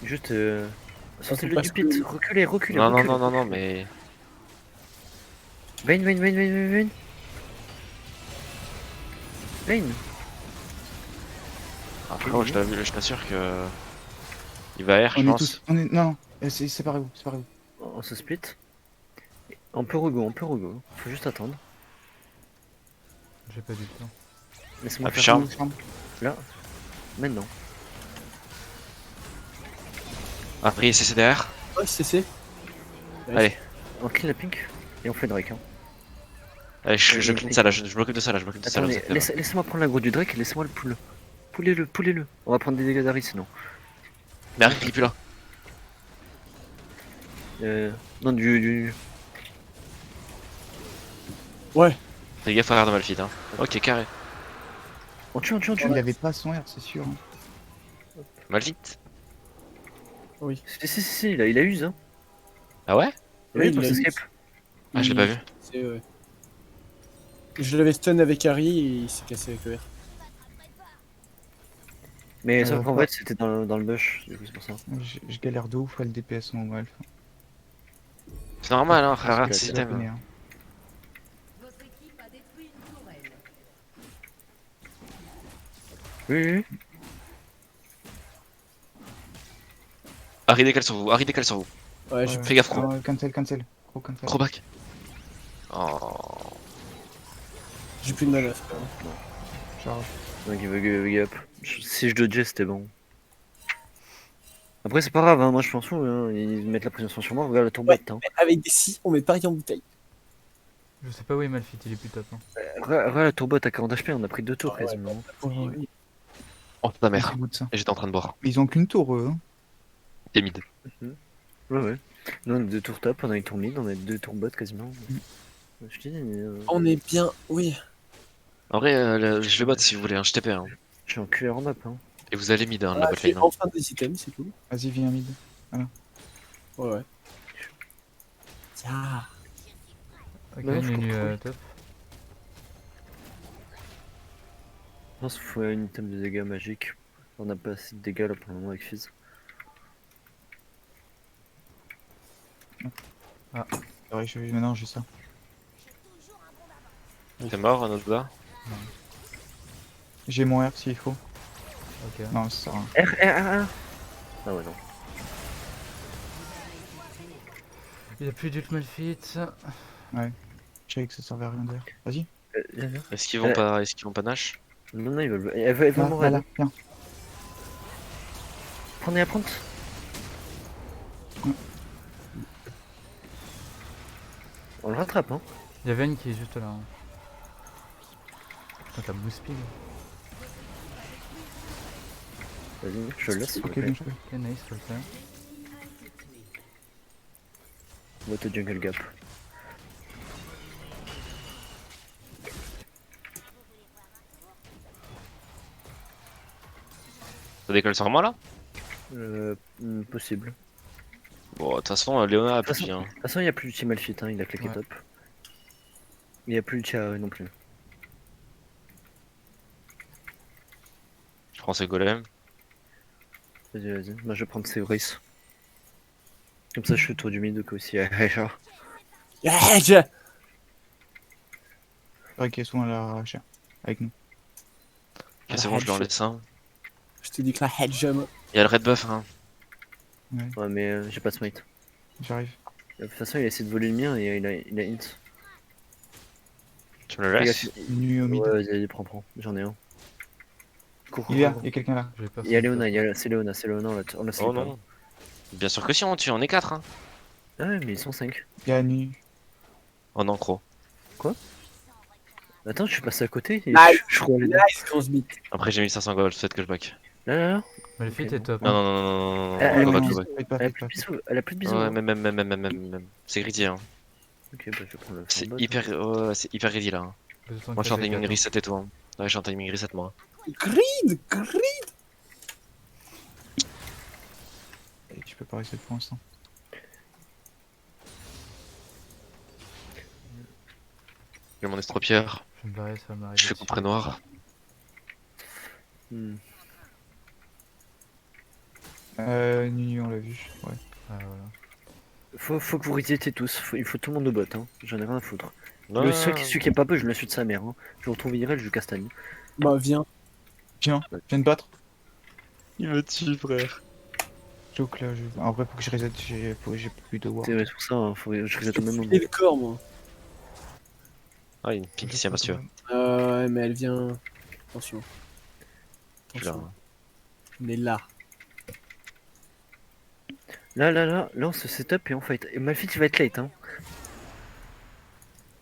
[SPEAKER 5] Juste. Sortez-le
[SPEAKER 3] passe
[SPEAKER 5] du pit. Reculez, reculez,
[SPEAKER 4] Non, non,
[SPEAKER 5] reculez.
[SPEAKER 4] non, non, non, mais.
[SPEAKER 5] Vayne, Vayne, Vayne, Vayne, Vayne. Vayne.
[SPEAKER 4] Après, moi, je t'assure que. Il va R, je
[SPEAKER 1] On est
[SPEAKER 4] pense.
[SPEAKER 1] tous. On est... Non, séparez-vous, séparez-vous.
[SPEAKER 5] On se split. On peut rego, on peut rego. Faut juste attendre.
[SPEAKER 2] J'ai pas du temps.
[SPEAKER 5] Laisse-moi
[SPEAKER 4] Ah,
[SPEAKER 5] faire
[SPEAKER 4] charme.
[SPEAKER 5] là. Maintenant.
[SPEAKER 4] Après, c'est derrière.
[SPEAKER 3] Ouais, c'est.
[SPEAKER 4] Allez,
[SPEAKER 5] On clean la pink et on fait Drake. Hein.
[SPEAKER 4] allez, je clean ça là, je m'occupe de ça là, je m'occupe de ça là.
[SPEAKER 5] Attendez, laissez-moi prendre l'aggro du Drake et laissez-moi le pull. Poulez-le, poulez-le. On va prendre des dégâts d'Harry sinon.
[SPEAKER 4] Mais arrête, il est plus là.
[SPEAKER 5] Non, du.
[SPEAKER 3] Ouais.
[SPEAKER 4] Fais gaffe à l'arrière de Malphite, hein. Ok, carré.
[SPEAKER 5] On tue, on tue, on tue.
[SPEAKER 1] Il avait pas son R, c'est sûr. Hein.
[SPEAKER 4] Malphite.
[SPEAKER 5] Si, il a use. Hein.
[SPEAKER 4] Ah ouais?
[SPEAKER 5] Oui,
[SPEAKER 3] il
[SPEAKER 5] ton
[SPEAKER 3] a
[SPEAKER 5] escape.
[SPEAKER 4] Ah, je l'ai pas vu.
[SPEAKER 3] Ouais. Je l'avais stun avec Harry et il s'est cassé avec le R.
[SPEAKER 5] Mais sauf
[SPEAKER 1] Alors,
[SPEAKER 5] qu'en
[SPEAKER 1] quoi
[SPEAKER 5] fait, c'était dans le bush, du coup, c'est pour ça.
[SPEAKER 1] Je galère de ouf à le DPS en Wolf.
[SPEAKER 4] C'est normal, hein, frère,
[SPEAKER 1] Parce
[SPEAKER 4] arrête
[SPEAKER 1] que
[SPEAKER 4] le
[SPEAKER 1] c'est
[SPEAKER 4] système.
[SPEAKER 1] japonais, hein.
[SPEAKER 5] Oui.
[SPEAKER 4] Harry décale sur vous, Harry décale sur vous.
[SPEAKER 3] Ouais, j'ai
[SPEAKER 4] Fais gaffe, Cro.
[SPEAKER 1] Cancel. Gros cancel.
[SPEAKER 4] Crobac. Oh.
[SPEAKER 3] plus de mana. frère.
[SPEAKER 1] Genre,
[SPEAKER 5] Donc il veut give up. Si je dodgeais, c'était bon. Après, c'est pas grave, hein. Moi je m'en fous. Hein. Ils mettent la pression sur moi. Regarde la tourbette. Hein.
[SPEAKER 3] Avec des si, on met Paris en bouteille.
[SPEAKER 2] Je sais pas où est Malphite, il est plus top. Hein.
[SPEAKER 5] Regarde la tourbette à 40 HP. On a pris 2 tours quasiment.
[SPEAKER 3] Ouais.
[SPEAKER 4] Oh, ta mère.
[SPEAKER 1] c'est goût de ça.
[SPEAKER 4] Et j'étais en train de boire.
[SPEAKER 1] Mais ils ont qu'une tour, eux. Hein.
[SPEAKER 4] T'es mid.
[SPEAKER 5] Ouais. Nous on a 2 tours top, on a une tour mid, on a 2 tours bot quasiment. Je te dis,
[SPEAKER 3] On est bien, oui.
[SPEAKER 4] En vrai, je le bot si vous voulez, hein, je TP. Hein.
[SPEAKER 5] je suis en cuir en map. Hein.
[SPEAKER 4] Et vous allez mid, hein, la
[SPEAKER 3] Ah,
[SPEAKER 4] bot
[SPEAKER 3] j'ai
[SPEAKER 4] lane. Hein.
[SPEAKER 3] enfin des items, c'est cool.
[SPEAKER 1] Vas-y, viens mid.
[SPEAKER 3] Ouais. Tiens.
[SPEAKER 2] Ok,
[SPEAKER 5] Bah, je
[SPEAKER 2] Nunu
[SPEAKER 5] comprends.
[SPEAKER 2] top.
[SPEAKER 5] Je pense qu'il faut une item de dégâts magiques. On n'a pas assez de dégâts là pour le moment avec Fizz.
[SPEAKER 1] C'est vrai, maintenant j'ai ça.
[SPEAKER 4] T'es mort, Anoda?
[SPEAKER 1] J'ai mon R s'il faut.
[SPEAKER 2] Ok.
[SPEAKER 1] Non, ça sert à rien.
[SPEAKER 5] R. Ah ouais, non.
[SPEAKER 2] Il a plus d'ult Malphite.
[SPEAKER 1] Je savais que ça servait à rien d'ailleurs. Vas-y.
[SPEAKER 5] Viens.
[SPEAKER 4] Est-ce qu'ils vont pas Nash?
[SPEAKER 5] Non, ils veulent. Elle va
[SPEAKER 1] Là,
[SPEAKER 5] mourir.
[SPEAKER 1] là, viens.
[SPEAKER 5] Prenez la prendre. On le rattrape, hein.
[SPEAKER 2] Il y a Vayne qui est juste là. Hein. Putain, t'as boost speed.
[SPEAKER 5] Vas-y, je le laisse.
[SPEAKER 1] Ok, bien joué.
[SPEAKER 2] Ok, nice, je le fais.
[SPEAKER 5] Moto jungle gap.
[SPEAKER 4] Ça décolle sur moi là?
[SPEAKER 5] Possible.
[SPEAKER 4] Bon, de toute façon, Léona a
[SPEAKER 5] De toute
[SPEAKER 4] plus. Hein.
[SPEAKER 5] De toute façon, il n'y a plus d'ulti Malphite, hein. Il a claqué
[SPEAKER 2] Ouais.
[SPEAKER 5] top. Il n'y a plus d'ulti Harry non plus.
[SPEAKER 4] Je prends ses golems.
[SPEAKER 5] Vas-y. Moi, je vais prendre Séoris. Comme ça, je suis autour du mid aussi. Genre.
[SPEAKER 3] Hedge.
[SPEAKER 1] C'est vrai qu'ils sont à la recherche. Avec nous.
[SPEAKER 4] Ok, c'est bon, je leur laisse un.
[SPEAKER 3] Je te dis que la hedge.
[SPEAKER 4] Il y a le red buff, hein.
[SPEAKER 5] Ouais, mais j'ai pas de smite.
[SPEAKER 1] J'arrive.
[SPEAKER 5] De toute façon, il a essayé de voler le mien et il a int.
[SPEAKER 4] Tu me le
[SPEAKER 5] Fais
[SPEAKER 4] laisses?
[SPEAKER 5] gaffe,
[SPEAKER 1] Nu au mid.
[SPEAKER 5] Ouais, vas-y, prends. J'en ai un. Cours,
[SPEAKER 1] Il y a,
[SPEAKER 5] cours,
[SPEAKER 1] il y a quelqu'un là.
[SPEAKER 2] J'ai personne.
[SPEAKER 5] Il y a Léona, c'est Léona, on l'a
[SPEAKER 4] Oh non. Bien sûr que si, on tue, on est 4. Hein.
[SPEAKER 3] Ah
[SPEAKER 5] Ah ouais, mais ils sont 5.
[SPEAKER 1] Il y a nu.
[SPEAKER 4] Oh non, Cro.
[SPEAKER 5] Attends, je suis passé à côté et
[SPEAKER 3] Nice.
[SPEAKER 5] je crois les deux.
[SPEAKER 3] Nice, grosse bite.
[SPEAKER 4] Après, j'ai 1500 gold, peut-être que je back.
[SPEAKER 5] Là, là, là.
[SPEAKER 2] Maléfique
[SPEAKER 5] Ok,
[SPEAKER 2] est top.
[SPEAKER 4] Non,
[SPEAKER 2] hein.
[SPEAKER 4] non, non, non, non, non,
[SPEAKER 5] Elle
[SPEAKER 4] non,
[SPEAKER 5] a
[SPEAKER 4] non,
[SPEAKER 5] plus
[SPEAKER 4] non,
[SPEAKER 5] de
[SPEAKER 1] Faites pas,
[SPEAKER 5] Elle a
[SPEAKER 1] faites
[SPEAKER 5] plus
[SPEAKER 1] pas.
[SPEAKER 5] de bisous, elle a plus de bisous.
[SPEAKER 4] Ouais,
[SPEAKER 5] hein.
[SPEAKER 4] même. C'est greedy, hein.
[SPEAKER 5] Ok, bah je vais prendre le
[SPEAKER 4] C'est
[SPEAKER 5] flambeau,
[SPEAKER 4] hyper, ouais, c'est hyper greedy là. Hein.
[SPEAKER 2] Je sens
[SPEAKER 4] Moi, je suis en
[SPEAKER 2] qu'il y a
[SPEAKER 4] timing
[SPEAKER 2] des
[SPEAKER 4] reset et tout. Hein. Ouais, je suis en timing reset, moi.
[SPEAKER 3] Grid.
[SPEAKER 1] Et tu peux pas rester pour l'instant.
[SPEAKER 4] J'ai mon estropière.
[SPEAKER 2] Je me barrer, ça m'arrive.
[SPEAKER 4] Je fais compré noir.
[SPEAKER 5] Hmm.
[SPEAKER 1] Nu, on l'a vu. Ouais.
[SPEAKER 2] Ah, voilà.
[SPEAKER 5] Faut que vous resetez tous, il faut tout le monde au bot, hein. J'en ai rien à foutre.
[SPEAKER 4] Non,
[SPEAKER 5] Celui qui est pas peu, je le suis de sa mère. Hein. Je le retrouve IRL, je lui castagne.
[SPEAKER 3] Bah viens.
[SPEAKER 1] Viens de battre.
[SPEAKER 4] il me tue, frère.
[SPEAKER 1] Choke là, en vrai, faut que je reset, j'ai plus de war.
[SPEAKER 5] C'est pour ça, hein, faut que je reset au même moment.
[SPEAKER 3] J'ai le corps moi.
[SPEAKER 4] Ah, il y a une pink ici, monsieur.
[SPEAKER 3] Ouais, mais elle vient. Attention.
[SPEAKER 4] Je suis là.
[SPEAKER 3] Attention. On est là.
[SPEAKER 5] Là, on se setup et on fight. Et Malphite, il va être late, hein.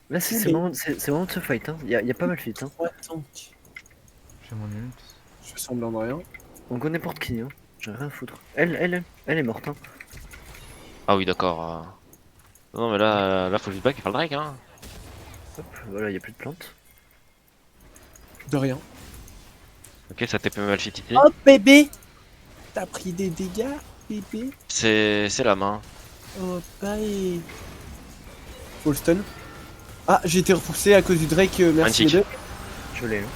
[SPEAKER 5] Là, c'est
[SPEAKER 3] Oui.
[SPEAKER 5] le moment, c'est le moment de se fight, hein. Y a pas Malphite, hein.
[SPEAKER 3] Ouais, attends.
[SPEAKER 2] J'ai mon ult.
[SPEAKER 3] Je fais semblant de rien.
[SPEAKER 5] On connaît n'importe qui, hein. J'en ai rien à foutre. Elle est morte, hein.
[SPEAKER 4] Ah oui, d'accord. Non, mais là, faut le back et faire le drag, hein.
[SPEAKER 5] Hop, voilà, y a plus de plantes.
[SPEAKER 3] De rien.
[SPEAKER 4] Ok, ça TP Malphite ici.
[SPEAKER 3] Oh bébé. T'as pris des dégâts, bébé.
[SPEAKER 4] C'est la main.
[SPEAKER 3] Oh bye. Full stun. Ah, j'ai été repoussé à cause du Drake, merci les
[SPEAKER 4] Antique.
[SPEAKER 3] deux.
[SPEAKER 5] Je l'ai, hein.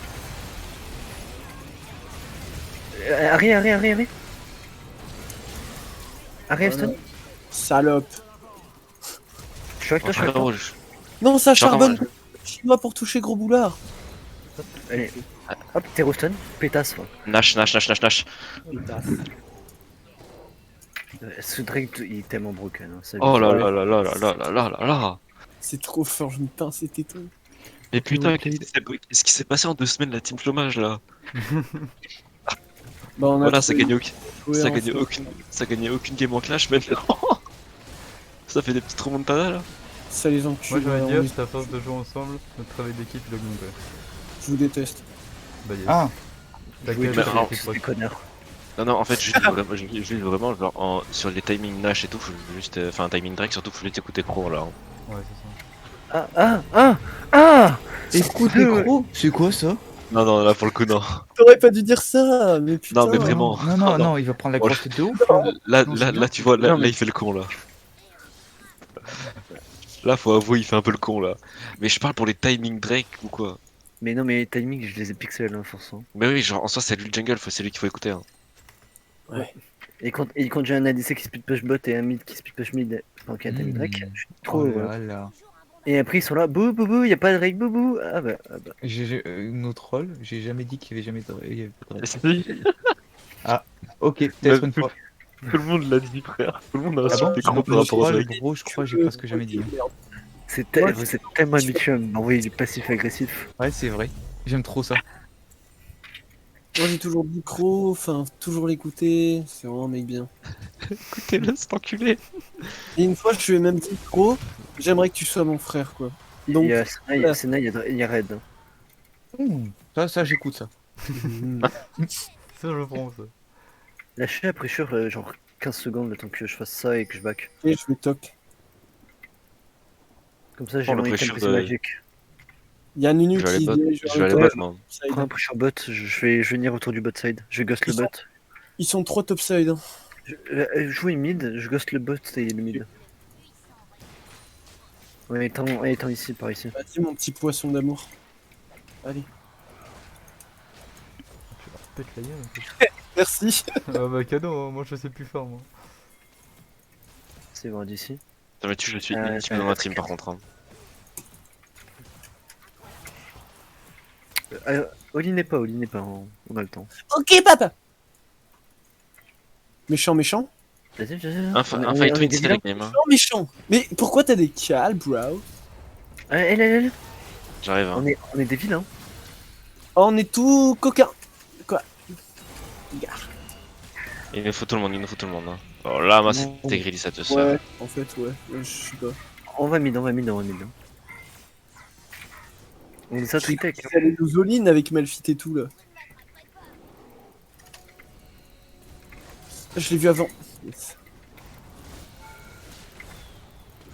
[SPEAKER 5] Harry. Harry Aston.
[SPEAKER 3] Salope.
[SPEAKER 5] Je suis avec toi, je suis avec toi.
[SPEAKER 4] Rouge.
[SPEAKER 3] Non, ça
[SPEAKER 4] Je suis encore
[SPEAKER 3] charbonne.
[SPEAKER 4] mal.
[SPEAKER 3] Chinois pour toucher gros boulard.
[SPEAKER 5] Allez. Hop, t'es Roston. Pétasse, ouais.
[SPEAKER 4] Nash.
[SPEAKER 5] Ce Drake, il est tellement broken. Hein. Ça
[SPEAKER 4] Oh
[SPEAKER 5] lui-
[SPEAKER 4] là là là là là là là là là là.
[SPEAKER 3] C'est trop fort, je me pince ces tétons.
[SPEAKER 4] Mais putain,
[SPEAKER 1] Ok.
[SPEAKER 4] qu'est-ce qui s'est passé en 2 semaines la team chômage là?
[SPEAKER 3] Bah, on a
[SPEAKER 4] Voilà, ça
[SPEAKER 3] trouvé
[SPEAKER 4] gagne,
[SPEAKER 3] jouer
[SPEAKER 4] ça
[SPEAKER 3] en
[SPEAKER 4] gagnait
[SPEAKER 3] fait.
[SPEAKER 4] ça gagnait aucune game en clash maintenant. Ça fait des petites remontadas là.
[SPEAKER 3] Ça les encule.
[SPEAKER 2] Moi, j'aurais
[SPEAKER 3] on
[SPEAKER 2] dire,
[SPEAKER 3] est-
[SPEAKER 2] c'est à force de jouer ensemble, notre travail d'équipe il augmente.
[SPEAKER 3] Je vous déteste.
[SPEAKER 2] Bah, yes.
[SPEAKER 1] Ah,
[SPEAKER 2] T'as
[SPEAKER 5] Jouer
[SPEAKER 2] quel
[SPEAKER 4] mais
[SPEAKER 5] tous
[SPEAKER 4] alors,
[SPEAKER 5] ces petits connards.
[SPEAKER 4] Non, en fait, je juge vraiment genre, sur les timings Nash et tout, faut juste. Enfin, timing Drake surtout, faut juste écouter Crow là. Hein.
[SPEAKER 2] Ouais, c'est ça.
[SPEAKER 3] Écoute,
[SPEAKER 5] deux.
[SPEAKER 3] gros.
[SPEAKER 1] c'est quoi ça?
[SPEAKER 4] Non, là pour le coup, non.
[SPEAKER 3] T'aurais pas dû dire ça, mais putain.
[SPEAKER 4] Non, mais vraiment.
[SPEAKER 1] Non, il va prendre la
[SPEAKER 4] Oh,
[SPEAKER 1] grosse tête de ouf.
[SPEAKER 4] Là, tu vois,
[SPEAKER 5] Non, mais-
[SPEAKER 4] là, il fait le con là. Là, faut avouer, il fait un peu le con là. Mais je parle pour les timings Drake ou quoi.
[SPEAKER 5] Mais non, mais les timings, je les ai pixels, hein, forcément.
[SPEAKER 4] Mais oui, genre en soi, c'est lui le jungle, c'est lui qu'il faut écouter. Hein.
[SPEAKER 5] Et quand j'ai un ADC qui speed push bot et un mid qui speed push mid, enfin qui a un timing Drake, je suis trop
[SPEAKER 1] Oh
[SPEAKER 5] heureux.
[SPEAKER 1] là là.
[SPEAKER 5] Et après, ils sont là, bouh, y'a pas de Drake, bouh. Ah bah.
[SPEAKER 1] Notre rôle, j'ai jamais dit qu'il y avait jamais il y avait pas de règle.
[SPEAKER 4] Tout
[SPEAKER 1] Ok,
[SPEAKER 4] Mais-
[SPEAKER 1] peut-être une fois.
[SPEAKER 4] le monde l'a dit, frère. Tout le monde a
[SPEAKER 1] Ah bon
[SPEAKER 4] insulté Crow par rapport à ça.
[SPEAKER 1] Gros, je crois, j'ai presque jamais dit. Hein.
[SPEAKER 5] Vous êtes tellement habitué à m'envoyer du passif agressif.
[SPEAKER 1] Ouais, c'est vrai. J'aime trop ça.
[SPEAKER 3] Moi j'ai toujours dit Crow, enfin toujours l'écouter, c'est vraiment un mec bien.
[SPEAKER 4] Écoutez-le, cet enculé.
[SPEAKER 3] Et une fois je lui ai même dit Crow, j'aimerais que tu sois mon frère quoi. Donc,
[SPEAKER 5] Il y a Senna, il y a Red.
[SPEAKER 1] Ça, j'écoute ça.
[SPEAKER 2] Ça, je prends ça.
[SPEAKER 5] Lâchez après sûr, genre 15 secondes le temps que je fasse ça et que je back.
[SPEAKER 3] Et je vais toc.
[SPEAKER 5] Comme ça, j'ai
[SPEAKER 4] Oh, le
[SPEAKER 5] mon item
[SPEAKER 4] pressure
[SPEAKER 5] plus
[SPEAKER 4] de-
[SPEAKER 5] magique.
[SPEAKER 3] Il y a Nunu
[SPEAKER 4] Je vais aller
[SPEAKER 3] qui
[SPEAKER 4] bot,
[SPEAKER 3] vient
[SPEAKER 4] je vais aller
[SPEAKER 3] jouer
[SPEAKER 4] bot, moi.
[SPEAKER 3] topside.
[SPEAKER 5] Prends un push sur bot, je vais venir autour du bot side. Je vais ghost le
[SPEAKER 3] Ils sont-
[SPEAKER 5] bot.
[SPEAKER 3] Ils sont trop topside. Hein.
[SPEAKER 5] Jouez mid, je ghost le bot et le mid. Ouais, étant ici, par ici.
[SPEAKER 3] Vas-y mon petit poisson d'amour. Allez.
[SPEAKER 2] Pète la gueule un peu.
[SPEAKER 3] Merci.
[SPEAKER 2] Ah bah, cadeau, hein, moi je sais plus fort, moi.
[SPEAKER 5] C'est vrai d'ici.
[SPEAKER 4] Ça m'a tué, je suis
[SPEAKER 5] Ah,
[SPEAKER 4] ultime
[SPEAKER 5] ça-
[SPEAKER 4] dans ma team par contre. Hein.
[SPEAKER 5] Oli n'est pas, on a le temps.
[SPEAKER 3] Ok papa. Méchant, méchant.
[SPEAKER 5] Vas-y.
[SPEAKER 4] Un fight win,
[SPEAKER 5] des
[SPEAKER 4] c'est
[SPEAKER 5] vilains.
[SPEAKER 4] la game. Hein.
[SPEAKER 3] Méchant, méchant. Mais pourquoi t'as des cales, bro?
[SPEAKER 4] J'arrive. Hein.
[SPEAKER 5] On est des vilains.
[SPEAKER 3] Oh, on est tout coquin. Quoi?
[SPEAKER 4] Il nous faut tout le monde, il nous faut tout le monde. Hein. Alors là, moi,
[SPEAKER 5] Non.
[SPEAKER 4] c'était greedy, ça te
[SPEAKER 3] Ouais,
[SPEAKER 4] sert.
[SPEAKER 3] en fait, ouais. Je sais pas.
[SPEAKER 5] On va mid, on va mid, on va mid. On est ça
[SPEAKER 3] Je sais
[SPEAKER 5] tweetek.
[SPEAKER 3] pas si elle nous all-in avec Malphite et tout, là. Je l'ai vu avant. Yes.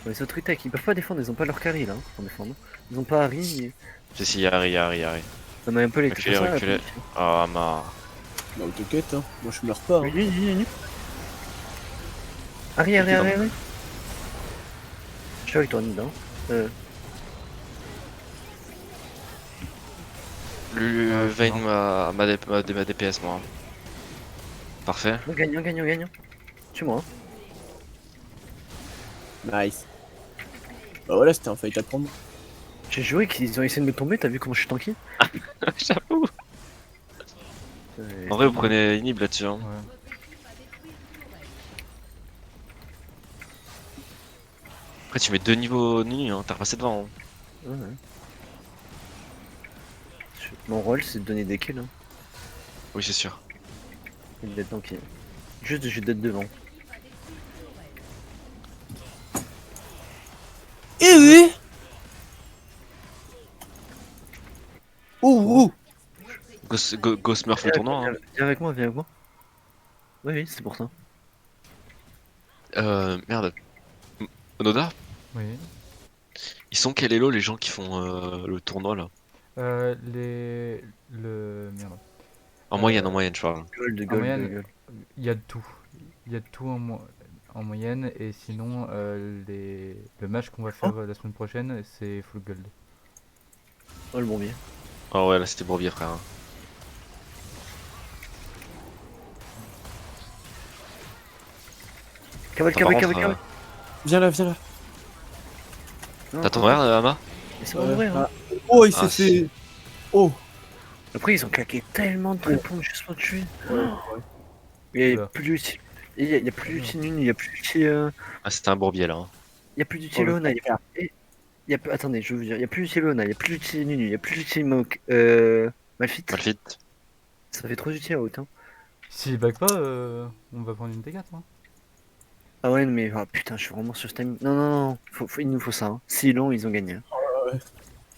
[SPEAKER 5] On est ça tweetek. Ils peuvent pas défendre, ils ont pas leur carry là, pour défendre. Ils ont pas Harry.
[SPEAKER 4] Si, Harry.
[SPEAKER 5] On a un peu les
[SPEAKER 4] Reculez, reculez. Ah, marre.
[SPEAKER 3] Bah, t'inquiète, hein. Moi, je meurs pas. Hein.
[SPEAKER 5] Oui. Harry. Je suis avec toi, Nid.
[SPEAKER 4] Vayne ma DPS, moi. Parfait.
[SPEAKER 5] Gagnant. Tue-moi.
[SPEAKER 3] Nice. Bah voilà, c'était un fight à prendre.
[SPEAKER 5] J'ai joué qu'ils ont essayé de me tomber, t'as vu comment je suis tanky?
[SPEAKER 4] J'avoue. En vrai, vous prenez inhib là-dessus. Hein.
[SPEAKER 2] Ouais.
[SPEAKER 4] Après, tu mets 2 niveaux nus, hein. T'as repassé devant. Hein.
[SPEAKER 5] Ouais. Mon rôle c'est de donner des kills. Hein.
[SPEAKER 4] Oui, c'est sûr.
[SPEAKER 5] Et d'être tanky. Juste je vais d'être devant.
[SPEAKER 3] Eh oui. Oh.
[SPEAKER 4] Ghost Smurf le tournoi. Hein.
[SPEAKER 5] Viens avec moi. Oui, c'est pour ça.
[SPEAKER 4] Merde. Onoda,
[SPEAKER 2] Oui.
[SPEAKER 4] ils sont quel elo les gens qui font le tournoi là?
[SPEAKER 2] Merde.
[SPEAKER 4] En moyenne, je parle.
[SPEAKER 5] Gold.
[SPEAKER 2] moyenne, Il y a de tout. Il y a de tout en moyenne, et sinon, le match qu'on va faire la semaine prochaine, c'est full gold.
[SPEAKER 5] Oh le bombier.
[SPEAKER 4] Ah ouais, là c'était Bourbier, frère. Hein.
[SPEAKER 5] Cavale.
[SPEAKER 3] Viens là.
[SPEAKER 5] Non,
[SPEAKER 4] T'as ton verre, Ama?
[SPEAKER 5] Laissez-moi ouvrir. Hein.
[SPEAKER 3] Oh, il s'est
[SPEAKER 4] Ah,
[SPEAKER 3] fait.
[SPEAKER 4] si.
[SPEAKER 3] Oh.
[SPEAKER 5] Après ils ont claqué tellement de réponses juste pour tuer. Il y a
[SPEAKER 2] Oula.
[SPEAKER 5] plus d'ulti. Il y a plus d'ulti nul, il y a plus d'ulti.
[SPEAKER 4] Ah, c'était un Bourbier là. Hein.
[SPEAKER 5] Il y a plus d'ulti
[SPEAKER 3] Oh, le
[SPEAKER 5] Leona. Attendez, je vais vous dire. Il y a plus d'ulti Leona, il y a plus d'ulti Nunu, il y a plus d'ulti Malphite.
[SPEAKER 4] Malphite.
[SPEAKER 5] Ça fait trop d'ulti à haute. Hein.
[SPEAKER 2] S'il back pas, on va prendre une T4. Hein.
[SPEAKER 5] Ah ouais, mais putain, je suis vraiment sur ce timing. Non. Il nous faut ça. Hein. S'ils l'ont, ils ont gagné. Hein.
[SPEAKER 3] ouais.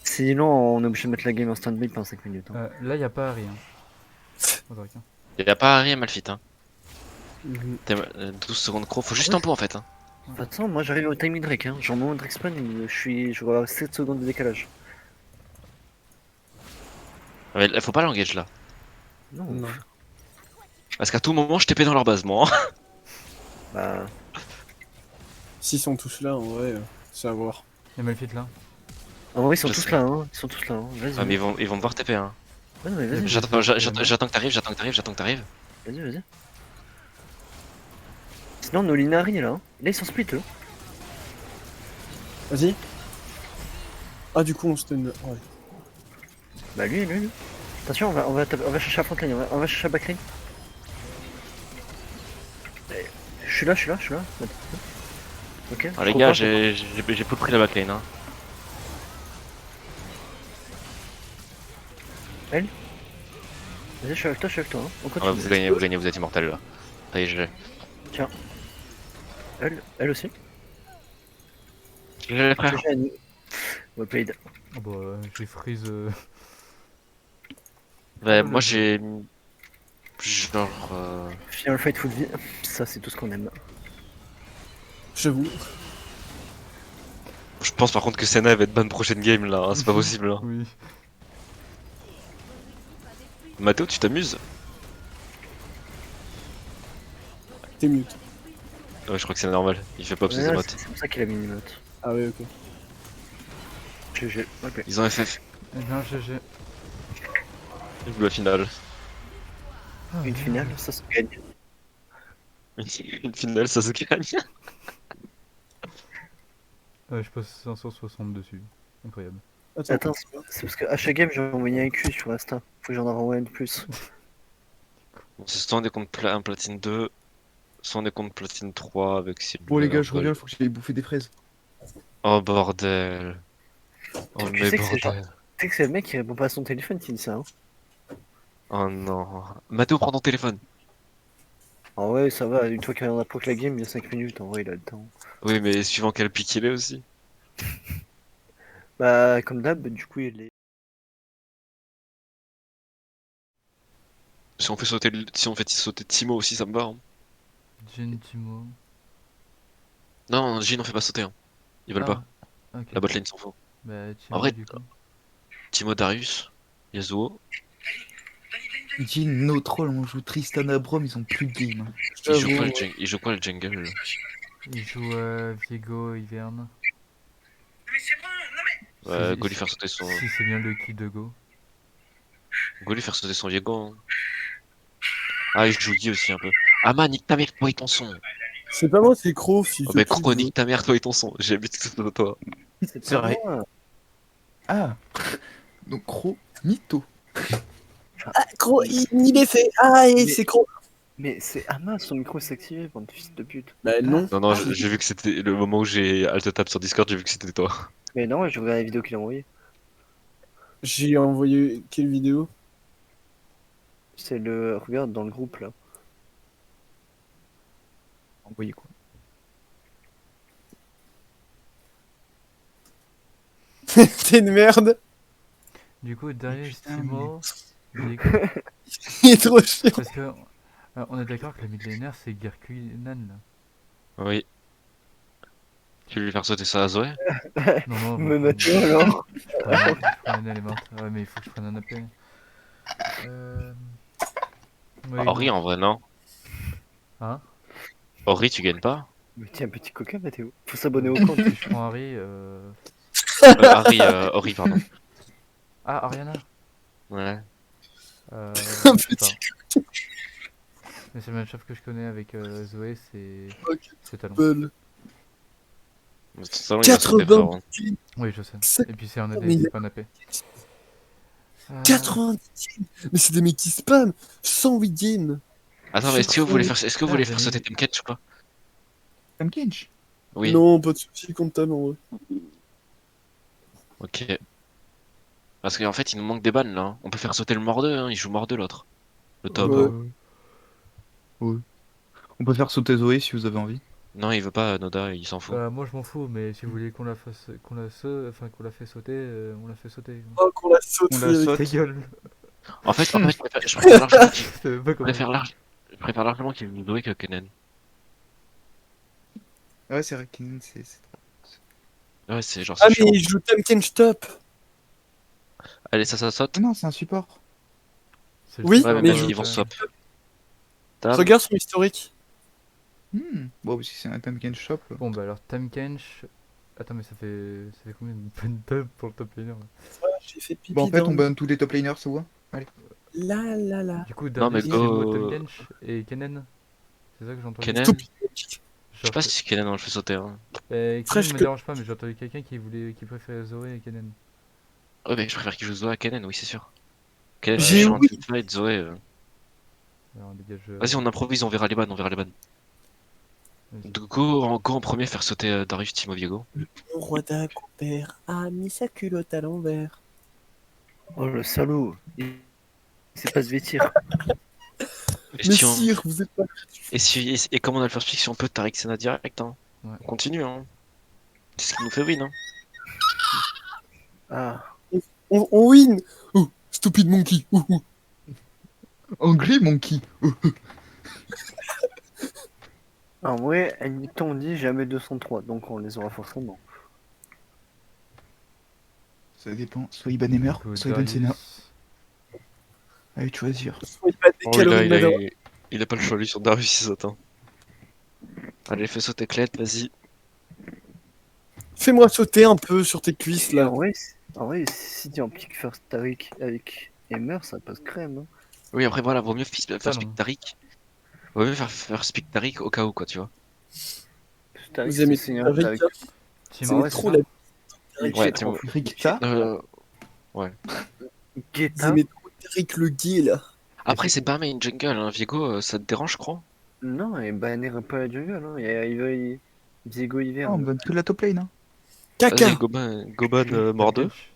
[SPEAKER 5] S'ils l'ont, on est obligé de mettre la game en stand-by pendant 5 minutes. Hein.
[SPEAKER 2] Là, y a pas Harry. Hein. Faudrait qu'un.
[SPEAKER 4] Y'a pas Harry et Malphite. Hein.
[SPEAKER 3] Mhm.
[SPEAKER 4] 12 secondes croc, faut juste tempo en fait. Hein.
[SPEAKER 5] De toute façon, moi j'arrive au timing Drake. Hein. Genre, mon Drake spawn, je vais avoir 7 secondes de décalage.
[SPEAKER 4] Mais faut pas l'engage là.
[SPEAKER 5] Non.
[SPEAKER 3] Non.
[SPEAKER 4] Parce qu'à tout moment, je TP dans leur base, moi. Hein.
[SPEAKER 5] Bah.
[SPEAKER 3] S'ils sont tous là, en vrai, c'est à voir.
[SPEAKER 2] Y'a Malphite là.
[SPEAKER 5] En vrai, ils sont
[SPEAKER 4] Je
[SPEAKER 5] tous
[SPEAKER 4] sais.
[SPEAKER 5] là. Hein. Ils sont tous là. Hein. Vas-y.
[SPEAKER 4] Ah, mais ils vont me voir TP. Hein.
[SPEAKER 5] Ouais, non, mais vas-y.
[SPEAKER 4] J'attends que t'arrives.
[SPEAKER 5] Vas-y. Sinon, on a Harry là. Là, ils sont split eux.
[SPEAKER 3] Vas-y. Ah, du coup, on stun. Ouais.
[SPEAKER 5] Bah, lui. Attention, on va chercher la frontline. On va chercher la backline. Je suis là. Ok.
[SPEAKER 4] Ah, les gars, j'ai peu pris la backlane. Hein.
[SPEAKER 5] Vas-y, je suis avec toi. Hein. On
[SPEAKER 4] Ah,
[SPEAKER 5] continue.
[SPEAKER 4] vous gagnez, vous êtes immortel là. Ça y est, je l'ai.
[SPEAKER 5] Elle aussi.
[SPEAKER 4] Je l'ai, frère.
[SPEAKER 5] GG à nous. Well played.
[SPEAKER 2] Oh bah, j'ai freeze.
[SPEAKER 4] Ouais, moi j'ai. Genre.
[SPEAKER 5] Final fight full vie. Ça, c'est tout ce qu'on aime.
[SPEAKER 3] J'avoue.
[SPEAKER 4] Je pense par contre que Senna va être ban prochaine game là, hein, c'est pas possible. Hein.
[SPEAKER 2] Oui.
[SPEAKER 4] Mathéo, tu t'amuses?
[SPEAKER 3] T'es mute.
[SPEAKER 4] Ouais, je crois que c'est normal, il fait pas ses
[SPEAKER 5] Ouais,
[SPEAKER 4] emotes.
[SPEAKER 5] c'est pour ça qu'il a mis une emote.
[SPEAKER 3] Ah, ouais, ok.
[SPEAKER 5] GG. Ok.
[SPEAKER 4] Ils ont FF,
[SPEAKER 2] Non, GG.
[SPEAKER 4] ils jouent la finale.
[SPEAKER 5] Une finale, ça se gagne.
[SPEAKER 4] Une finale, ça se gagne.
[SPEAKER 2] Je passe 560 dessus. Incroyable.
[SPEAKER 5] Attends, c'est parce qu'à chaque game, j'ai envoyé un Q sur Insta. Faut que j'en renvoie une de plus.
[SPEAKER 4] Bon, c'est soit on est contre un platine 2, soit on est contre platine 3 avec Sylvie.
[SPEAKER 1] Bon les gars, je reviens, faut que j'aille bouffer des fraises.
[SPEAKER 4] Oh bordel. Oh
[SPEAKER 5] Tu
[SPEAKER 4] mais
[SPEAKER 5] sais que c'est
[SPEAKER 4] bordel.
[SPEAKER 5] Tu sais que c'est le mec qui répond pas à son téléphone qui dit ça. Hein.
[SPEAKER 4] Oh non. Mathéo, prends ton téléphone.
[SPEAKER 5] En vrai, ça va, une fois qu'on a proc la game, il y a 5 minutes, en vrai, il a le temps.
[SPEAKER 4] Oui, mais suivant quel pic il est aussi.
[SPEAKER 5] Bah, comme d'hab, du coup, il est.
[SPEAKER 4] Si on fait sauter, si on fait sauter Timo aussi, ça me va. Hein.
[SPEAKER 2] Jin, Timo.
[SPEAKER 4] Non, Jin, on fait pas sauter. Hein. Ils veulent
[SPEAKER 2] Ah,
[SPEAKER 4] pas.
[SPEAKER 2] ok.
[SPEAKER 4] La botlane s'en fout.
[SPEAKER 2] Bah,
[SPEAKER 4] En
[SPEAKER 2] Timo,
[SPEAKER 4] vrai,
[SPEAKER 2] du coup.
[SPEAKER 4] Timo, Darius, Yasuo,
[SPEAKER 1] Jin, no troll, on joue Tristana Brom, ils ont plus de game. Hein.
[SPEAKER 4] il joue quoi
[SPEAKER 3] J'avoue,
[SPEAKER 4] il joue quoi le jungle?
[SPEAKER 2] Il joue Viego, Ivern.
[SPEAKER 4] Go lui faire sauter son.
[SPEAKER 2] Si c'est bien le kill de Go.
[SPEAKER 4] Go lui faire sauter son Viego. Hein. Ah, il joue Guy aussi un peu. Ah man, nique ta mère, toi et ton son.
[SPEAKER 3] c'est pas moi, c'est Crow, s'il
[SPEAKER 4] Oh,
[SPEAKER 3] te
[SPEAKER 4] mais
[SPEAKER 3] plaît.
[SPEAKER 4] chronique ta mère, toi et ton son. J'ai habité tout de toi.
[SPEAKER 5] C'est
[SPEAKER 1] C'est
[SPEAKER 5] pas
[SPEAKER 1] vrai.
[SPEAKER 5] moi.
[SPEAKER 1] Ah, donc Cro, mytho.
[SPEAKER 3] Crow, il est fait. Ah, et
[SPEAKER 5] Mais-
[SPEAKER 3] c'est Crow.
[SPEAKER 5] Mais c'est Ama, son micro s'est activé, bande de fils de pute.
[SPEAKER 3] Bah non.
[SPEAKER 4] Non, non,
[SPEAKER 1] Ah,
[SPEAKER 4] j'ai vu que c'était le moment où j'ai alt tab sur Discord, j'ai vu que c'était toi.
[SPEAKER 5] Mais non, je regarde la vidéo qu'il a envoyée.
[SPEAKER 3] J'ai envoyé quelle vidéo?
[SPEAKER 5] C'est le. Regarde dans le groupe là.
[SPEAKER 1] envoyé quoi?
[SPEAKER 3] T'es une merde.
[SPEAKER 2] Du coup, Darius,
[SPEAKER 1] putain,
[SPEAKER 2] Timo, Viego.
[SPEAKER 3] Il est trop chiant.
[SPEAKER 2] Parce que on est d'accord que le mid laner c'est Gerkuinan là.
[SPEAKER 4] Oui. Tu veux lui faire sauter ça à Zoé?
[SPEAKER 2] Non, non,
[SPEAKER 5] Me
[SPEAKER 2] faut-
[SPEAKER 5] Mathieu alors.
[SPEAKER 2] je prends elle est morte. Ouais, mais il faut que je prenne un AP. Oui,
[SPEAKER 4] Ori
[SPEAKER 2] non.
[SPEAKER 4] en vrai, non.
[SPEAKER 2] Hein?
[SPEAKER 4] Ori, tu gagnes pas?
[SPEAKER 5] Mais tiens, petit coquin, Mathéo. Faut s'abonner au
[SPEAKER 2] Si
[SPEAKER 5] compte.
[SPEAKER 2] je prends Harry.
[SPEAKER 4] Harry, Ori, pardon.
[SPEAKER 2] Ah, Ariana.
[SPEAKER 4] Ouais.
[SPEAKER 2] Je sais
[SPEAKER 3] Petit
[SPEAKER 2] pas. Mais c'est le même chef que je connais avec Zoé,
[SPEAKER 3] Ok.
[SPEAKER 2] c'est Talon.
[SPEAKER 3] Bol.
[SPEAKER 4] De toute façon, il va sauter, frérot.
[SPEAKER 3] 90,
[SPEAKER 2] Oui, je sais. Et puis c'est un AD,
[SPEAKER 3] mais
[SPEAKER 2] c'est pas un AP.
[SPEAKER 3] 90. Mais c'est des mecs qui spam. 108 games.
[SPEAKER 4] Attends, mais est-ce que vous voulez faire,
[SPEAKER 2] Ah, j'ai
[SPEAKER 4] sauter
[SPEAKER 2] mis-
[SPEAKER 4] Temket ou pas?
[SPEAKER 1] Comme Kench.
[SPEAKER 4] Oui.
[SPEAKER 3] Non, pas de soucis contre ta en vrai.
[SPEAKER 4] Ok. Parce qu'en fait, il nous manque des bans là. Hein. On peut faire sauter le Mordeux, hein. Il joue Mordeux l'autre. Le top.
[SPEAKER 3] Ouais.
[SPEAKER 1] Ouais. On peut faire sauter Zoé si vous avez envie.
[SPEAKER 4] Non, il veut pas, Noda, il s'en fout.
[SPEAKER 2] Moi je m'en fous, mais si vous voulez qu'on la fasse, qu'on la fait sauter, on la fait sauter.
[SPEAKER 3] Oh, qu'on la saute
[SPEAKER 1] On la
[SPEAKER 3] free avec
[SPEAKER 1] saute.
[SPEAKER 2] Ta gueule.
[SPEAKER 4] Je préfère largement qu'il
[SPEAKER 2] Je savais pas comment.
[SPEAKER 4] je préfère largement qu'il joue Zoé que Kennen.
[SPEAKER 1] Ouais, c'est vrai, Kennen, c'est
[SPEAKER 4] Ouais, c'est genre,
[SPEAKER 3] Ah,
[SPEAKER 4] c'est chiant.
[SPEAKER 3] mais il joue Temken Stop.
[SPEAKER 4] Allez, ça saute.
[SPEAKER 1] Ah non, c'est un support.
[SPEAKER 2] C'est le
[SPEAKER 3] Oui,
[SPEAKER 2] support,
[SPEAKER 4] Ouais, mais
[SPEAKER 3] mais
[SPEAKER 4] même,
[SPEAKER 3] je-
[SPEAKER 4] ils vont swap. Tam.
[SPEAKER 3] Regarde son historique.
[SPEAKER 1] Bon, si c'est un Tamken Shop.
[SPEAKER 2] Bon bah alors Tamkench. Attends mais ça fait combien de bonnes dubs pour le top laner là?
[SPEAKER 3] J'ai fait pipi
[SPEAKER 1] Bon, en fait,
[SPEAKER 3] dans
[SPEAKER 1] on banne tous les top laners, ça va.
[SPEAKER 3] la la la.
[SPEAKER 2] Du coup
[SPEAKER 4] Non, mais
[SPEAKER 2] Darius, Timo,
[SPEAKER 4] go.
[SPEAKER 2] Tamkench et Kennen. C'est ça que j'ai entendu.
[SPEAKER 4] Kennen.
[SPEAKER 3] Stop.
[SPEAKER 4] Je sais pas si Kennen on le fait sauter. Hein.
[SPEAKER 2] Kennen
[SPEAKER 3] Frère,
[SPEAKER 2] me dérange pas, mais j'ai entendu quelqu'un qui préférait Zoé et Kennen.
[SPEAKER 4] Ouais, mais je préfère qu'il joue Zoé à Kennen, oui, c'est sûr. Kennen, c'est
[SPEAKER 3] J'ai
[SPEAKER 4] chiant en
[SPEAKER 3] oui.
[SPEAKER 4] teamfight, Zoé.
[SPEAKER 2] Alors dégage.
[SPEAKER 4] Vas-y, on improvise, on verra les bans, on verra les bans.
[SPEAKER 2] Vas-y.
[SPEAKER 4] Donc, go en premier faire sauter Darius, Timo, Viego.
[SPEAKER 3] Mon roi d'Agobert a mis sa culotte à l'envers.
[SPEAKER 5] Oh le salaud. Il sait pas se vêtir.
[SPEAKER 4] Et,
[SPEAKER 3] Mais
[SPEAKER 4] si on-
[SPEAKER 3] sire, vous êtes pas.
[SPEAKER 4] et comme on a le first pick, si on peut Tariq Sena direct, hein.
[SPEAKER 2] Ouais.
[SPEAKER 4] On continue, hein. C'est ce qui nous fait win, hein.
[SPEAKER 5] Ah.
[SPEAKER 3] On win. Oh, stupide monkey.
[SPEAKER 1] Anglais, Monkey.
[SPEAKER 5] En vrai, admettons, on dit jamais 203, donc on les aura forcément.
[SPEAKER 1] Ça dépend. Soit Iban Emer,
[SPEAKER 2] Du coup,
[SPEAKER 1] soit Iban Sena.
[SPEAKER 2] Darius.
[SPEAKER 1] Allez, choisir.
[SPEAKER 3] Soyez pas des
[SPEAKER 4] Oh,
[SPEAKER 3] calories de Madara.
[SPEAKER 4] il a pas le choix, lui, sur Darius, il saute, hein. Allez, fais sauter Clette, vas-y.
[SPEAKER 3] Fais-moi sauter un peu sur tes cuisses
[SPEAKER 5] En
[SPEAKER 3] là.
[SPEAKER 5] vrai, si tu en piques first Tariq avec Emer, ça passe crème. Hein.
[SPEAKER 4] Oui, après, voilà, vaut mieux faire
[SPEAKER 2] non.
[SPEAKER 4] speak Tariq. Vaut mieux faire speak Tariq au cas où, quoi, tu vois.
[SPEAKER 5] Tariq,
[SPEAKER 3] Vous aimez
[SPEAKER 5] c'est Seigneur
[SPEAKER 3] Tariq,
[SPEAKER 5] Tariq.
[SPEAKER 3] hein.
[SPEAKER 2] Timo,
[SPEAKER 5] ouais,
[SPEAKER 2] c'est
[SPEAKER 3] trop
[SPEAKER 2] ça
[SPEAKER 3] la.
[SPEAKER 5] Tariq,
[SPEAKER 4] Ouais,
[SPEAKER 5] c'est
[SPEAKER 4] Timo.
[SPEAKER 5] trop.
[SPEAKER 1] Rikta.
[SPEAKER 3] Vous
[SPEAKER 5] Guetta.
[SPEAKER 3] aimez trop Tariq le gay là.
[SPEAKER 4] Après, c'est pas main jungle, hein. Viego, ça te dérange, je crois.
[SPEAKER 5] Non, et banner un peu la jungle. Hein. Diego Hiver.
[SPEAKER 1] Ah, on banne que la top lane. Hein.
[SPEAKER 3] Caca.
[SPEAKER 4] Vas-y, Goban, Mordeux.
[SPEAKER 2] Tamkench.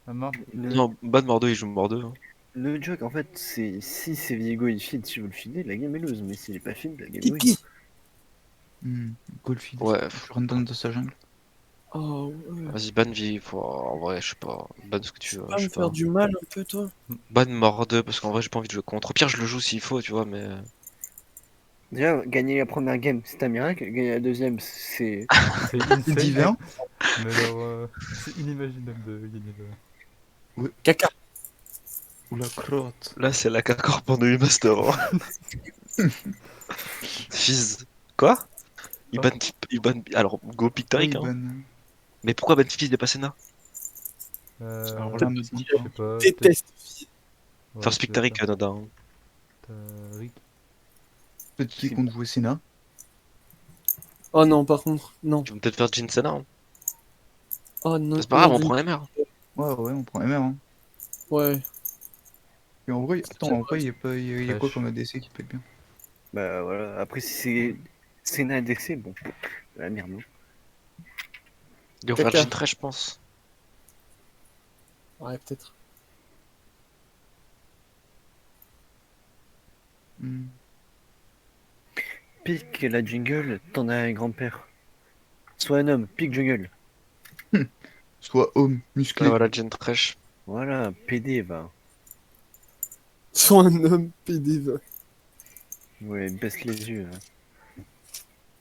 [SPEAKER 2] Ah mort.
[SPEAKER 4] Non, ban Mordeux, il joue Mordeux. Hein.
[SPEAKER 5] Le joke, en fait, c'est si c'est Viego il feed, si vous le feedez, la game est lose. Mais s'il est pas feed, la game win.
[SPEAKER 3] Pipi.
[SPEAKER 1] Goldfield.
[SPEAKER 4] Ouais,
[SPEAKER 1] Je rentre dans sa jungle.
[SPEAKER 3] Oh ouais.
[SPEAKER 4] vas-y, ban vie, en vrai, je sais pas. Ban ce que tu veux,
[SPEAKER 3] Pas
[SPEAKER 4] je
[SPEAKER 3] me
[SPEAKER 4] sais
[SPEAKER 3] faire
[SPEAKER 4] pas.
[SPEAKER 3] du mal un peu, toi.
[SPEAKER 4] Ban mort 2, parce qu'en vrai, j'ai pas envie de jouer contre. Au pire, je le joue s'il faut, tu vois, mais.
[SPEAKER 5] Déjà, gagner la première game, c'est un miracle. Gagner la deuxième, c'est.
[SPEAKER 2] C'est
[SPEAKER 1] C'est
[SPEAKER 2] insane,
[SPEAKER 1] divin.
[SPEAKER 2] mais alors, c'est inimaginable de gagner le.
[SPEAKER 3] Caca.
[SPEAKER 1] Ou la crotte.
[SPEAKER 4] Là, c'est la K-Corp en EU Master. Hein. Fizz. Quoi?
[SPEAKER 2] Quoi
[SPEAKER 4] Il ban. Alors, go pick Tariq,
[SPEAKER 1] Oui,
[SPEAKER 4] hein.
[SPEAKER 1] ben,
[SPEAKER 4] Mais pourquoi ban Fizz n'est pas Senna?
[SPEAKER 1] alors là, me dis
[SPEAKER 2] je
[SPEAKER 1] pas.
[SPEAKER 2] sais pas.
[SPEAKER 3] Déteste.
[SPEAKER 2] Ouais,
[SPEAKER 4] First pick Tariq, Nada. Hein.
[SPEAKER 2] Tariq.
[SPEAKER 1] Peut-être qu'il compte jouer Senna.
[SPEAKER 3] Oh non, par contre, non.
[SPEAKER 4] Tu veux peut-être faire Jin Senna. Hein.
[SPEAKER 3] Oh non.
[SPEAKER 4] C'est pas grave,
[SPEAKER 3] non,
[SPEAKER 4] on prend MR.
[SPEAKER 1] Ouais, ouais, on prend MR. Hein.
[SPEAKER 3] Ouais.
[SPEAKER 1] Et en vrai, attends, en vrai, il y a quoi
[SPEAKER 2] Flash.
[SPEAKER 1] comme ADC qui peut être bien?
[SPEAKER 5] Bah voilà. Après, si c'est. Senna indexé, bon. La merde, non.
[SPEAKER 4] Ils vont faire
[SPEAKER 3] Caca.
[SPEAKER 4] Jin Trash, je pense.
[SPEAKER 3] Ouais, peut-être.
[SPEAKER 1] Hmm.
[SPEAKER 5] Pique la jungle, t'en as un grand-père. Sois un homme, pique jungle.
[SPEAKER 1] Soit homme,
[SPEAKER 4] Ouais,
[SPEAKER 1] musclé.
[SPEAKER 4] voilà, Jin Trash.
[SPEAKER 5] Voilà, PD, va.
[SPEAKER 3] Sois un homme PD, va.
[SPEAKER 5] Ouais, baisse les yeux. Hein.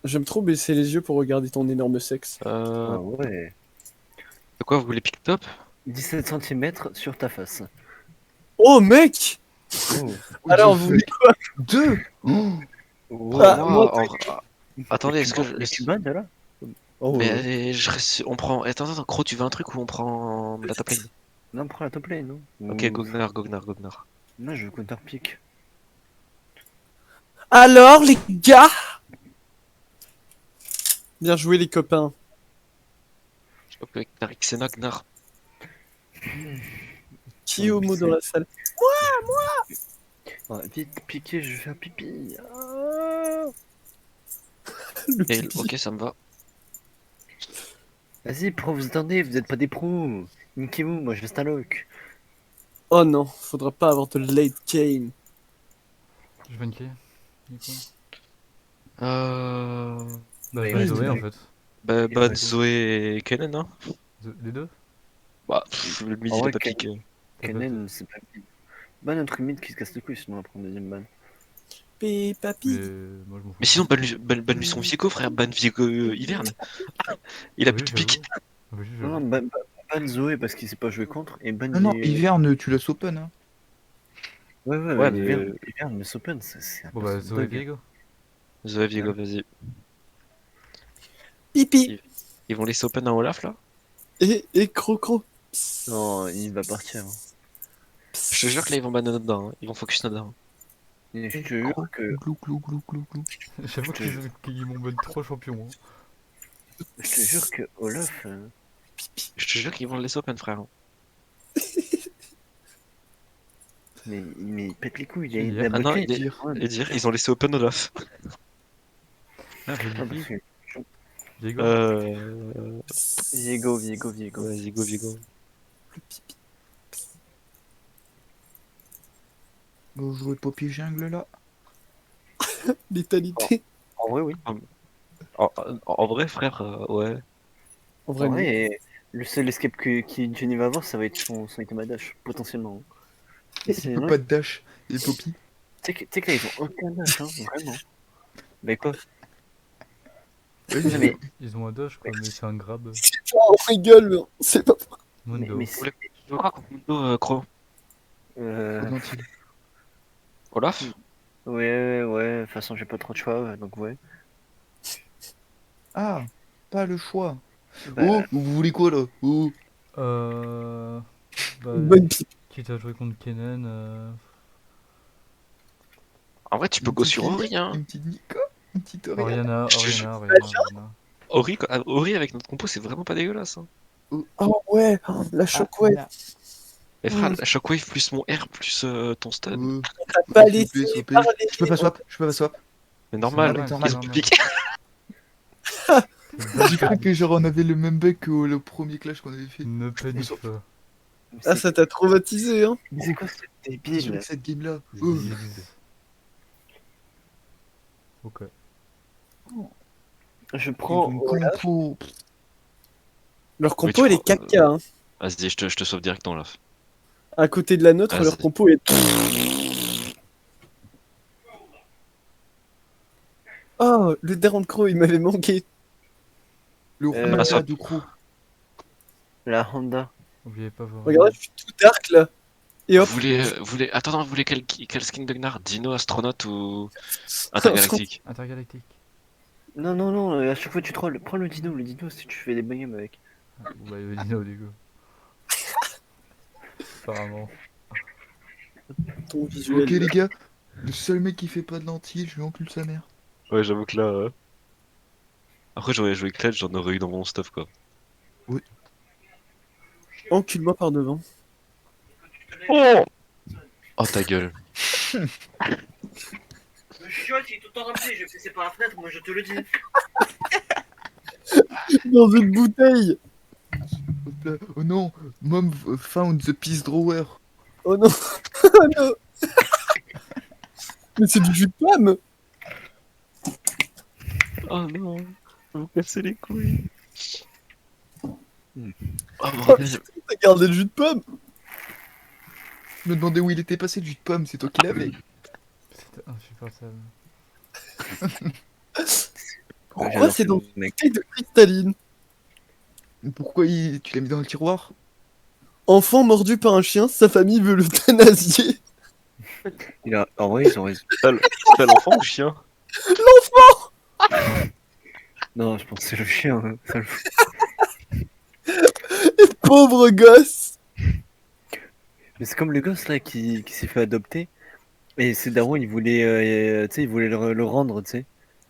[SPEAKER 3] J'aime trop baisser les yeux pour regarder ton énorme sexe.
[SPEAKER 5] Ah ouais.
[SPEAKER 4] De quoi, vous voulez pick top?
[SPEAKER 5] 17 cm sur ta face.
[SPEAKER 3] Oh, mec!
[SPEAKER 5] Oh.
[SPEAKER 3] Alors, vous voulez quoi?
[SPEAKER 1] Deux. Oh.
[SPEAKER 5] Oh.
[SPEAKER 3] Ah,
[SPEAKER 4] Moi,
[SPEAKER 3] moi,
[SPEAKER 4] attendez, est-ce que.
[SPEAKER 5] Mais tu bannes là? Oh.
[SPEAKER 4] Mais je reste... on prend. Attends, Cro, tu veux un truc ou on prend la top lane?
[SPEAKER 5] Non, prends la top lane, non?
[SPEAKER 4] Ok, Gognar.
[SPEAKER 5] Non, je veux counter pick.
[SPEAKER 3] Alors, les gars! Bien joué, les copains.
[SPEAKER 4] Ok, Tariq, Senna, Gnar.
[SPEAKER 3] Qui est homo dans la salle?
[SPEAKER 5] Ouais, vite, piquer, je vais faire pipi. Ah.
[SPEAKER 3] Le
[SPEAKER 4] Et,
[SPEAKER 3] pipi.
[SPEAKER 4] ok, ça me va.
[SPEAKER 5] Vas-y, pro, vous attendez, vous êtes pas des pros. Niquez-vous, moi je reste un lock.
[SPEAKER 3] Oh non, faudra pas avoir de late game.
[SPEAKER 2] Je vais qui du coup
[SPEAKER 4] Euh...
[SPEAKER 2] Bah,
[SPEAKER 5] Ouais,
[SPEAKER 2] bah
[SPEAKER 5] ouais,
[SPEAKER 2] Zoé en
[SPEAKER 5] ouais.
[SPEAKER 2] fait.
[SPEAKER 4] Bah,
[SPEAKER 5] Ouais.
[SPEAKER 4] Zoé et Kennen, hein.
[SPEAKER 2] Les deux
[SPEAKER 4] Bah, le mid,
[SPEAKER 5] En
[SPEAKER 4] il
[SPEAKER 5] vrai,
[SPEAKER 4] est pas piqué.
[SPEAKER 2] T'as pas
[SPEAKER 5] Kennen, c'est pas mid. Ban notre mid qui se casse le couille, sinon on va prendre deuxième ban.
[SPEAKER 3] Pi papi.
[SPEAKER 2] Mais moi je m'en fous.
[SPEAKER 4] Mais sinon, ban lui son Viego, frère. Ban Viego Hiverne. Il a
[SPEAKER 2] Oui,
[SPEAKER 4] plus de pique.
[SPEAKER 2] j'avoue. Oui,
[SPEAKER 5] Non,
[SPEAKER 2] j'avoue.
[SPEAKER 5] ban Zoé parce qu'il sait pas jouer contre, et ban
[SPEAKER 1] Non, non,
[SPEAKER 5] les...
[SPEAKER 1] Hiverne, tu laisses open. Hein.
[SPEAKER 5] Ouais,
[SPEAKER 4] Ouais,
[SPEAKER 5] l'hiver, mais Sopen, c'est un
[SPEAKER 2] Bon
[SPEAKER 5] peu
[SPEAKER 2] bah
[SPEAKER 5] son
[SPEAKER 2] Zoé
[SPEAKER 5] bug.
[SPEAKER 2] Viego.
[SPEAKER 4] Zoé, Viego, vas-y.
[SPEAKER 3] Pipi.
[SPEAKER 4] Ils vont laisser open à Olaf, là?
[SPEAKER 3] Et Crocro.
[SPEAKER 5] Non, il va partir. Hein.
[SPEAKER 4] Je te jure que là, ils vont ban Nada, hein. Ils vont focus Nada. Hein.
[SPEAKER 5] Et je te jure que,
[SPEAKER 1] Glou, glou, glou, glou, glou.
[SPEAKER 2] J'avoue
[SPEAKER 5] Je te-
[SPEAKER 2] qu'ils m'ont ban 3 champions. Hein.
[SPEAKER 5] Olaf,
[SPEAKER 4] Je te jure qu'ils vont le laisser open, frère.
[SPEAKER 5] mais il pète les couilles,
[SPEAKER 2] Tu veux
[SPEAKER 5] il
[SPEAKER 2] dire
[SPEAKER 5] a
[SPEAKER 4] Ah non,
[SPEAKER 5] botlane,
[SPEAKER 1] il est-
[SPEAKER 4] et dire, ils ont laissé open Olaf.
[SPEAKER 2] Ah, j'ai
[SPEAKER 5] Ah,
[SPEAKER 2] dit
[SPEAKER 5] parce que...
[SPEAKER 2] Viego.
[SPEAKER 5] Viego.
[SPEAKER 4] Ouais, Viego.
[SPEAKER 1] Bon, jouer Poppy Jungle là.
[SPEAKER 3] Létalité.
[SPEAKER 5] En vrai, oui.
[SPEAKER 4] En vrai, frère, ouais.
[SPEAKER 3] En
[SPEAKER 5] En
[SPEAKER 3] vrai, non.
[SPEAKER 5] vrai, le seul escape qui Jenny va avoir, ça va être son item à dash, potentiellement. hein. Et
[SPEAKER 1] Il peut
[SPEAKER 5] sinon,
[SPEAKER 1] pas de dash. Et Poppy.
[SPEAKER 5] tu sais que là, ils ont aucun dash, hein, vraiment. Mais quoi?
[SPEAKER 1] Ouais,
[SPEAKER 5] Non, mais,
[SPEAKER 2] Ils ont un doge quoi, mais c'est un grab.
[SPEAKER 3] On rigole, mais c'est pas.
[SPEAKER 2] Mundo.
[SPEAKER 5] mais
[SPEAKER 4] Vous voulez je crois contre Mundo, Cro.
[SPEAKER 1] Comment il
[SPEAKER 4] Olaf?
[SPEAKER 5] ouais, de toute façon, j'ai pas trop de choix, donc ouais.
[SPEAKER 1] Ah, pas le choix.
[SPEAKER 5] Bah,
[SPEAKER 1] Oh, vous voulez quoi là? Oh.
[SPEAKER 2] Bah,
[SPEAKER 3] Bonne pipe.
[SPEAKER 2] quitte à jouer contre Kennen.
[SPEAKER 4] En vrai, tu peux
[SPEAKER 1] Une
[SPEAKER 4] go
[SPEAKER 1] petite
[SPEAKER 4] sur
[SPEAKER 1] Lilia,
[SPEAKER 4] Ori, hein.
[SPEAKER 1] une petite Nico, une petite Oriana.
[SPEAKER 2] Oriana.
[SPEAKER 4] Ori avec notre compo, c'est vraiment pas dégueulasse. Hein.
[SPEAKER 3] Oh ouais, la shockwave.
[SPEAKER 1] là.
[SPEAKER 4] Mais frère, la Shockwave plus mon R plus ton stun.
[SPEAKER 3] T'as pas
[SPEAKER 1] S'il
[SPEAKER 3] laissé
[SPEAKER 1] vous plaît, s'il vous plaît.
[SPEAKER 3] parler.
[SPEAKER 1] Je peux pas swap, je peux pas swap.
[SPEAKER 4] Mais normal,
[SPEAKER 2] normal,
[SPEAKER 1] normal,
[SPEAKER 4] ils
[SPEAKER 2] c'est
[SPEAKER 4] ont
[SPEAKER 2] normal.
[SPEAKER 4] piqué.
[SPEAKER 1] J'ai cru que genre on avait le même bug que le premier clash qu'on avait fait.
[SPEAKER 2] Ne panique pas.
[SPEAKER 3] Ah, ça t'a traumatisé, hein.
[SPEAKER 5] Mais c'est quoi ce
[SPEAKER 1] J'ai
[SPEAKER 5] débile?
[SPEAKER 1] joué cette game-là.
[SPEAKER 2] Ziz. Ok.
[SPEAKER 5] Je
[SPEAKER 1] Ils
[SPEAKER 5] prends.
[SPEAKER 1] ont compo.
[SPEAKER 3] Leur
[SPEAKER 4] Oui,
[SPEAKER 3] compo,
[SPEAKER 4] tu
[SPEAKER 3] elle est
[SPEAKER 4] prends-
[SPEAKER 3] caca, hein.
[SPEAKER 4] Vas-y, je te sauve direct dans là.
[SPEAKER 3] À côté de la nôtre,
[SPEAKER 4] Vas-y.
[SPEAKER 3] leur compo est. Oh, le Daron de Crow, il m'avait manqué.
[SPEAKER 1] Le
[SPEAKER 5] Euh,
[SPEAKER 1] Honda de Crow.
[SPEAKER 5] La Honda.
[SPEAKER 2] Oubliez pas vos.
[SPEAKER 3] Regardez, je suis tout dark là. Et hop.
[SPEAKER 4] Attends, vous voulez quel skin de Gnar? Dino, astronaute ou intergalactique?
[SPEAKER 2] Intergalactique.
[SPEAKER 5] Non, non, non, à chaque fois tu trolls. Prends le dino si tu fais des bagames avec.
[SPEAKER 2] Ou bah le dino du coup. Apparemment.
[SPEAKER 3] Ton visuel.
[SPEAKER 1] Ok les gars, le seul mec qui fait pas de lentilles, je lui encule sa mère.
[SPEAKER 4] Ouais, j'avoue que là. Après, j'aurais joué Kled, j'en aurais eu dans mon stuff quoi.
[SPEAKER 3] Encule-moi par devant.
[SPEAKER 4] Oh ta gueule.
[SPEAKER 5] Le chiotte, il est tout le temps rempli, je vais passer par la fenêtre, moi je te le dis.
[SPEAKER 3] Dans une bouteille.
[SPEAKER 1] Hop là. Oh non, Mom found the peace drawer.
[SPEAKER 3] Oh non. Oh non. Mais c'est du jus de pomme.
[SPEAKER 4] Oh non, vous cassez les couilles. Oh
[SPEAKER 3] Oh,
[SPEAKER 4] bordel.
[SPEAKER 3] putain, t'as gardé le jus de pomme.
[SPEAKER 1] Je me demandais où il était passé le jus de pomme, c'est toi qui l'avais.
[SPEAKER 2] C'était insupportable.
[SPEAKER 3] Pourquoi c'est dans une
[SPEAKER 5] mec.
[SPEAKER 3] bouteille de cristalline?
[SPEAKER 1] Pourquoi tu l'as mis dans le tiroir?
[SPEAKER 3] Enfant mordu par un chien, sa famille veut l'euthanasier.
[SPEAKER 5] En vrai, ils ont raison.
[SPEAKER 4] T'as l'enfant ou chien?
[SPEAKER 5] Non, je pense que c'est le chien. Hein. Ça le fout.
[SPEAKER 3] Pauvre gosse.
[SPEAKER 5] Mais c'est comme le gosse là qui s'est fait adopter. Et ses darons, ils voulaient, tu sais, ils voulaient le rendre, tu sais.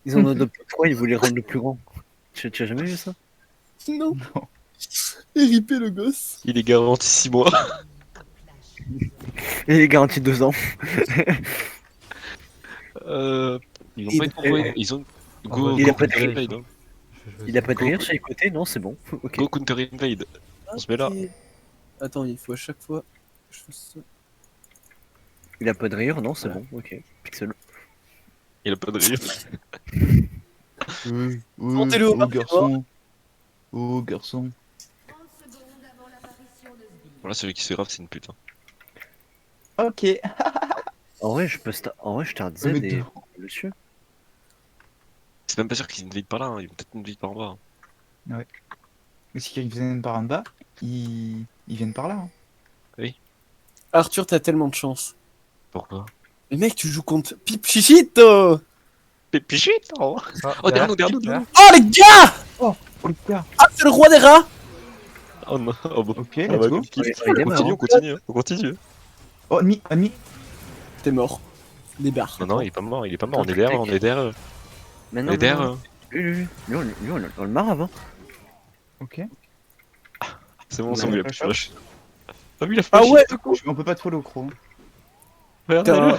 [SPEAKER 5] Ils en ont adopté trois, ils voulaient le rendre le plus grand. Tu as jamais vu ça?
[SPEAKER 3] Non. Héripé le gosse.
[SPEAKER 4] Il est garanti 6 mois.
[SPEAKER 5] Et il est garanti 2 ans.
[SPEAKER 4] Ils ont pas été envoyés. Ils ont. Go,
[SPEAKER 5] Il a
[SPEAKER 4] go
[SPEAKER 5] pas de
[SPEAKER 4] Counter
[SPEAKER 5] rire.
[SPEAKER 4] Invade. Hein.
[SPEAKER 5] Il a pas de rire sur les côtés, non, c'est bon. Ok.
[SPEAKER 4] Go Counter Invade. On se met là.
[SPEAKER 3] Ok. Attends, il faut à chaque fois que je fasse ça.
[SPEAKER 5] Il a pas de rire, non, c'est bon. Ok. Pixel.
[SPEAKER 4] Il a pas de rire.
[SPEAKER 3] Montez-le au
[SPEAKER 1] Oh
[SPEAKER 3] marché
[SPEAKER 1] garçon. Oh garçon.
[SPEAKER 4] Voilà, celui qui se grave, c'est une pute. Hein.
[SPEAKER 1] Ok.
[SPEAKER 5] En vrai, en vrai, je start Z
[SPEAKER 1] Mais
[SPEAKER 5] et
[SPEAKER 1] deux.
[SPEAKER 5] monsieur.
[SPEAKER 4] C'est même pas sûr qu'ils invade par là. Hein. Ils vont peut-être invade par en bas. Hein.
[SPEAKER 1] Mais si ils viennent par en bas, ils viennent par là. Hein.
[SPEAKER 3] Arthur, t'as tellement de chance.
[SPEAKER 4] Pourquoi?
[SPEAKER 3] Mais mec, tu joues contre Pip Chichito.
[SPEAKER 4] Pichit. Oh, derrière nous, derrière nous. Derrière.
[SPEAKER 3] Oh les gars.
[SPEAKER 1] Oh les gars.
[SPEAKER 3] Ah, c'est le roi des rats.
[SPEAKER 4] Oh non. Oh, bon.
[SPEAKER 1] Ok,
[SPEAKER 4] Ah
[SPEAKER 1] let's
[SPEAKER 4] bah,
[SPEAKER 1] go.
[SPEAKER 4] kill.
[SPEAKER 5] Il est
[SPEAKER 4] On continue,
[SPEAKER 5] marrant.
[SPEAKER 4] on continue. Hein. On continue.
[SPEAKER 1] Oh, ennemi, ennemi.
[SPEAKER 3] T'es mort. Débarque.
[SPEAKER 4] Non, non, il est pas mort. Il est pas mort. On est derrière. On est derrière.
[SPEAKER 5] Mais
[SPEAKER 4] On
[SPEAKER 5] non,
[SPEAKER 4] est derrière.
[SPEAKER 5] non, non. Lui, on le marre avant.
[SPEAKER 1] Ok.
[SPEAKER 4] C'est bon,
[SPEAKER 1] Ouais,
[SPEAKER 4] c'est bon. Il a
[SPEAKER 1] ouais,
[SPEAKER 4] plus de flash. Ah oui, il a
[SPEAKER 3] Ah
[SPEAKER 4] flash.
[SPEAKER 3] ouais.
[SPEAKER 1] On peut pas trop le croc.
[SPEAKER 4] Regardez-le.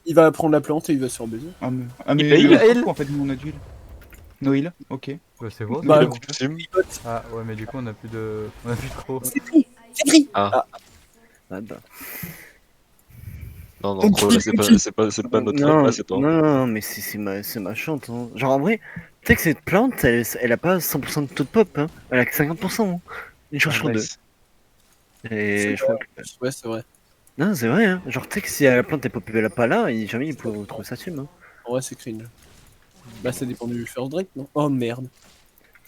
[SPEAKER 3] Il va prendre la plante et il va se rebaiser.
[SPEAKER 1] Ah mais
[SPEAKER 4] Il heal.
[SPEAKER 1] en fait nous on a du heal. No heal, ok.
[SPEAKER 2] Bah, c'est bon,
[SPEAKER 3] Bah,
[SPEAKER 2] c'est
[SPEAKER 4] Il a
[SPEAKER 2] bon.
[SPEAKER 4] coup de sim.
[SPEAKER 2] Ah ouais, mais du coup, on a plus de crocs.
[SPEAKER 3] C'est pris. C'est pris.
[SPEAKER 5] Ah bah.
[SPEAKER 4] Non, non,
[SPEAKER 3] Donc,
[SPEAKER 4] gros, là, c'est pas notre faute, là, c'est toi.
[SPEAKER 5] Non, mais c'est ma chante. Hein. Genre en vrai, tu sais que cette plante, elle a pas 100% de taux de pop. Hein. Elle a que 50%. Hein. Une chance sur deux. Et je crois que...
[SPEAKER 3] Ouais, c'est vrai.
[SPEAKER 5] Non, c'est vrai. Hein. Genre tu sais que si la plante est popée pas là, jamais il peut trouver sa thune. Hein.
[SPEAKER 3] Ouais, c'est cringe. Bah, ça dépend du first Drake, non? Oh merde.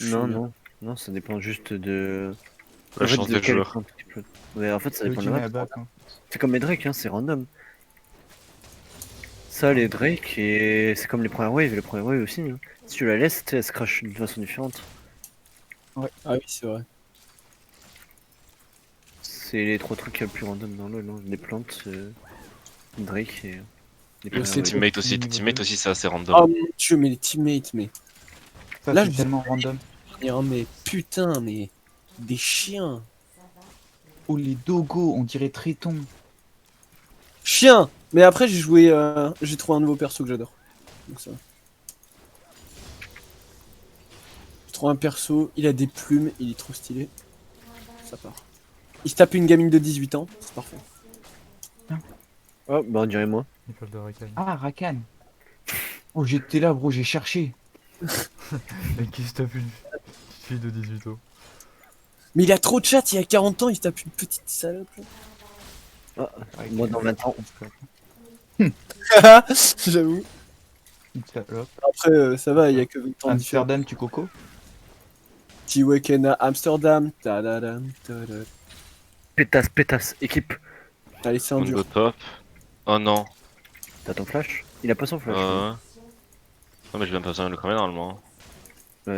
[SPEAKER 5] Non, non. Non, ça dépend juste de...
[SPEAKER 4] La
[SPEAKER 5] en fait,
[SPEAKER 4] chance
[SPEAKER 5] de
[SPEAKER 4] des
[SPEAKER 5] quelle
[SPEAKER 4] joueurs.
[SPEAKER 5] plante tu peux. Ouais, en fait, ça
[SPEAKER 1] Le
[SPEAKER 5] dépend de
[SPEAKER 1] team
[SPEAKER 5] la
[SPEAKER 1] est à
[SPEAKER 5] map.
[SPEAKER 1] back, hein.
[SPEAKER 5] C'est comme les Drake, hein, c'est random. Ça, les Drake, et c'est comme les premières waves, et les premières waves aussi. Hein. Si tu la laisses, elle se crash d'une façon différente.
[SPEAKER 3] Ah oui, c'est vrai.
[SPEAKER 5] C'est les trois trucs les plus random dans LoL, hein. Les plantes, Drake et les premières
[SPEAKER 3] c'est
[SPEAKER 5] waves.
[SPEAKER 4] Teammate aussi, c'est assez random.
[SPEAKER 3] Oh mon dieu, mais les teammates, mais.
[SPEAKER 1] Ça
[SPEAKER 3] Là,
[SPEAKER 1] c'est
[SPEAKER 3] je-
[SPEAKER 1] tellement random.
[SPEAKER 3] Mais putain, mais. Des chiens.
[SPEAKER 1] Oh les dogos, on dirait Tréton.
[SPEAKER 3] Chien. Mais après, j'ai joué. J'ai trouvé un nouveau perso que j'adore. Donc ça va. J'ai trouvé un perso, il a des plumes, il est trop stylé. Ça part. Il se tape une gamine de 18 ans, c'est parfait.
[SPEAKER 5] Oh, bah on dirait moi.
[SPEAKER 2] Il parle de Rakan.
[SPEAKER 1] Ah, Rakan. Oh, j'étais là, bro, j'ai cherché.
[SPEAKER 2] Et qui se tape une fille de 18 ans.
[SPEAKER 3] Mais il a trop de chat, il a 40 ans, il se tape une petite salope.
[SPEAKER 5] Ah, moi dans 20 ans.
[SPEAKER 3] J'avoue.
[SPEAKER 1] Une salope.
[SPEAKER 3] Après, ça va, il y a que 20 ans de différence.
[SPEAKER 1] Amsterdam, tu coco.
[SPEAKER 3] Petit week-end à Amsterdam. Tadadam, tadadam.
[SPEAKER 5] Pétasse, équipe.
[SPEAKER 3] Allez, c'est
[SPEAKER 4] On
[SPEAKER 3] un dur.
[SPEAKER 4] go top. Oh non.
[SPEAKER 5] T'as ton flash? Il a pas son flash. lui.
[SPEAKER 4] Non, mais j'ai même pas besoin de le cramer normalement.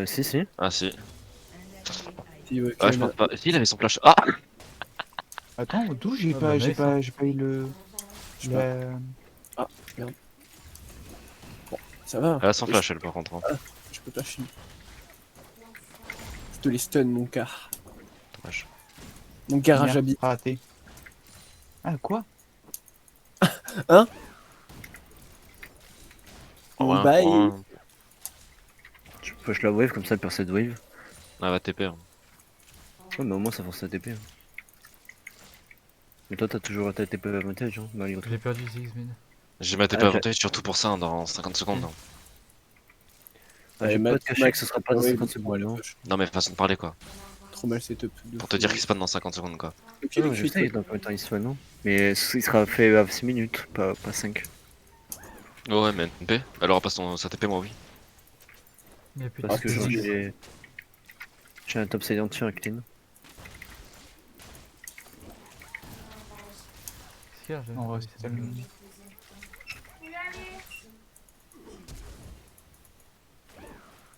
[SPEAKER 5] Si.
[SPEAKER 4] Ah si.
[SPEAKER 3] Petit week-end
[SPEAKER 4] Ah, je pense pas. Si, il avait son flash. Ah!
[SPEAKER 1] Attends, d'où j'ai
[SPEAKER 2] Ah,
[SPEAKER 1] pas,
[SPEAKER 2] bah,
[SPEAKER 1] j'ai
[SPEAKER 2] nice,
[SPEAKER 1] pas,
[SPEAKER 2] hein.
[SPEAKER 1] j'ai pas eu le.
[SPEAKER 3] Je sais pas.
[SPEAKER 1] la-
[SPEAKER 3] Ça va,
[SPEAKER 4] Elle a son flash, elle, par contre. Hein.
[SPEAKER 3] je peux pas chier. Je te les stun, mon car.
[SPEAKER 4] Dommage.
[SPEAKER 3] Mon garage
[SPEAKER 1] Merde,
[SPEAKER 3] habite.
[SPEAKER 1] raté. Ah, quoi?
[SPEAKER 4] Ouais,
[SPEAKER 3] Bye.
[SPEAKER 4] ouais.
[SPEAKER 5] Tu push la wave comme ça, elle perd cette wave.
[SPEAKER 4] Ah, va TP. Hein.
[SPEAKER 5] Ouais, mais au moins ça force la TP. Hein. Mais toi, t'as toujours ta TP avantage, hein, malgré tout.
[SPEAKER 2] J'ai perdu Ziggs mid.
[SPEAKER 4] J'ai ma TP
[SPEAKER 5] Ah,
[SPEAKER 4] avantage surtout pour ça hein, dans 50 secondes. Hein.
[SPEAKER 5] Ah, je vais pas te cacher que ce sera pas dans 50 secondes. Non,
[SPEAKER 4] Non, mais façon de parler quoi.
[SPEAKER 3] Trop mal setup.
[SPEAKER 4] Pour te dire qu'il se passe dans 50 secondes quoi.
[SPEAKER 3] Ok,
[SPEAKER 5] non, je sais dans combien de temps il se fait, non. Mais il sera fait à 6 minutes, pas 5.
[SPEAKER 4] Oh, ouais, mais TP. Elle aura pas sa TP, moi oui.
[SPEAKER 2] Il y a plus
[SPEAKER 5] Parce
[SPEAKER 2] de
[SPEAKER 5] que genre, j'ai un top side entier avec clean.
[SPEAKER 2] Qu'est-ce qu'il y a,
[SPEAKER 1] En vrai,
[SPEAKER 2] j'ai-
[SPEAKER 1] c'est tellement-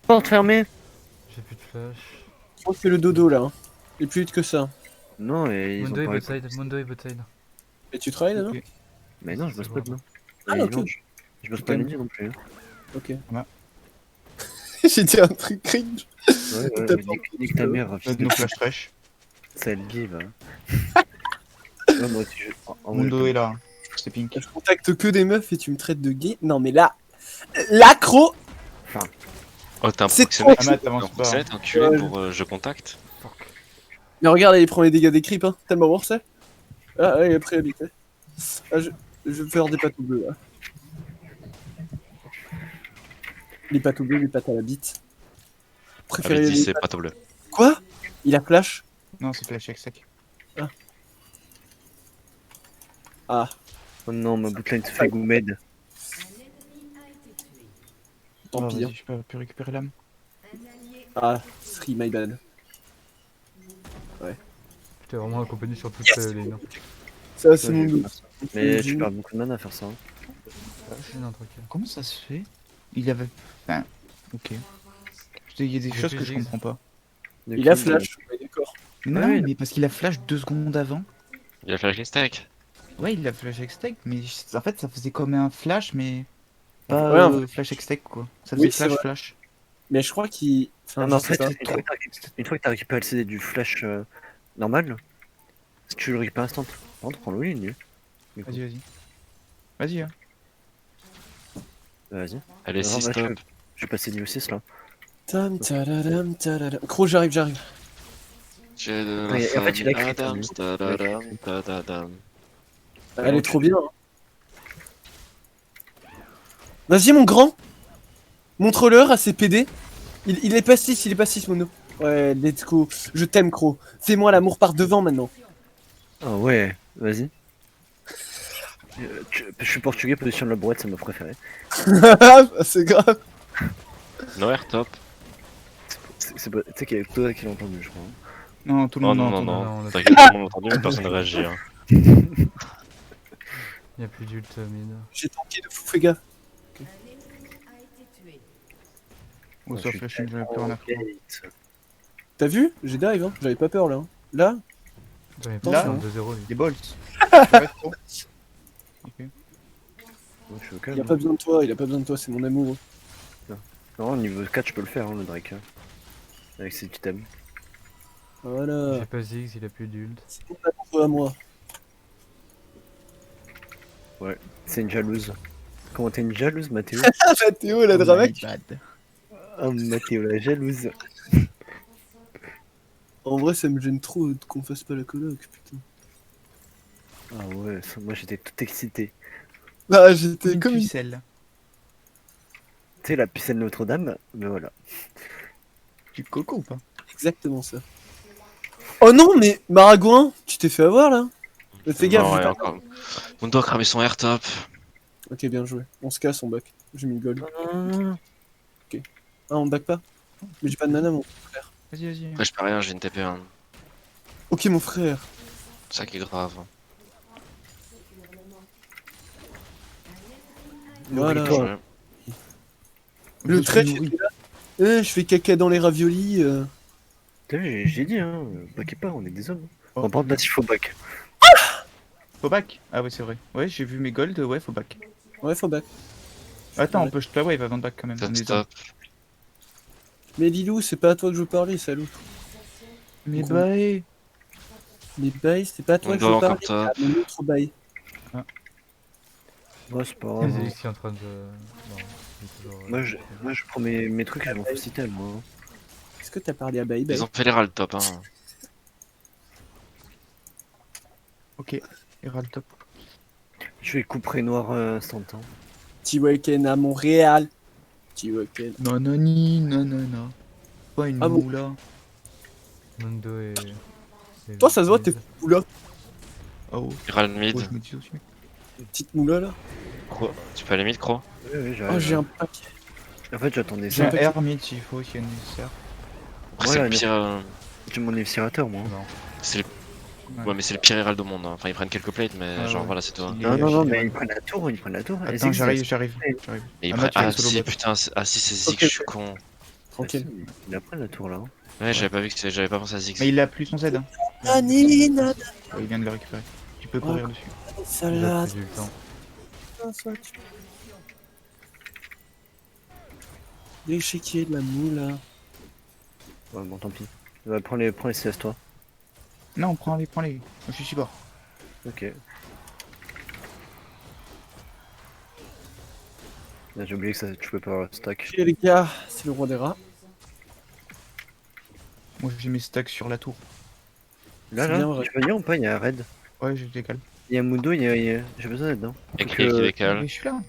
[SPEAKER 5] Porte fermée.
[SPEAKER 2] J'ai plus de flash.
[SPEAKER 3] Je crois que c'est le dodo là. Hein. Et plus vite que ça.
[SPEAKER 5] Non, et ils ont
[SPEAKER 2] Mundo est
[SPEAKER 5] pas
[SPEAKER 2] bot
[SPEAKER 5] répondu.
[SPEAKER 2] side, Mundo est bot side.
[SPEAKER 3] Et tu travailles là, non?
[SPEAKER 1] Ok.
[SPEAKER 5] Mais non, je bosse
[SPEAKER 2] C'est
[SPEAKER 5] pas
[SPEAKER 2] bon.
[SPEAKER 5] demain.
[SPEAKER 3] Ah,
[SPEAKER 5] Et
[SPEAKER 3] ok.
[SPEAKER 5] dimanche. Je bosse pas lundi non plus. Hein.
[SPEAKER 3] Ok.
[SPEAKER 1] Ouais.
[SPEAKER 3] J'ai dit un truc cringe.
[SPEAKER 5] Ouais,
[SPEAKER 3] T'as
[SPEAKER 5] mais
[SPEAKER 3] pas
[SPEAKER 5] nique ta mère, fils
[SPEAKER 1] Faites
[SPEAKER 5] de
[SPEAKER 1] nos
[SPEAKER 5] pute.
[SPEAKER 1] flash trash.
[SPEAKER 5] Ça le give. Hein. Ouais, moi aussi, en vrai,
[SPEAKER 1] Mundo est là. Hein. C'est pink.
[SPEAKER 3] Je contacte que des meufs et tu me traites de gay. Non mais là. L'accro.
[SPEAKER 4] Oh, t'es un
[SPEAKER 3] C'est
[SPEAKER 4] proxénète.
[SPEAKER 1] Ah, mais t'avances pas.
[SPEAKER 4] T'es un enculé
[SPEAKER 3] Ouais.
[SPEAKER 4] pour je contacte.
[SPEAKER 3] Mais regarde, il prend les dégâts des creeps, hein. Tellement bon, c'est. Ah, ouais, il a pris la bite. Hein. Ah, je vais faire des pattes au bleu, là. Les pattes au bleu, les pattes à la bite. Préféré
[SPEAKER 4] Avec 10,
[SPEAKER 3] les
[SPEAKER 4] c'est
[SPEAKER 3] pattes-
[SPEAKER 4] pas top bleu.
[SPEAKER 3] Quoi? Il a flash?
[SPEAKER 1] Non, c'est flash avec sec.
[SPEAKER 3] Ah,
[SPEAKER 5] Oh non, ma bootline se fait goumed.
[SPEAKER 3] tant
[SPEAKER 1] Oh,
[SPEAKER 3] pis. Hein.
[SPEAKER 1] vas-y, je peux plus récupérer l'âme.
[SPEAKER 3] Ah, free, my bad.
[SPEAKER 2] J'étais vraiment accompagné sur toute
[SPEAKER 3] Yes.
[SPEAKER 2] les lignes.
[SPEAKER 3] Ça, c'est
[SPEAKER 5] Ouais,
[SPEAKER 3] mon
[SPEAKER 5] j'ai
[SPEAKER 3] dos.
[SPEAKER 5] fait ça. Mais tu perds beaucoup de mana à faire ça. Hein.
[SPEAKER 2] Non, tranquille.
[SPEAKER 1] Comment ça se fait? Il avait. Enfin, ok. Il y a des
[SPEAKER 2] J'ai
[SPEAKER 1] choses
[SPEAKER 2] plus
[SPEAKER 1] que je
[SPEAKER 2] Ziggs.
[SPEAKER 1] comprends pas.
[SPEAKER 3] Il a flash, ouais, d'accord.
[SPEAKER 1] Non,
[SPEAKER 5] oui.
[SPEAKER 1] mais parce qu'il a flash 2 secondes avant.
[SPEAKER 4] Il a fait avec stack.
[SPEAKER 1] Ouais, il a flash avec steak, mais en fait, ça faisait comme un flash, mais pas
[SPEAKER 3] Ouais, en
[SPEAKER 1] flash avec steak quoi. Ça
[SPEAKER 3] Oui,
[SPEAKER 1] faisait
[SPEAKER 3] c'est
[SPEAKER 1] flash
[SPEAKER 3] vrai.
[SPEAKER 1] flash.
[SPEAKER 3] Mais je crois qu'il. Enfin,
[SPEAKER 5] Non, mais en
[SPEAKER 3] je sais
[SPEAKER 5] fait,
[SPEAKER 3] pas.
[SPEAKER 5] une fois que t'as récupéré le CD du flash normal, si tu le récupères instant, par contre, prends-le ligne.
[SPEAKER 1] Vas-y, vas-y. Vas-y, hein.
[SPEAKER 5] Vas-y.
[SPEAKER 4] Elle est
[SPEAKER 5] Non,
[SPEAKER 4] 6
[SPEAKER 5] bah,
[SPEAKER 4] top.
[SPEAKER 5] Je vais passer niveau 6 là.
[SPEAKER 3] Tam, tadadam, tadadam. Gros, j'arrive.
[SPEAKER 4] J'ai de
[SPEAKER 5] Ouais,
[SPEAKER 4] la
[SPEAKER 5] en fait, il a écrit
[SPEAKER 4] Adam,
[SPEAKER 5] ça.
[SPEAKER 4] tadadam, tadadam.
[SPEAKER 3] Elle est trop bien. Hein. Vas-y, mon grand. Montre-leur à ses PD. Il est pas 6, Mono. Ouais, let's go. Je t'aime, Cro. Fais-moi l'amour par devant maintenant.
[SPEAKER 5] Ah ouais, vas-y. Je suis portugais, position de la brouette, c'est ma préférée.
[SPEAKER 3] C'est grave.
[SPEAKER 4] Noir top.
[SPEAKER 5] C'est pas... Tu sais qu'il y a que toi qui l'as entendu, je crois.
[SPEAKER 1] Non, tout le
[SPEAKER 4] Oh
[SPEAKER 1] monde
[SPEAKER 4] non,
[SPEAKER 1] entend.
[SPEAKER 4] non,
[SPEAKER 2] non,
[SPEAKER 4] non.
[SPEAKER 2] on
[SPEAKER 4] T'inquiète, tout le monde a entendu, mais personne n'a réagi. Hein.
[SPEAKER 2] Il y a plus d'ult mid.
[SPEAKER 3] J'ai tanké de fou, fais gaffe.
[SPEAKER 1] Ou soit flashing, j'en ai plus rien à foutre.
[SPEAKER 3] T'as vu? J'ai dive, hein. J'avais pas peur là. Hein. Là,
[SPEAKER 2] J'en ai
[SPEAKER 1] Là,
[SPEAKER 2] pas
[SPEAKER 1] non.
[SPEAKER 2] 2-0 lui.
[SPEAKER 1] Des bolts. Ouais, trop. Ok.
[SPEAKER 5] Moi, je suis au
[SPEAKER 3] il
[SPEAKER 5] calme.
[SPEAKER 3] a pas besoin de toi, c'est mon amour.
[SPEAKER 5] Non, niveau 4, je peux le faire, hein, le Drake. Hein. Avec ses items.
[SPEAKER 3] Voilà.
[SPEAKER 2] J'ai pas Ziggs, il a plus d'ult.
[SPEAKER 3] C'est mon amour à moi.
[SPEAKER 5] C'est une jalouse. Comment t'es une jalouse, Mathéo?
[SPEAKER 3] Ah, Mathéo, la
[SPEAKER 1] Oh my
[SPEAKER 3] dramaque.
[SPEAKER 1] bad.
[SPEAKER 5] Oh, Mathéo, la jalouse.
[SPEAKER 3] En vrai, ça me gêne trop qu'on fasse pas la coloc, putain.
[SPEAKER 5] Ah ouais, moi j'étais tout excité.
[SPEAKER 3] Ah, j'étais
[SPEAKER 1] Une
[SPEAKER 3] comme une...
[SPEAKER 1] pucelle.
[SPEAKER 5] Tu sais, la piscine Notre-Dame, mais voilà.
[SPEAKER 1] Du coco ou pas?
[SPEAKER 3] Exactement ça. Oh non, mais Maragouin, tu t'es fait avoir là? Mais fais gaffe,
[SPEAKER 4] Non,
[SPEAKER 3] j'ai
[SPEAKER 4] ouais,
[SPEAKER 3] pas...
[SPEAKER 4] encore. Mundo a cramé son air top.
[SPEAKER 3] Ok, bien joué. On se casse, on back. J'ai mis le gold.
[SPEAKER 5] Non.
[SPEAKER 3] Ah, on back pas? Mais j'ai pas de mana, mon...
[SPEAKER 1] Vas-y, vas-y.
[SPEAKER 4] Après, je peux rien, j'ai une TP1.
[SPEAKER 3] Ok, mon frère.
[SPEAKER 4] C'est ça qui est grave.
[SPEAKER 3] Voilà.
[SPEAKER 5] Nourris-toi.
[SPEAKER 4] Ouais.
[SPEAKER 3] Le
[SPEAKER 1] Je
[SPEAKER 3] trait,
[SPEAKER 1] suis nourri.
[SPEAKER 3] j'étais là. Je fais caca dans les raviolis.
[SPEAKER 5] T'as vu, j'ai dit, hein, backez pas, on est des hommes.
[SPEAKER 1] Oh.
[SPEAKER 5] On parle d'un s'il faut back.
[SPEAKER 1] Faut back? Ah ouais, c'est vrai. Ouais, j'ai vu mes golds, ouais, faut back.
[SPEAKER 3] Ouais, faut back.
[SPEAKER 1] Attends,
[SPEAKER 3] Ouais.
[SPEAKER 1] on peut la wave avant de back quand même. On
[SPEAKER 4] Stop,
[SPEAKER 1] est hommes.
[SPEAKER 4] stop.
[SPEAKER 3] Mais Lilou, c'est pas à toi que je veux parler, salaud.
[SPEAKER 1] Mais
[SPEAKER 3] Gros.
[SPEAKER 1] bah, eh.
[SPEAKER 3] Mais bail, c'est pas à toi
[SPEAKER 4] On
[SPEAKER 3] que je veux
[SPEAKER 4] doit
[SPEAKER 3] parler.
[SPEAKER 4] encore top.
[SPEAKER 3] Ah, mon autre bail.
[SPEAKER 5] Ouais, c'est pas grave.
[SPEAKER 2] Vas-y,
[SPEAKER 5] hein.
[SPEAKER 2] ici en train de. Non, il est toujours,
[SPEAKER 5] Moi, je prends mes trucs et je m'en fous si tel, moi. hein.
[SPEAKER 3] Est-ce que t'as parlé à bail bail?
[SPEAKER 4] Ils ont fait les râles top, hein.
[SPEAKER 1] Ok. Herald top.
[SPEAKER 5] Je vais couper noir instant. Hein.
[SPEAKER 3] Tiwaken à Montréal. Tiwaken.
[SPEAKER 1] Non, non, ni, non, non, non. Pas une
[SPEAKER 3] Ah bon.
[SPEAKER 1] moula.
[SPEAKER 2] Mundo et.
[SPEAKER 3] Toi, ça se voit, t'es moula.
[SPEAKER 1] Oh,
[SPEAKER 4] Les râles
[SPEAKER 1] oh,
[SPEAKER 4] mid.
[SPEAKER 1] je me dis aussi. Mec.
[SPEAKER 3] Une petite moula là.
[SPEAKER 4] Cro. Tu peux aller mid, Cro?
[SPEAKER 5] Ouais,
[SPEAKER 3] Oh,
[SPEAKER 5] j'arrive.
[SPEAKER 3] j'ai un paquet.
[SPEAKER 5] En fait, j'attendais
[SPEAKER 1] J'ai
[SPEAKER 5] ça.
[SPEAKER 1] un R mid s'il faut, s'il y a nécessaire.
[SPEAKER 4] Après,
[SPEAKER 5] Voilà,
[SPEAKER 4] c'est le pire.
[SPEAKER 5] J'ai mon éviscérateur, moi.
[SPEAKER 2] Non.
[SPEAKER 4] C'est le... Ouais, mais c'est le pire herald au monde. Hein. Enfin, ils prennent quelques plates, mais
[SPEAKER 1] Ah
[SPEAKER 4] genre
[SPEAKER 1] ouais.
[SPEAKER 4] voilà, c'est toi.
[SPEAKER 1] Il est-
[SPEAKER 5] Non, non,
[SPEAKER 1] je
[SPEAKER 5] non,
[SPEAKER 1] suis
[SPEAKER 5] mais
[SPEAKER 1] là.
[SPEAKER 5] ils prennent la tour, ils prennent la tour.
[SPEAKER 1] Attends, j'arrive.
[SPEAKER 4] Et ils
[SPEAKER 1] Ah,
[SPEAKER 4] prennent...
[SPEAKER 1] Mathieu,
[SPEAKER 4] Ah,
[SPEAKER 1] solo
[SPEAKER 4] si,
[SPEAKER 1] bot.
[SPEAKER 4] putain, ah si, c'est Ziggs,
[SPEAKER 3] Ok,
[SPEAKER 4] je suis
[SPEAKER 3] ok.
[SPEAKER 4] con.
[SPEAKER 3] Tranquille.
[SPEAKER 5] Ils prennent la tour, là. hein.
[SPEAKER 4] Ouais, j'avais pas vu que j'avais pas pensé à Ziggs.
[SPEAKER 1] Mais il a plus son Z. Hein.
[SPEAKER 3] Nani, nana,
[SPEAKER 1] Ouais, il vient de le récupérer. Tu peux courir dessus.
[SPEAKER 2] J'ai
[SPEAKER 3] salade.
[SPEAKER 2] perdu le temps.
[SPEAKER 3] L'échiquier de la moula.
[SPEAKER 5] Ouais, bon, tant pis. Prends les CS, toi.
[SPEAKER 1] Non, prends-les, prends-les. Je suis support.
[SPEAKER 5] Ok. Là, j'ai oublié que ça, tu peux pas avoir stack.
[SPEAKER 3] Ok, les gars, c'est le roi des rats.
[SPEAKER 1] Moi, j'ai mes stacks sur la tour.
[SPEAKER 5] Là,
[SPEAKER 3] C'est
[SPEAKER 5] là,
[SPEAKER 3] bien vrai.
[SPEAKER 5] tu veux venir ou pas? Il y a un raid.
[SPEAKER 1] Ouais, je décale.
[SPEAKER 5] Il y a Mundo, j'ai besoin d'être dedans.
[SPEAKER 4] Et
[SPEAKER 5] Donc,
[SPEAKER 4] qui décale.
[SPEAKER 1] Mais je suis là.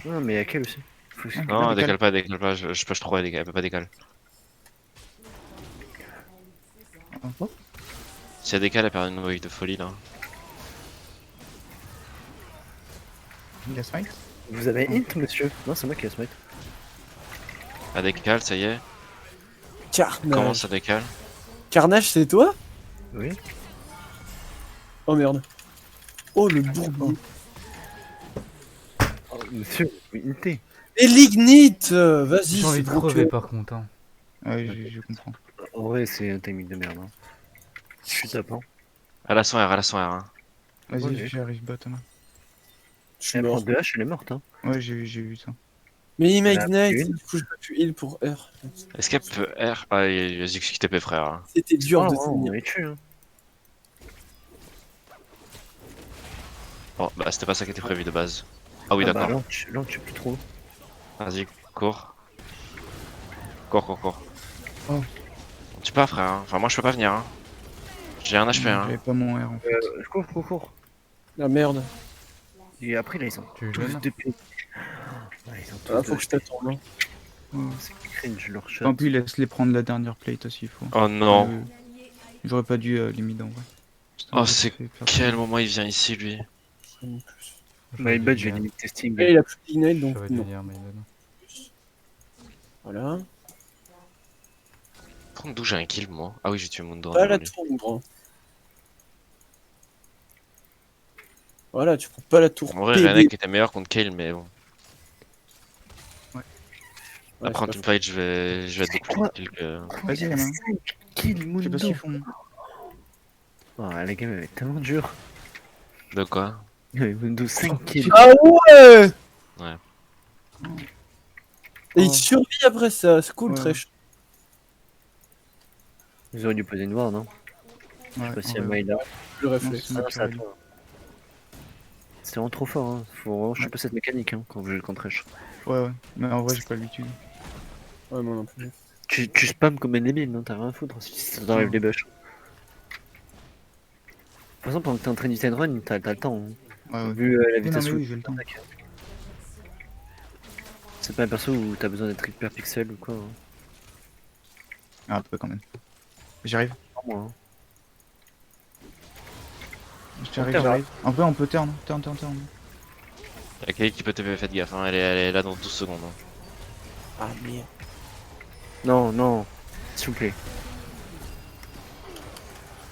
[SPEAKER 5] Non, mais il y a quel aussi? Faut que-
[SPEAKER 1] Ouais.
[SPEAKER 4] Non,
[SPEAKER 1] décale.
[SPEAKER 4] décale pas, je peux trouver, elle peut pas décaler.
[SPEAKER 1] Ah, bon.
[SPEAKER 4] Si elle décale, elle perd une wave de folie là.
[SPEAKER 1] Il a smite.
[SPEAKER 5] Vous avez hint, monsieur? Non, c'est moi qui ai smite.
[SPEAKER 4] Elle décale, ça y est. Comment
[SPEAKER 3] Carnage.
[SPEAKER 4] ça décale?
[SPEAKER 3] Carnage, c'est toi?
[SPEAKER 5] Oui.
[SPEAKER 3] Oh merde. Oh, le bourbier.
[SPEAKER 5] Oh, monsieur, oui, hinté.
[SPEAKER 3] Et l'ignite vas-y,
[SPEAKER 2] J'ai envie
[SPEAKER 3] c'est
[SPEAKER 2] de
[SPEAKER 3] trop
[SPEAKER 2] crever
[SPEAKER 3] chaud.
[SPEAKER 2] par contre. Hein.
[SPEAKER 1] Ouais, je comprends.
[SPEAKER 5] En vrai, c'est un timing de merde. Hein. Je suis tapant.
[SPEAKER 4] Elle a son R, elle a son R. Hein.
[SPEAKER 1] Vas-y,
[SPEAKER 5] Ouais.
[SPEAKER 1] j'arrive bot. Là.
[SPEAKER 3] Je suis
[SPEAKER 5] Elle prend
[SPEAKER 3] mort.
[SPEAKER 5] 2 H, elle est morte. Hein.
[SPEAKER 1] Ouais, j'ai vu ça.
[SPEAKER 3] Mais il m'a
[SPEAKER 5] Elle a
[SPEAKER 3] ignite,
[SPEAKER 5] une.
[SPEAKER 3] du coup, j'ai pas pu heal pour R.
[SPEAKER 4] Est-ce qu'elle peut R? Ah, il y a Ziggs qui TP, frère. Hein.
[SPEAKER 3] C'était dur
[SPEAKER 5] Oh,
[SPEAKER 3] de
[SPEAKER 5] on
[SPEAKER 3] tenir.
[SPEAKER 5] les tue. Hein.
[SPEAKER 4] Bon, bah c'était pas ça qui était prévu de base. Ah oui,
[SPEAKER 5] Ah bah,
[SPEAKER 4] d'accord.
[SPEAKER 5] là, on tue plus trop.
[SPEAKER 4] Vas-y, cours. Cours.
[SPEAKER 1] Oh.
[SPEAKER 4] Tu peux pas, frère. Hein. Enfin, moi je peux pas venir. Hein. J'ai un HP. Hein.
[SPEAKER 1] J'avais pas mon R en fait.
[SPEAKER 5] Cours.
[SPEAKER 3] Ah merde.
[SPEAKER 5] Et après, là, ils ont
[SPEAKER 2] Tu
[SPEAKER 5] tous
[SPEAKER 2] gênes?
[SPEAKER 5] de pied. Ouais, ils ont tous
[SPEAKER 3] Ah, faut que je t'attende. Hein.
[SPEAKER 1] Ouais.
[SPEAKER 5] C'est cringe leur shot.
[SPEAKER 1] Tant pis, laisse-les prendre la dernière plate aussi, il faut.
[SPEAKER 4] Oh non.
[SPEAKER 1] J'aurais pas dû les mid en vrai. Putain,
[SPEAKER 4] Oh,
[SPEAKER 1] j'ai
[SPEAKER 4] c'est
[SPEAKER 1] fait perdre.
[SPEAKER 4] Quel moment il vient ici, lui?
[SPEAKER 5] My bad, j'ai limite testing.
[SPEAKER 3] Et il a plus d'ignite donc
[SPEAKER 2] J'aurais dû
[SPEAKER 3] non.
[SPEAKER 2] dire my bad.
[SPEAKER 3] Voilà.
[SPEAKER 4] Par contre, d'où j'ai un kill, moi? Ah oui, j'ai tué Mundo.
[SPEAKER 3] Pas la
[SPEAKER 4] lui.
[SPEAKER 3] tour, mon grand. Voilà, tu prends pas la tour.
[SPEAKER 4] En vrai,
[SPEAKER 3] PB.
[SPEAKER 4] Renek était meilleur contre Kale, mais bon.
[SPEAKER 3] Ouais,
[SPEAKER 4] Après en
[SPEAKER 3] c'est
[SPEAKER 4] teamfight, je vais être beaucoup
[SPEAKER 5] quoi
[SPEAKER 4] plus kill que.
[SPEAKER 1] Vas-y, Alain.
[SPEAKER 5] 5 kills,
[SPEAKER 1] Je sais
[SPEAKER 5] Mundo.
[SPEAKER 1] pas s'ils font.
[SPEAKER 5] Oh, la game elle est tellement dure.
[SPEAKER 4] De quoi?
[SPEAKER 5] Mundo 5 kills.
[SPEAKER 3] Ah ouais.
[SPEAKER 4] Ouais.
[SPEAKER 3] Et il
[SPEAKER 1] Oh.
[SPEAKER 3] survit après ça, c'est cool,
[SPEAKER 1] Ouais.
[SPEAKER 3] Trèche.
[SPEAKER 5] Ils auraient dû poser une ward, non? Je
[SPEAKER 1] Ouais,
[SPEAKER 5] sais pas si
[SPEAKER 1] en
[SPEAKER 5] elle
[SPEAKER 1] vrai.
[SPEAKER 5] m'a là.
[SPEAKER 3] Le
[SPEAKER 1] Non,
[SPEAKER 3] réflexe.
[SPEAKER 1] c'est moi
[SPEAKER 5] Ah,
[SPEAKER 1] qui
[SPEAKER 5] c'est à
[SPEAKER 1] aurais dû.
[SPEAKER 5] toi. C'est vraiment trop fort, hein. Faut vraiment choper cette mécanique hein, quand vous jouez contre Resh.
[SPEAKER 1] Ouais. Mais en vrai, j'ai pas l'habitude.
[SPEAKER 3] Ouais, moi non plus.
[SPEAKER 5] tu spams comme un débile, non? T'as rien à foutre si ça t'enlève les bush. De toute façon, pendant que t'es en train d'hit and run, t'as le temps. Hein.
[SPEAKER 1] Ouais, ouais.
[SPEAKER 5] Vu la
[SPEAKER 1] Oui, non,
[SPEAKER 5] vitesse
[SPEAKER 1] mais
[SPEAKER 5] où
[SPEAKER 1] oui, j'ai le temps.
[SPEAKER 5] c'est pas un perso où t'as besoin d'être hyper pixel ou quoi. Hein.
[SPEAKER 1] Ah, un peu quand même. J'arrive.
[SPEAKER 5] Pas moi. Hein.
[SPEAKER 1] J'arrive,
[SPEAKER 5] turn.
[SPEAKER 1] j'arrive. Un peu, on peut turn. Turn.
[SPEAKER 4] Y'a quelqu'un qui peut te faites gaffe, hein. Elle est là dans 12 secondes. Hein.
[SPEAKER 3] Ah merde.
[SPEAKER 5] Non, non. S'il vous plaît.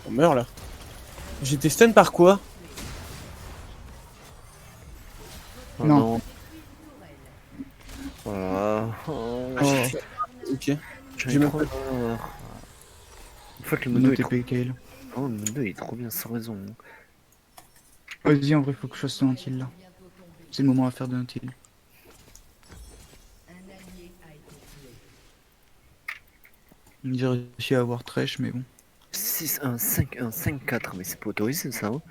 [SPEAKER 3] On meurt là. J'étais stun par quoi?
[SPEAKER 5] Oh,
[SPEAKER 1] Non.
[SPEAKER 5] non. Voilà. Oh,
[SPEAKER 3] Ok.
[SPEAKER 5] j'en
[SPEAKER 3] j'ai
[SPEAKER 5] ai
[SPEAKER 3] même
[SPEAKER 5] trop
[SPEAKER 3] pas-
[SPEAKER 5] marre. En fait, le
[SPEAKER 1] No
[SPEAKER 5] mono est trop...
[SPEAKER 1] TP, Kayle.
[SPEAKER 5] Oh, le mono il est trop bien, sans raison.
[SPEAKER 1] Vas-y, en vrai, faut que je fasse le until là. C'est le moment à faire de until. J'ai réussi à avoir Thresh, mais bon.
[SPEAKER 5] 6-1, 5-1, 5-4, mais c'est pas autorisé ça. Hein.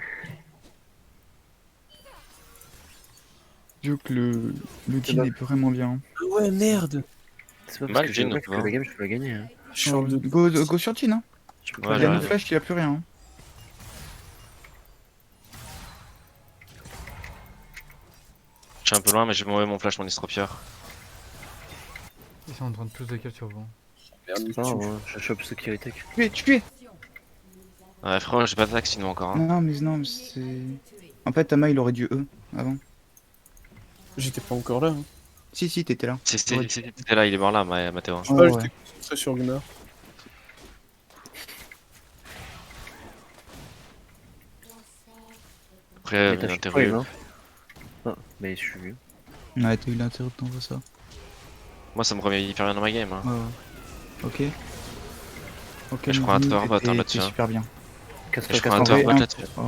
[SPEAKER 1] Vu que le
[SPEAKER 5] C'est
[SPEAKER 1] deal
[SPEAKER 5] pas-
[SPEAKER 1] est vraiment bien.
[SPEAKER 3] Ah ouais, merde.
[SPEAKER 5] C'est pas
[SPEAKER 4] Mal,
[SPEAKER 5] parce que j'ai
[SPEAKER 4] Jin,
[SPEAKER 5] match que
[SPEAKER 4] hein.
[SPEAKER 5] la game je peux la gagner. Hein.
[SPEAKER 3] Je suis en deux.
[SPEAKER 1] Go sur Tin, hein.
[SPEAKER 5] Je peux
[SPEAKER 4] Ouais,
[SPEAKER 5] pas
[SPEAKER 1] Il
[SPEAKER 5] la
[SPEAKER 1] a
[SPEAKER 4] j'arrive.
[SPEAKER 1] une
[SPEAKER 5] gagner.
[SPEAKER 1] flash, il a plus rien. Hein.
[SPEAKER 4] Je suis un peu loin, mais j'ai mauvais mon flash, mon estropieur.
[SPEAKER 2] Ils sont en train de tous de kill sur vous.
[SPEAKER 3] Merde,
[SPEAKER 5] C'est pas grave, hein, je chope Security.
[SPEAKER 1] Tu es.
[SPEAKER 4] Ouais, frérot, j'ai pas d'attaque sinon encore. Hein.
[SPEAKER 1] Non, mais c'est. En fait, Tama, il aurait dû E avant.
[SPEAKER 3] J'étais pas encore là. Hein.
[SPEAKER 1] Si, t'étais là.
[SPEAKER 4] C'était là, il est mort là, Mathéo.
[SPEAKER 3] Je sais
[SPEAKER 1] Oh,
[SPEAKER 3] pas,
[SPEAKER 1] ouais.
[SPEAKER 3] j'étais concentré sur Gunnar.
[SPEAKER 4] Après,
[SPEAKER 5] Mais t'as
[SPEAKER 4] bien
[SPEAKER 5] chopé quoi,
[SPEAKER 4] interview.
[SPEAKER 5] hein. Ah, mais je suis vu.
[SPEAKER 1] Ouais, t'as eu l'intérêt de t'envoyer ça.
[SPEAKER 4] Moi, ça me remet hyper bien dans ma game. Hein.
[SPEAKER 1] Ouais, ouais. Ok. Ok,
[SPEAKER 4] Et je prends un
[SPEAKER 1] Mouni,
[SPEAKER 4] tower bot, hein,
[SPEAKER 1] t'es
[SPEAKER 4] là-dessus, hein.
[SPEAKER 1] super bien.
[SPEAKER 5] Casse-toi,
[SPEAKER 4] Et je prends un
[SPEAKER 5] casse-toi.
[SPEAKER 4] tower
[SPEAKER 1] En
[SPEAKER 4] bot
[SPEAKER 1] vrai,
[SPEAKER 4] là-dessus.
[SPEAKER 1] Oh.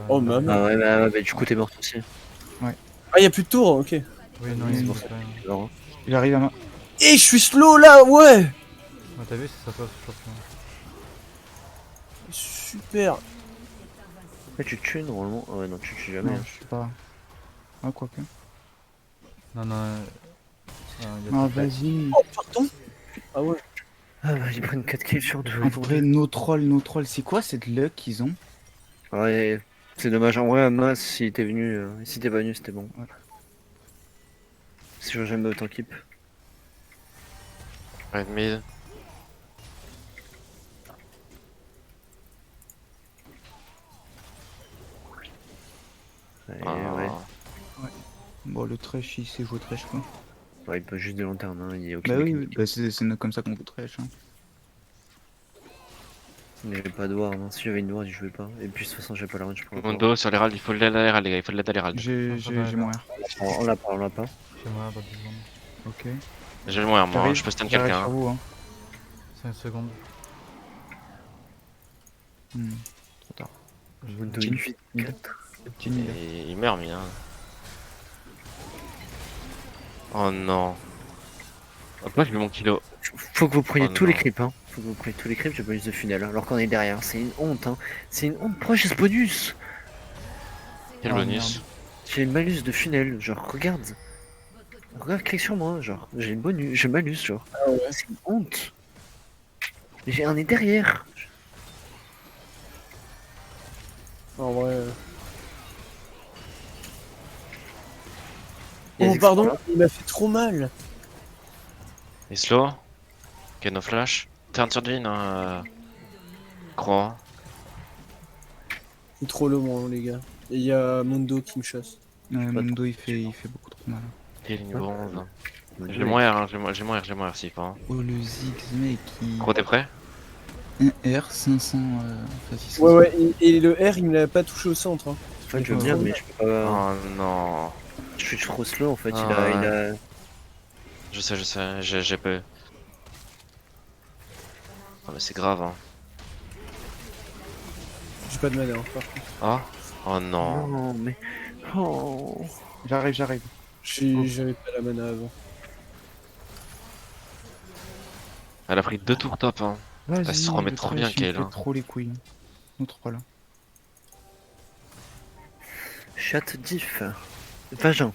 [SPEAKER 3] Oh,
[SPEAKER 2] non.
[SPEAKER 3] maman.
[SPEAKER 5] Ah ouais, bah, du coup t'es mort aussi.
[SPEAKER 3] Ah, y'a plus de tour, ok.
[SPEAKER 2] Oui, non,
[SPEAKER 1] Oui,
[SPEAKER 2] il
[SPEAKER 1] bon.
[SPEAKER 2] se passe rien.
[SPEAKER 5] Alors, hein.
[SPEAKER 1] Il arrive à ma.
[SPEAKER 3] Et je suis slow là, ouais.
[SPEAKER 2] Ouais, t'as vu, ça passe sur ça.
[SPEAKER 3] Super.
[SPEAKER 5] Après tu tues normalement. Ah ouais, non, tu tues jamais.
[SPEAKER 1] Non,
[SPEAKER 5] Hein.
[SPEAKER 1] je sais pas. Ah, quoique.
[SPEAKER 2] Non, non. Il y a
[SPEAKER 1] Ah,
[SPEAKER 2] tout.
[SPEAKER 1] vas-y.
[SPEAKER 3] Oh, pardon. Ah ouais.
[SPEAKER 5] Ah bah, ils prennent 4 kills sur 2.
[SPEAKER 1] En vrai, nos trolls, c'est quoi cette luck qu'ils ont?
[SPEAKER 5] Ouais, c'est dommage. En vrai, Mas, si t'es venu, si t'es pas venu, c'était bon.
[SPEAKER 1] Ouais.
[SPEAKER 5] Si je jamais autant keep.
[SPEAKER 4] Ouais, mid.
[SPEAKER 5] Ouais,
[SPEAKER 4] Ah.
[SPEAKER 5] ouais.
[SPEAKER 1] Bon, le Thresh, il sait jouer Thresh, quoi.
[SPEAKER 5] Ouais, il peut juste des lanternes, hein. Il y a aucune
[SPEAKER 1] Bah oui,
[SPEAKER 5] mécanique.
[SPEAKER 1] bah c'est comme ça qu'on joue Thresh. Hein.
[SPEAKER 5] Mais j'ai pas de ward, hein. Si j'avais une ward, je jouais pas. Et puis de toute façon, j'ai pas la range pour le
[SPEAKER 4] Mundo sur l'Herald, il faut l'aider à l'Herald, les gars, il faut l'aider à l'Herald.
[SPEAKER 1] J'ai mon R.
[SPEAKER 5] On l'a pas, on l'a pas.
[SPEAKER 2] Chez moi, dans 10 secondes.
[SPEAKER 1] Ok.
[SPEAKER 4] J'ai le moyen, moi, hein,
[SPEAKER 1] J'arrive,
[SPEAKER 4] je peux stun
[SPEAKER 1] j'arrive
[SPEAKER 4] quelqu'un.
[SPEAKER 1] sur
[SPEAKER 4] Hein.
[SPEAKER 1] vous, hein.
[SPEAKER 2] 5 secondes.
[SPEAKER 1] Trop tard.
[SPEAKER 5] Mundo
[SPEAKER 1] Chin.
[SPEAKER 5] 8, 4.
[SPEAKER 1] Petit mid.
[SPEAKER 4] Et il meurt, Mina. Oh non. Hop là, je lui mon kilo.
[SPEAKER 5] Faut que vous preniez
[SPEAKER 4] Oh
[SPEAKER 5] tous les
[SPEAKER 4] non.
[SPEAKER 5] creeps, hein. Faut que vous preniez tous les creeps, j'ai bonus de funnel, alors qu'on est derrière. C'est une honte, hein. C'est une honte. Pourquoi j'ai ce bonus?
[SPEAKER 4] Quel
[SPEAKER 1] Oh,
[SPEAKER 4] bonus.
[SPEAKER 1] merde.
[SPEAKER 5] J'ai le malus de funnel, genre, regarde. Regarde, clique sur moi, genre. J'ai le bonus, j'ai le malus, genre.
[SPEAKER 3] Ah ouais.
[SPEAKER 5] C'est une honte. J'ai un nez derrière.
[SPEAKER 3] En vrai.
[SPEAKER 5] Il y a
[SPEAKER 3] Oh,
[SPEAKER 5] des
[SPEAKER 3] pardon,
[SPEAKER 5] exploits,
[SPEAKER 3] il m'a fait trop mal.
[SPEAKER 4] Et slow. Ok, no flash. Turn sur Jin, hein. Croix.
[SPEAKER 3] C'est trop low, moi, les gars. Et il y a Mundo qui me chasse.
[SPEAKER 1] Mundo, il fait beaucoup trop mal.
[SPEAKER 4] Healing bronze.
[SPEAKER 5] là.
[SPEAKER 4] J'ai mon R, hein, j'ai mon R si pas. Hein.
[SPEAKER 1] Oh, le Ziggs, mec, il.
[SPEAKER 4] Gros, t'es prêt?
[SPEAKER 1] Un R 500. Enfin, 600.
[SPEAKER 3] Ouais, ouais, et le R, il me l'a pas touché au centre. Hein.
[SPEAKER 5] En fait, je veux bien, mais je peux pas.
[SPEAKER 4] Oh non.
[SPEAKER 5] Je suis trop slow, en fait.
[SPEAKER 4] Ah,
[SPEAKER 5] Il a...
[SPEAKER 4] Je sais, j'ai peu. Oh mais c'est grave hein.
[SPEAKER 3] J'ai pas de mana, hein, par contre.
[SPEAKER 4] Ah. Oh non.
[SPEAKER 5] Non, mais. Oh.
[SPEAKER 1] J'arrive.
[SPEAKER 3] J'avais pas la mana avant.
[SPEAKER 4] Elle a pris 2 tours top hein.
[SPEAKER 1] Vas-y,
[SPEAKER 4] Elle se remet
[SPEAKER 1] le
[SPEAKER 4] trop
[SPEAKER 1] Thresh,
[SPEAKER 4] bien,
[SPEAKER 1] il
[SPEAKER 4] Kayle,
[SPEAKER 1] fait
[SPEAKER 4] hein.
[SPEAKER 1] trop les couilles. Nous trois là.
[SPEAKER 5] Chat diff. Vagin.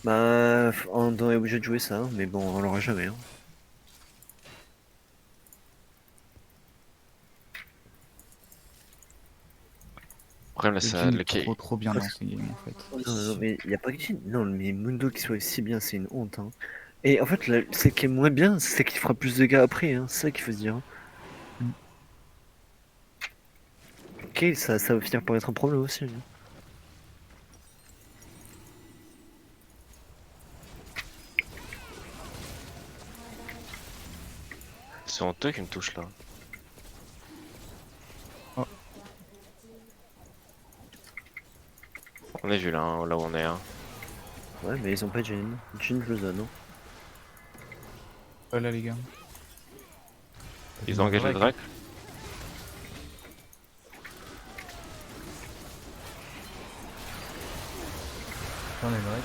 [SPEAKER 5] Bah, on est obligé de jouer ça, hein, mais bon, on l'aura jamais. Hein.
[SPEAKER 4] Le problème là,
[SPEAKER 1] Le
[SPEAKER 4] ça,
[SPEAKER 1] Jhin
[SPEAKER 4] le
[SPEAKER 1] est trop bien dans ces games en fait.
[SPEAKER 5] Non, mais il y a pas que Jin. Non, mais Mundo qui soit si bien, c'est une honte. Hein. Et en fait, ce qui est moins bien, c'est qu'il fera plus de dégâts après. Hein. C'est ça qu'il faut se dire. Hein.
[SPEAKER 1] Mm.
[SPEAKER 5] Ok, ça va finir par être un problème aussi. Hein.
[SPEAKER 4] c'est honteux qui me touche là.
[SPEAKER 1] Oh.
[SPEAKER 4] On est vu là, hein, là où on est. Hein.
[SPEAKER 5] Ouais, mais ils ont pas de Jin. Jin, je le donne. Hein.
[SPEAKER 1] Voilà les gars.
[SPEAKER 4] Ils ont engagé le Drake.
[SPEAKER 2] J'en ai vrai.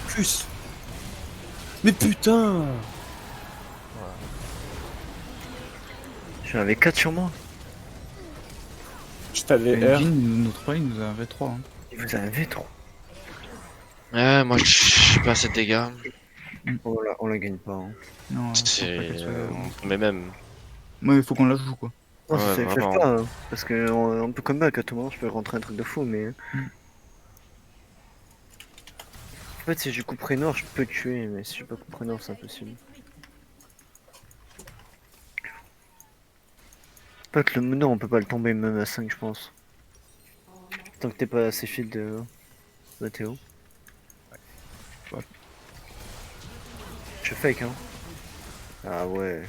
[SPEAKER 3] Plus. Mais putain.
[SPEAKER 5] Je suis avec 4 sur moi.
[SPEAKER 3] Je t'avais
[SPEAKER 1] Et
[SPEAKER 3] R.
[SPEAKER 1] Jhin, notre roi, il nous a un V3. Hein.
[SPEAKER 5] Et vous avez trop.
[SPEAKER 4] Ouais, moi je suis pas assez de dégâts.
[SPEAKER 5] On la gagne pas. Hein.
[SPEAKER 1] Non, faut pas
[SPEAKER 4] C'est.
[SPEAKER 1] qu'elle soit-
[SPEAKER 4] Mais même.
[SPEAKER 1] Ouais, il faut qu'on la joue quoi.
[SPEAKER 5] Non,
[SPEAKER 4] Ouais,
[SPEAKER 5] ça
[SPEAKER 4] vraiment.
[SPEAKER 5] fait pas. Hein, parce que on peut comeback à tout moment. Je peux rentrer un truc de fou, mais.
[SPEAKER 1] Mm.
[SPEAKER 5] En fait, si je coupe noir, je peux tuer, mais si je pas coupe noir, c'est impossible. En fait, le Mundo, on peut pas le tomber même à 5, je pense. Tant que t'es pas assez fit de Théo.
[SPEAKER 1] Ouais.
[SPEAKER 5] Je fake, hein. Ah ouais,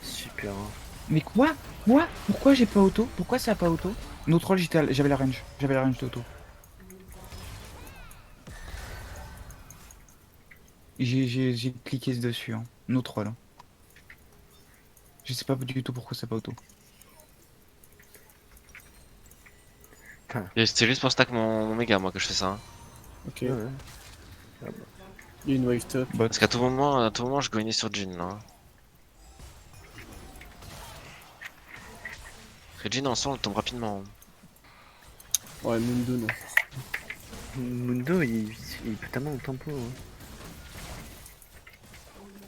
[SPEAKER 5] super. Hein.
[SPEAKER 1] Mais quoi? Quoi? Pourquoi j'ai pas auto? Pourquoi ça a pas auto? Notre rôle, j'avais la range. J'avais la range d'auto. J'ai cliqué dessus, hein. Notre rôle. Hein. Je sais pas du tout pourquoi ça a pas auto.
[SPEAKER 4] Et c'était juste pour stack mon méga, moi, que je fais ça. Hein.
[SPEAKER 3] Ok.
[SPEAKER 5] Ouais, ouais.
[SPEAKER 3] Il y a une wave top.
[SPEAKER 1] Bot.
[SPEAKER 4] Parce qu'à tout moment, je gagnais sur Jhin là. Hein. Parce que Jhin en sort, elle tombe rapidement. Hein.
[SPEAKER 3] Ouais, Mundo non.
[SPEAKER 5] Mundo, il peut tellement au tempo. Hein.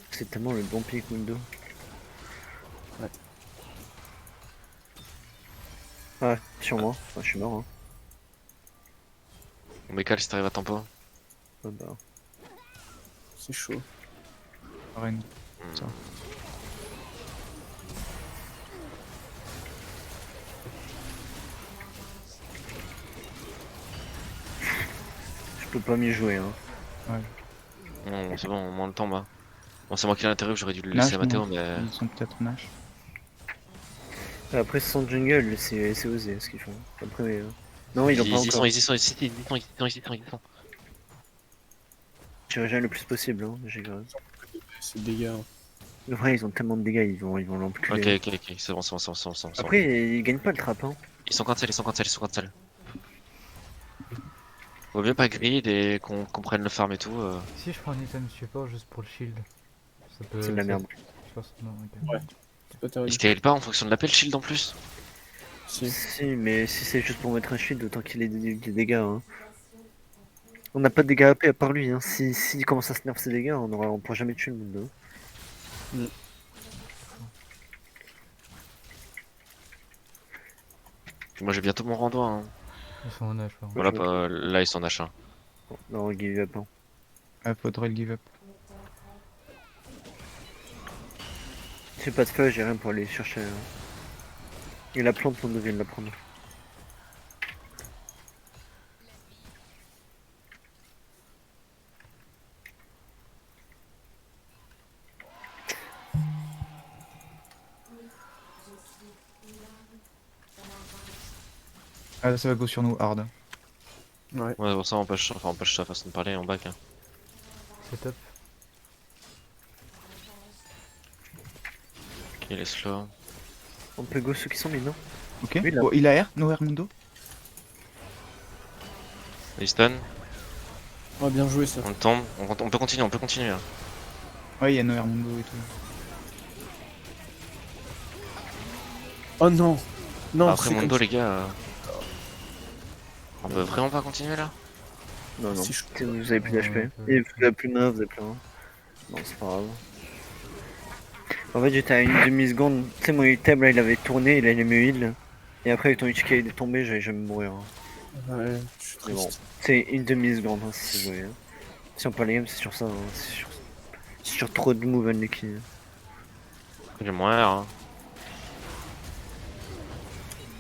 [SPEAKER 5] C'est tellement le bon pick, Mundo.
[SPEAKER 3] Ouais.
[SPEAKER 5] Ouais, sur moi. Ouais, je suis mort. Hein.
[SPEAKER 4] Mon méca, si t'arrives à tempo.
[SPEAKER 5] Ah bah.
[SPEAKER 3] C'est chaud.
[SPEAKER 1] Reine.
[SPEAKER 4] Hmm.
[SPEAKER 1] Ça.
[SPEAKER 5] Je peux pas mieux jouer. Hein.
[SPEAKER 4] Non, c'est bon, moins le temps, bah. Bon, c'est moi qui ai l'intérêt, j'aurais dû le
[SPEAKER 1] Nash,
[SPEAKER 4] laisser à Mathéo,
[SPEAKER 1] non.
[SPEAKER 4] mais.
[SPEAKER 1] Ils sont peut-être Nash.
[SPEAKER 5] Après, sans jungle, c'est osé ce qu'ils font. Après, non, ils l'ont pas encore.
[SPEAKER 4] Ils y sont, ils y sont.
[SPEAKER 5] Je régène le plus possible, hein, j'ai grave.
[SPEAKER 3] C'est des dégâts. Hein.
[SPEAKER 5] Ouais, ils ont tellement de dégâts, ils vont l'amputer.
[SPEAKER 4] Ok, c'est bon, c'est bon.
[SPEAKER 5] Après, ils gagnent pas le trap, hein.
[SPEAKER 4] Ils sont cancel. Vaut mieux pas grid et qu'on prenne le farm et tout.
[SPEAKER 2] Si je prends un item support juste pour le shield, ça peut.
[SPEAKER 5] C'est de la
[SPEAKER 2] ça-
[SPEAKER 5] merde.
[SPEAKER 2] Je pense non, ok.
[SPEAKER 3] Ouais. C'est pas
[SPEAKER 4] Il
[SPEAKER 3] terrible.
[SPEAKER 4] scale pas en fonction de l'appel shield en plus.
[SPEAKER 3] Si.
[SPEAKER 5] Si, mais si c'est juste pour mettre un shield, autant qu'il ait des dégâts, hein. On n'a pas de dégâts AP à part lui, hein. Si il commence à se nerf ses dégâts, on pourra jamais tuer le monde. Hein.
[SPEAKER 4] Moi j'ai bientôt mon rando. Hein.
[SPEAKER 2] Ils sont en âge, par contre.
[SPEAKER 4] Voilà, là ils sont en H1.
[SPEAKER 5] Non, give up. Hein.
[SPEAKER 1] Ah, faudrait le give up.
[SPEAKER 5] J'ai pas de feu, j'ai rien pour aller chercher. Et la plante, on devient de la prendre.
[SPEAKER 1] Ah, ça va go sur nous, hard.
[SPEAKER 3] Ouais.
[SPEAKER 4] Ouais, pour ça on empêche ça façon de parler en back. Hein.
[SPEAKER 2] C'est top.
[SPEAKER 4] Ok, il est slow.
[SPEAKER 5] On peut go ceux qui sont mis, non?
[SPEAKER 1] Ok.
[SPEAKER 5] Oui, là.
[SPEAKER 1] Bon, il a R, no R Mundo.
[SPEAKER 4] Il stun,
[SPEAKER 3] Ouais, bien joué ça.
[SPEAKER 4] on le tombe, on peut continuer. Hein.
[SPEAKER 1] Ouais, il y a no R Mundo et tout.
[SPEAKER 3] Oh non. Non,
[SPEAKER 4] Après
[SPEAKER 3] c'est
[SPEAKER 4] Mondo
[SPEAKER 3] comme...
[SPEAKER 4] les gars. On peut vraiment pas continuer là?
[SPEAKER 5] Non, non.
[SPEAKER 3] C'est chaud.
[SPEAKER 5] Vous avez plus d'HP.
[SPEAKER 2] Ouais,
[SPEAKER 5] Et vous avez plus de mana, vous avez plus rien. Non, c'est pas grave. En fait, j'étais à une demi-seconde. Tu sais, mon item là, il avait tourné, il a mis heal. Et après, avec ton Ichika, il est tombé, j'allais jamais mourir. Hein.
[SPEAKER 3] Ouais, je suis
[SPEAKER 5] Mais bon,
[SPEAKER 3] triste.
[SPEAKER 5] c'est une demi-seconde, hein, si c'est joué. Hein. Si on parle game, c'est sur ça. Hein. C'est sur trop de move unlucky.
[SPEAKER 4] J'ai moins R. Hein.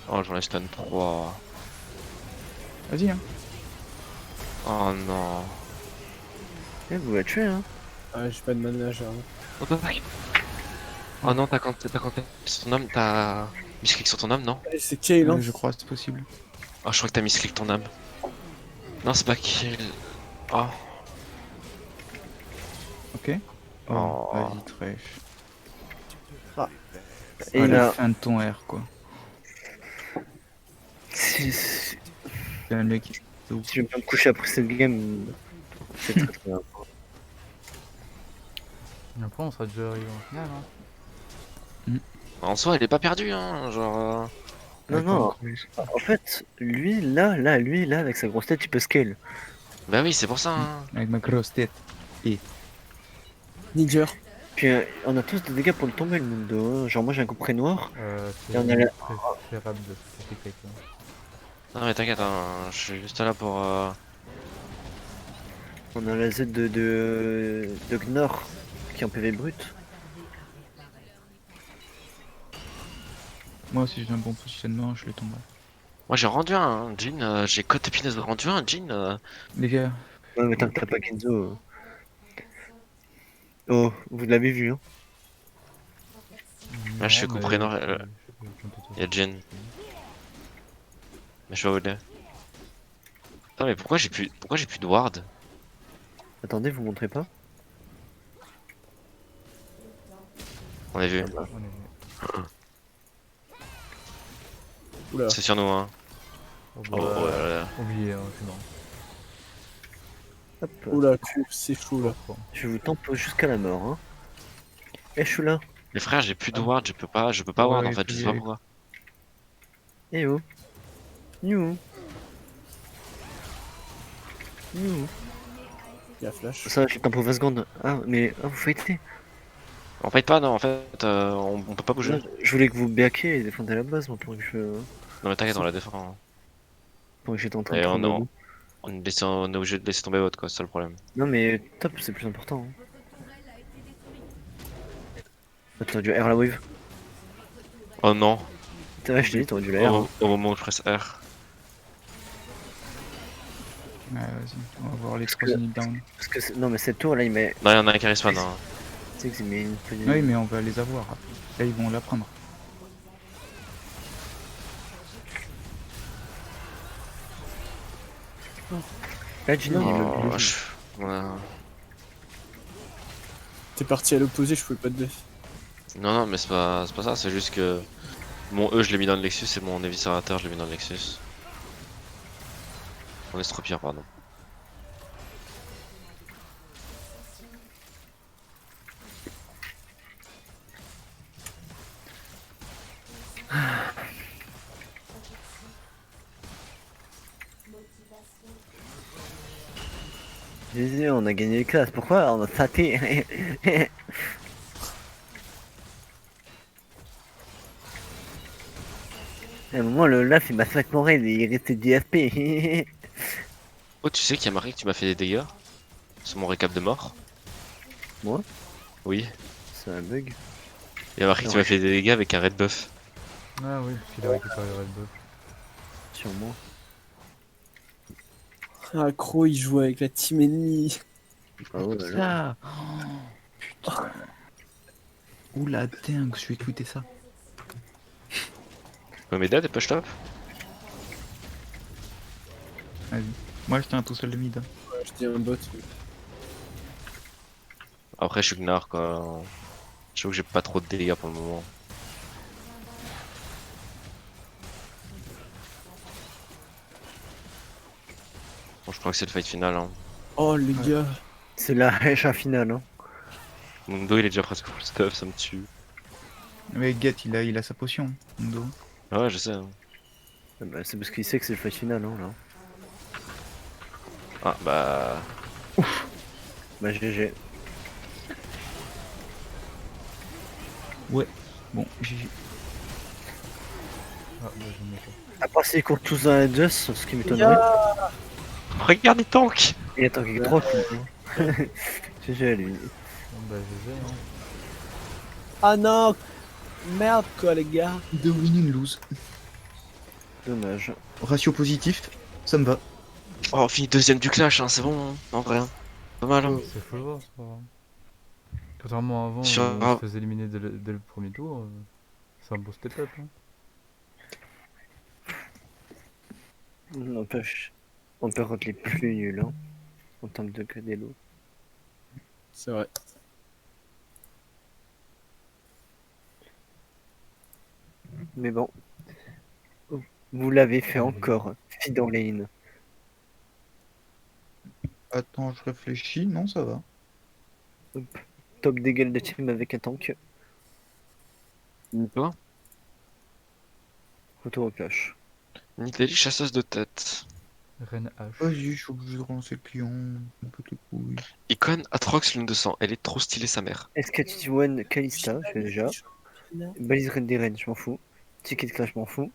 [SPEAKER 4] Oh, j'en ai stun 3.
[SPEAKER 1] Vas-y, hein.
[SPEAKER 4] Oh non.
[SPEAKER 5] Eh, vous l'avez tué, hein.
[SPEAKER 3] Ah, j'ai pas de mana, genre.
[SPEAKER 4] What the fuck? Oh non, t'as compté sur ton âme, t'as misclick sur ton âme, non?
[SPEAKER 3] Allez, c'est Kayle, hein.
[SPEAKER 1] Je crois que c'est possible.
[SPEAKER 4] Oh, je crois que t'as misclick ton âme. Non, c'est pas kill. Oh.
[SPEAKER 1] Ok. Oh,
[SPEAKER 4] Oh.
[SPEAKER 1] vas-y, trash.
[SPEAKER 5] Et
[SPEAKER 1] Ah, la
[SPEAKER 5] là,
[SPEAKER 1] fin de ton R, quoi.
[SPEAKER 5] si
[SPEAKER 1] C'est un mec. C'est ouf.
[SPEAKER 5] je vais pas me coucher après cette game, c'est très très bien.
[SPEAKER 2] Et après, on sera déjà arrivé en finale. Hein.
[SPEAKER 4] En soi, elle est pas perdue, hein. Genre.
[SPEAKER 5] Non,
[SPEAKER 1] Avec
[SPEAKER 5] non,
[SPEAKER 1] ton-
[SPEAKER 5] en fait, lui, là, avec sa grosse tête, il peut scale.
[SPEAKER 4] Bah oui, c'est pour ça, hein.
[SPEAKER 1] Avec ma grosse tête.
[SPEAKER 3] Niger.
[SPEAKER 5] Puis on a tous des dégâts pour le tomber, le Mundo. Hein. Genre, moi j'ai un couperet noir.
[SPEAKER 2] C'est
[SPEAKER 5] Et on a la-
[SPEAKER 2] préférable de sauter quelqu'un.
[SPEAKER 4] Non, mais t'inquiète, hein. Je suis juste là pour.
[SPEAKER 5] On a la Z de Gnor qui est en PV brut.
[SPEAKER 1] Moi, si j'ai un bon positionnement, je le tombe.
[SPEAKER 4] Moi, j'ai rendu un Jin. J'ai côte épineuse rendu un Jin.
[SPEAKER 1] Les gars,
[SPEAKER 5] Ouais, mais tant que t'as pas Kenzo. Oh, vous l'avez vu, hein.
[SPEAKER 4] Là, je suis
[SPEAKER 2] Non,
[SPEAKER 4] compris,
[SPEAKER 2] mais
[SPEAKER 4] non,
[SPEAKER 2] je-
[SPEAKER 4] y a Jin. Mais je vais où il est. Attends, mais pourquoi j'ai plus de ward?
[SPEAKER 5] Attendez, vous montrez pas.
[SPEAKER 4] On a vu.
[SPEAKER 2] on est-
[SPEAKER 3] Oula.
[SPEAKER 4] C'est sur nous, hein.
[SPEAKER 2] Oh,
[SPEAKER 4] Oh,
[SPEAKER 2] bah,
[SPEAKER 4] oh là là.
[SPEAKER 2] oublié, hein, c'est bon.
[SPEAKER 5] Hop.
[SPEAKER 3] Oula, c'est chaud là.
[SPEAKER 2] Bon.
[SPEAKER 5] Je vous tempe jusqu'à la mort, hein. Eh, je suis là.
[SPEAKER 4] Les frères, j'ai plus de ward, je peux pas
[SPEAKER 1] Ouais,
[SPEAKER 4] ward en
[SPEAKER 1] il
[SPEAKER 4] fait,
[SPEAKER 1] faut
[SPEAKER 4] je
[SPEAKER 1] y
[SPEAKER 4] sais pas
[SPEAKER 1] aller.
[SPEAKER 4] pourquoi.
[SPEAKER 5] Eh oh. You. You.
[SPEAKER 3] Il y a flash.
[SPEAKER 5] Ça, je tempo 20 secondes. Ah, mais vous fightez.
[SPEAKER 4] En fait pas, non, en fait, on peut pas bouger.
[SPEAKER 5] Je voulais que vous backiez et défendiez la base, moi, pour que je.
[SPEAKER 4] Non mais t'inquiète, on la défend.
[SPEAKER 5] Pour que j'étais en train de
[SPEAKER 4] Et
[SPEAKER 5] prendre le loup.
[SPEAKER 4] on est obligé de laisser tomber votre quoi, c'est ça le problème.
[SPEAKER 5] Non, mais top, c'est plus important. Hein. Attends, du R la wave.
[SPEAKER 4] Oh non,
[SPEAKER 5] Ouais, je t'ai dit, t'aurais dû la R. Hein.
[SPEAKER 4] au moment où je presse R.
[SPEAKER 1] Ouais, vas-y, on va voir les
[SPEAKER 5] Parce
[SPEAKER 1] 3
[SPEAKER 5] que-
[SPEAKER 1] unités down.
[SPEAKER 5] Parce que, non, mais cette tour là, il met.
[SPEAKER 4] Non, il y en a un qui respawn, hein.
[SPEAKER 5] Tu sais que c'est une petite.
[SPEAKER 1] Oui, mais on va les avoir. Là, ils vont la prendre.
[SPEAKER 5] Là, Jin, il est
[SPEAKER 4] Oh,
[SPEAKER 5] meublé.
[SPEAKER 4] ouais.
[SPEAKER 3] T'es parti à l'opposé, je pouvais pas te def.
[SPEAKER 4] Non, non, mais c'est pas ça, c'est juste que mon E je l'ai mis dans le Lexus et mon éviscérateur je l'ai mis dans le Lexus. On est trop pire, pardon.
[SPEAKER 5] J'ai dit, on a gagné les classes. Pourquoi on a saté? À un moment, le Laf il m'a fait mourir, il restait 10 FP.
[SPEAKER 4] Oh, tu sais qu'il y a marqué que tu m'as fait des dégâts sur mon récap de mort?
[SPEAKER 5] Moi?
[SPEAKER 4] Oui.
[SPEAKER 5] C'est un bug.
[SPEAKER 4] Il y a marqué que tu m'as fait des dégâts avec un red buff.
[SPEAKER 2] Ah oui, parce qu'il a récupéré le Red Buff.
[SPEAKER 5] Sûrement.
[SPEAKER 3] Ah, Crow, il joue avec la team ennemie.
[SPEAKER 5] Ah ouais, là.
[SPEAKER 1] Ah putain. Oula, dingue, je vais écouter ça.
[SPEAKER 4] Tu peux m'aider à push top?
[SPEAKER 1] Vas-y. Moi, je tiens tout seul le mid. Hein.
[SPEAKER 3] Ouais, je dis un bot.
[SPEAKER 4] Après, je suis Gnar quoi. Je trouve que j'ai pas trop de dégâts pour le moment. Bon, je crois que c'est le fight final. Hein.
[SPEAKER 3] Oh, les
[SPEAKER 1] Ouais.
[SPEAKER 3] gars.
[SPEAKER 5] C'est la hache finale. Hein.
[SPEAKER 4] Mon dos il est déjà presque full stuff, ça me tue.
[SPEAKER 1] Mais Get, il a sa potion, mon dos.
[SPEAKER 4] Ah ouais, je sais. Hein.
[SPEAKER 5] Ah bah, c'est parce qu'il sait que c'est le fight final. Hein, là.
[SPEAKER 4] Ah bah.
[SPEAKER 5] Bah GG.
[SPEAKER 1] Ouais. Bon, GG.
[SPEAKER 2] Ah, bah, je me pas.
[SPEAKER 5] À part s'ils courent tous dans la Just, ce qui m'étonnerait.
[SPEAKER 3] Ya
[SPEAKER 4] Regarde les tanks!
[SPEAKER 5] Et attends, qu'il y a 3 coups. Hein. GG à lui.
[SPEAKER 2] Bon, bah, GG, hein.
[SPEAKER 3] Ah non. Merde quoi les gars.
[SPEAKER 1] De win and lose.
[SPEAKER 5] Dommage.
[SPEAKER 1] Ratio positif, ça me va.
[SPEAKER 4] Oh, on finit deuxième du clash, hein, c'est bon, hein, en vrai. Hein. Pas mal, hein.
[SPEAKER 2] C'est faut le voir, c'est pas grave. Contrairement à avant,
[SPEAKER 4] Sur
[SPEAKER 2] où on
[SPEAKER 4] un-
[SPEAKER 2] se faisait éliminer dès le premier tour, c'est un beau step up. Hein.
[SPEAKER 5] N'empêche, on peut être les plus nuls hein, en termes de Canelo.
[SPEAKER 3] C'est vrai.
[SPEAKER 5] Mais bon, vous l'avez fait
[SPEAKER 2] Allez.
[SPEAKER 5] encore. Feed en lane.
[SPEAKER 1] Attends, je réfléchis. Non, ça va.
[SPEAKER 5] Top dégâts de team avec un tank.
[SPEAKER 4] Ni toi,
[SPEAKER 5] Retour au clash.
[SPEAKER 4] ni Telly, chasseuse de tête.
[SPEAKER 2] Reine H.
[SPEAKER 1] Vas-y, je suis obligé de relancer le client. Un peu de couilles.
[SPEAKER 4] Icon Atrox Lune de sang, elle est trop stylée sa mère.
[SPEAKER 5] SK1 Kalista, je fais déjà. Balise Red des Rennes, je m'en fous. Ticket de clash, je m'en fous.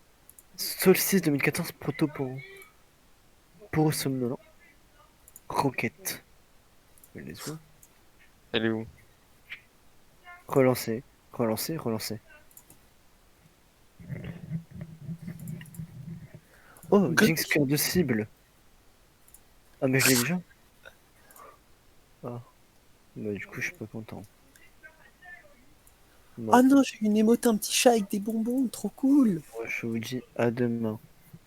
[SPEAKER 5] Solstice 2014 proto pour somnolent. Rocket. Let's go.
[SPEAKER 4] Elle est où?
[SPEAKER 5] Relancer, relancer, relancer. Oh,
[SPEAKER 3] Good.
[SPEAKER 5] Jinx cœur de cible. Ah, mais je l'ai déjà. Ah, bah du coup, je suis pas content. Bon,
[SPEAKER 3] Ah non, j'ai une émote, un petit chat avec des bonbons, trop cool.
[SPEAKER 5] moi, je vous dis à demain.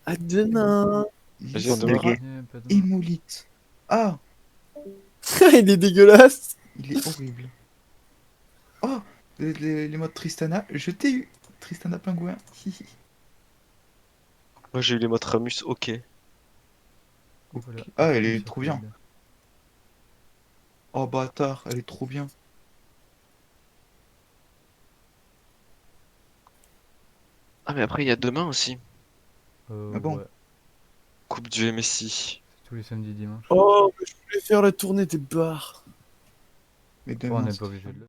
[SPEAKER 3] À demain.
[SPEAKER 4] Vas-y, à demain.
[SPEAKER 1] Lysandra
[SPEAKER 2] Pas demain.
[SPEAKER 1] Hémolite. Ah,
[SPEAKER 3] Il est dégueulasse.
[SPEAKER 1] il est horrible. Oh, les modes Tristana. Je t'ai eu. Tristana pingouin. Hihi.
[SPEAKER 4] Moi j'ai eu les modes Ramus, ok.
[SPEAKER 2] Voilà,
[SPEAKER 1] Ah, elle
[SPEAKER 2] appuie
[SPEAKER 1] est
[SPEAKER 2] sur
[SPEAKER 1] trop bien.
[SPEAKER 2] Tab.
[SPEAKER 1] Oh, bâtard, elle est trop bien.
[SPEAKER 4] Ah mais après il y a demain aussi.
[SPEAKER 1] Ah bon?
[SPEAKER 2] Ouais,
[SPEAKER 4] Coupe du MSI.
[SPEAKER 2] c'est tous les samedis dimanches.
[SPEAKER 3] Oh, je voulais faire la tournée des bars.
[SPEAKER 1] Mais
[SPEAKER 2] Bon, on
[SPEAKER 1] demain,
[SPEAKER 2] n'est
[SPEAKER 1] c'est
[SPEAKER 2] pas obligé de le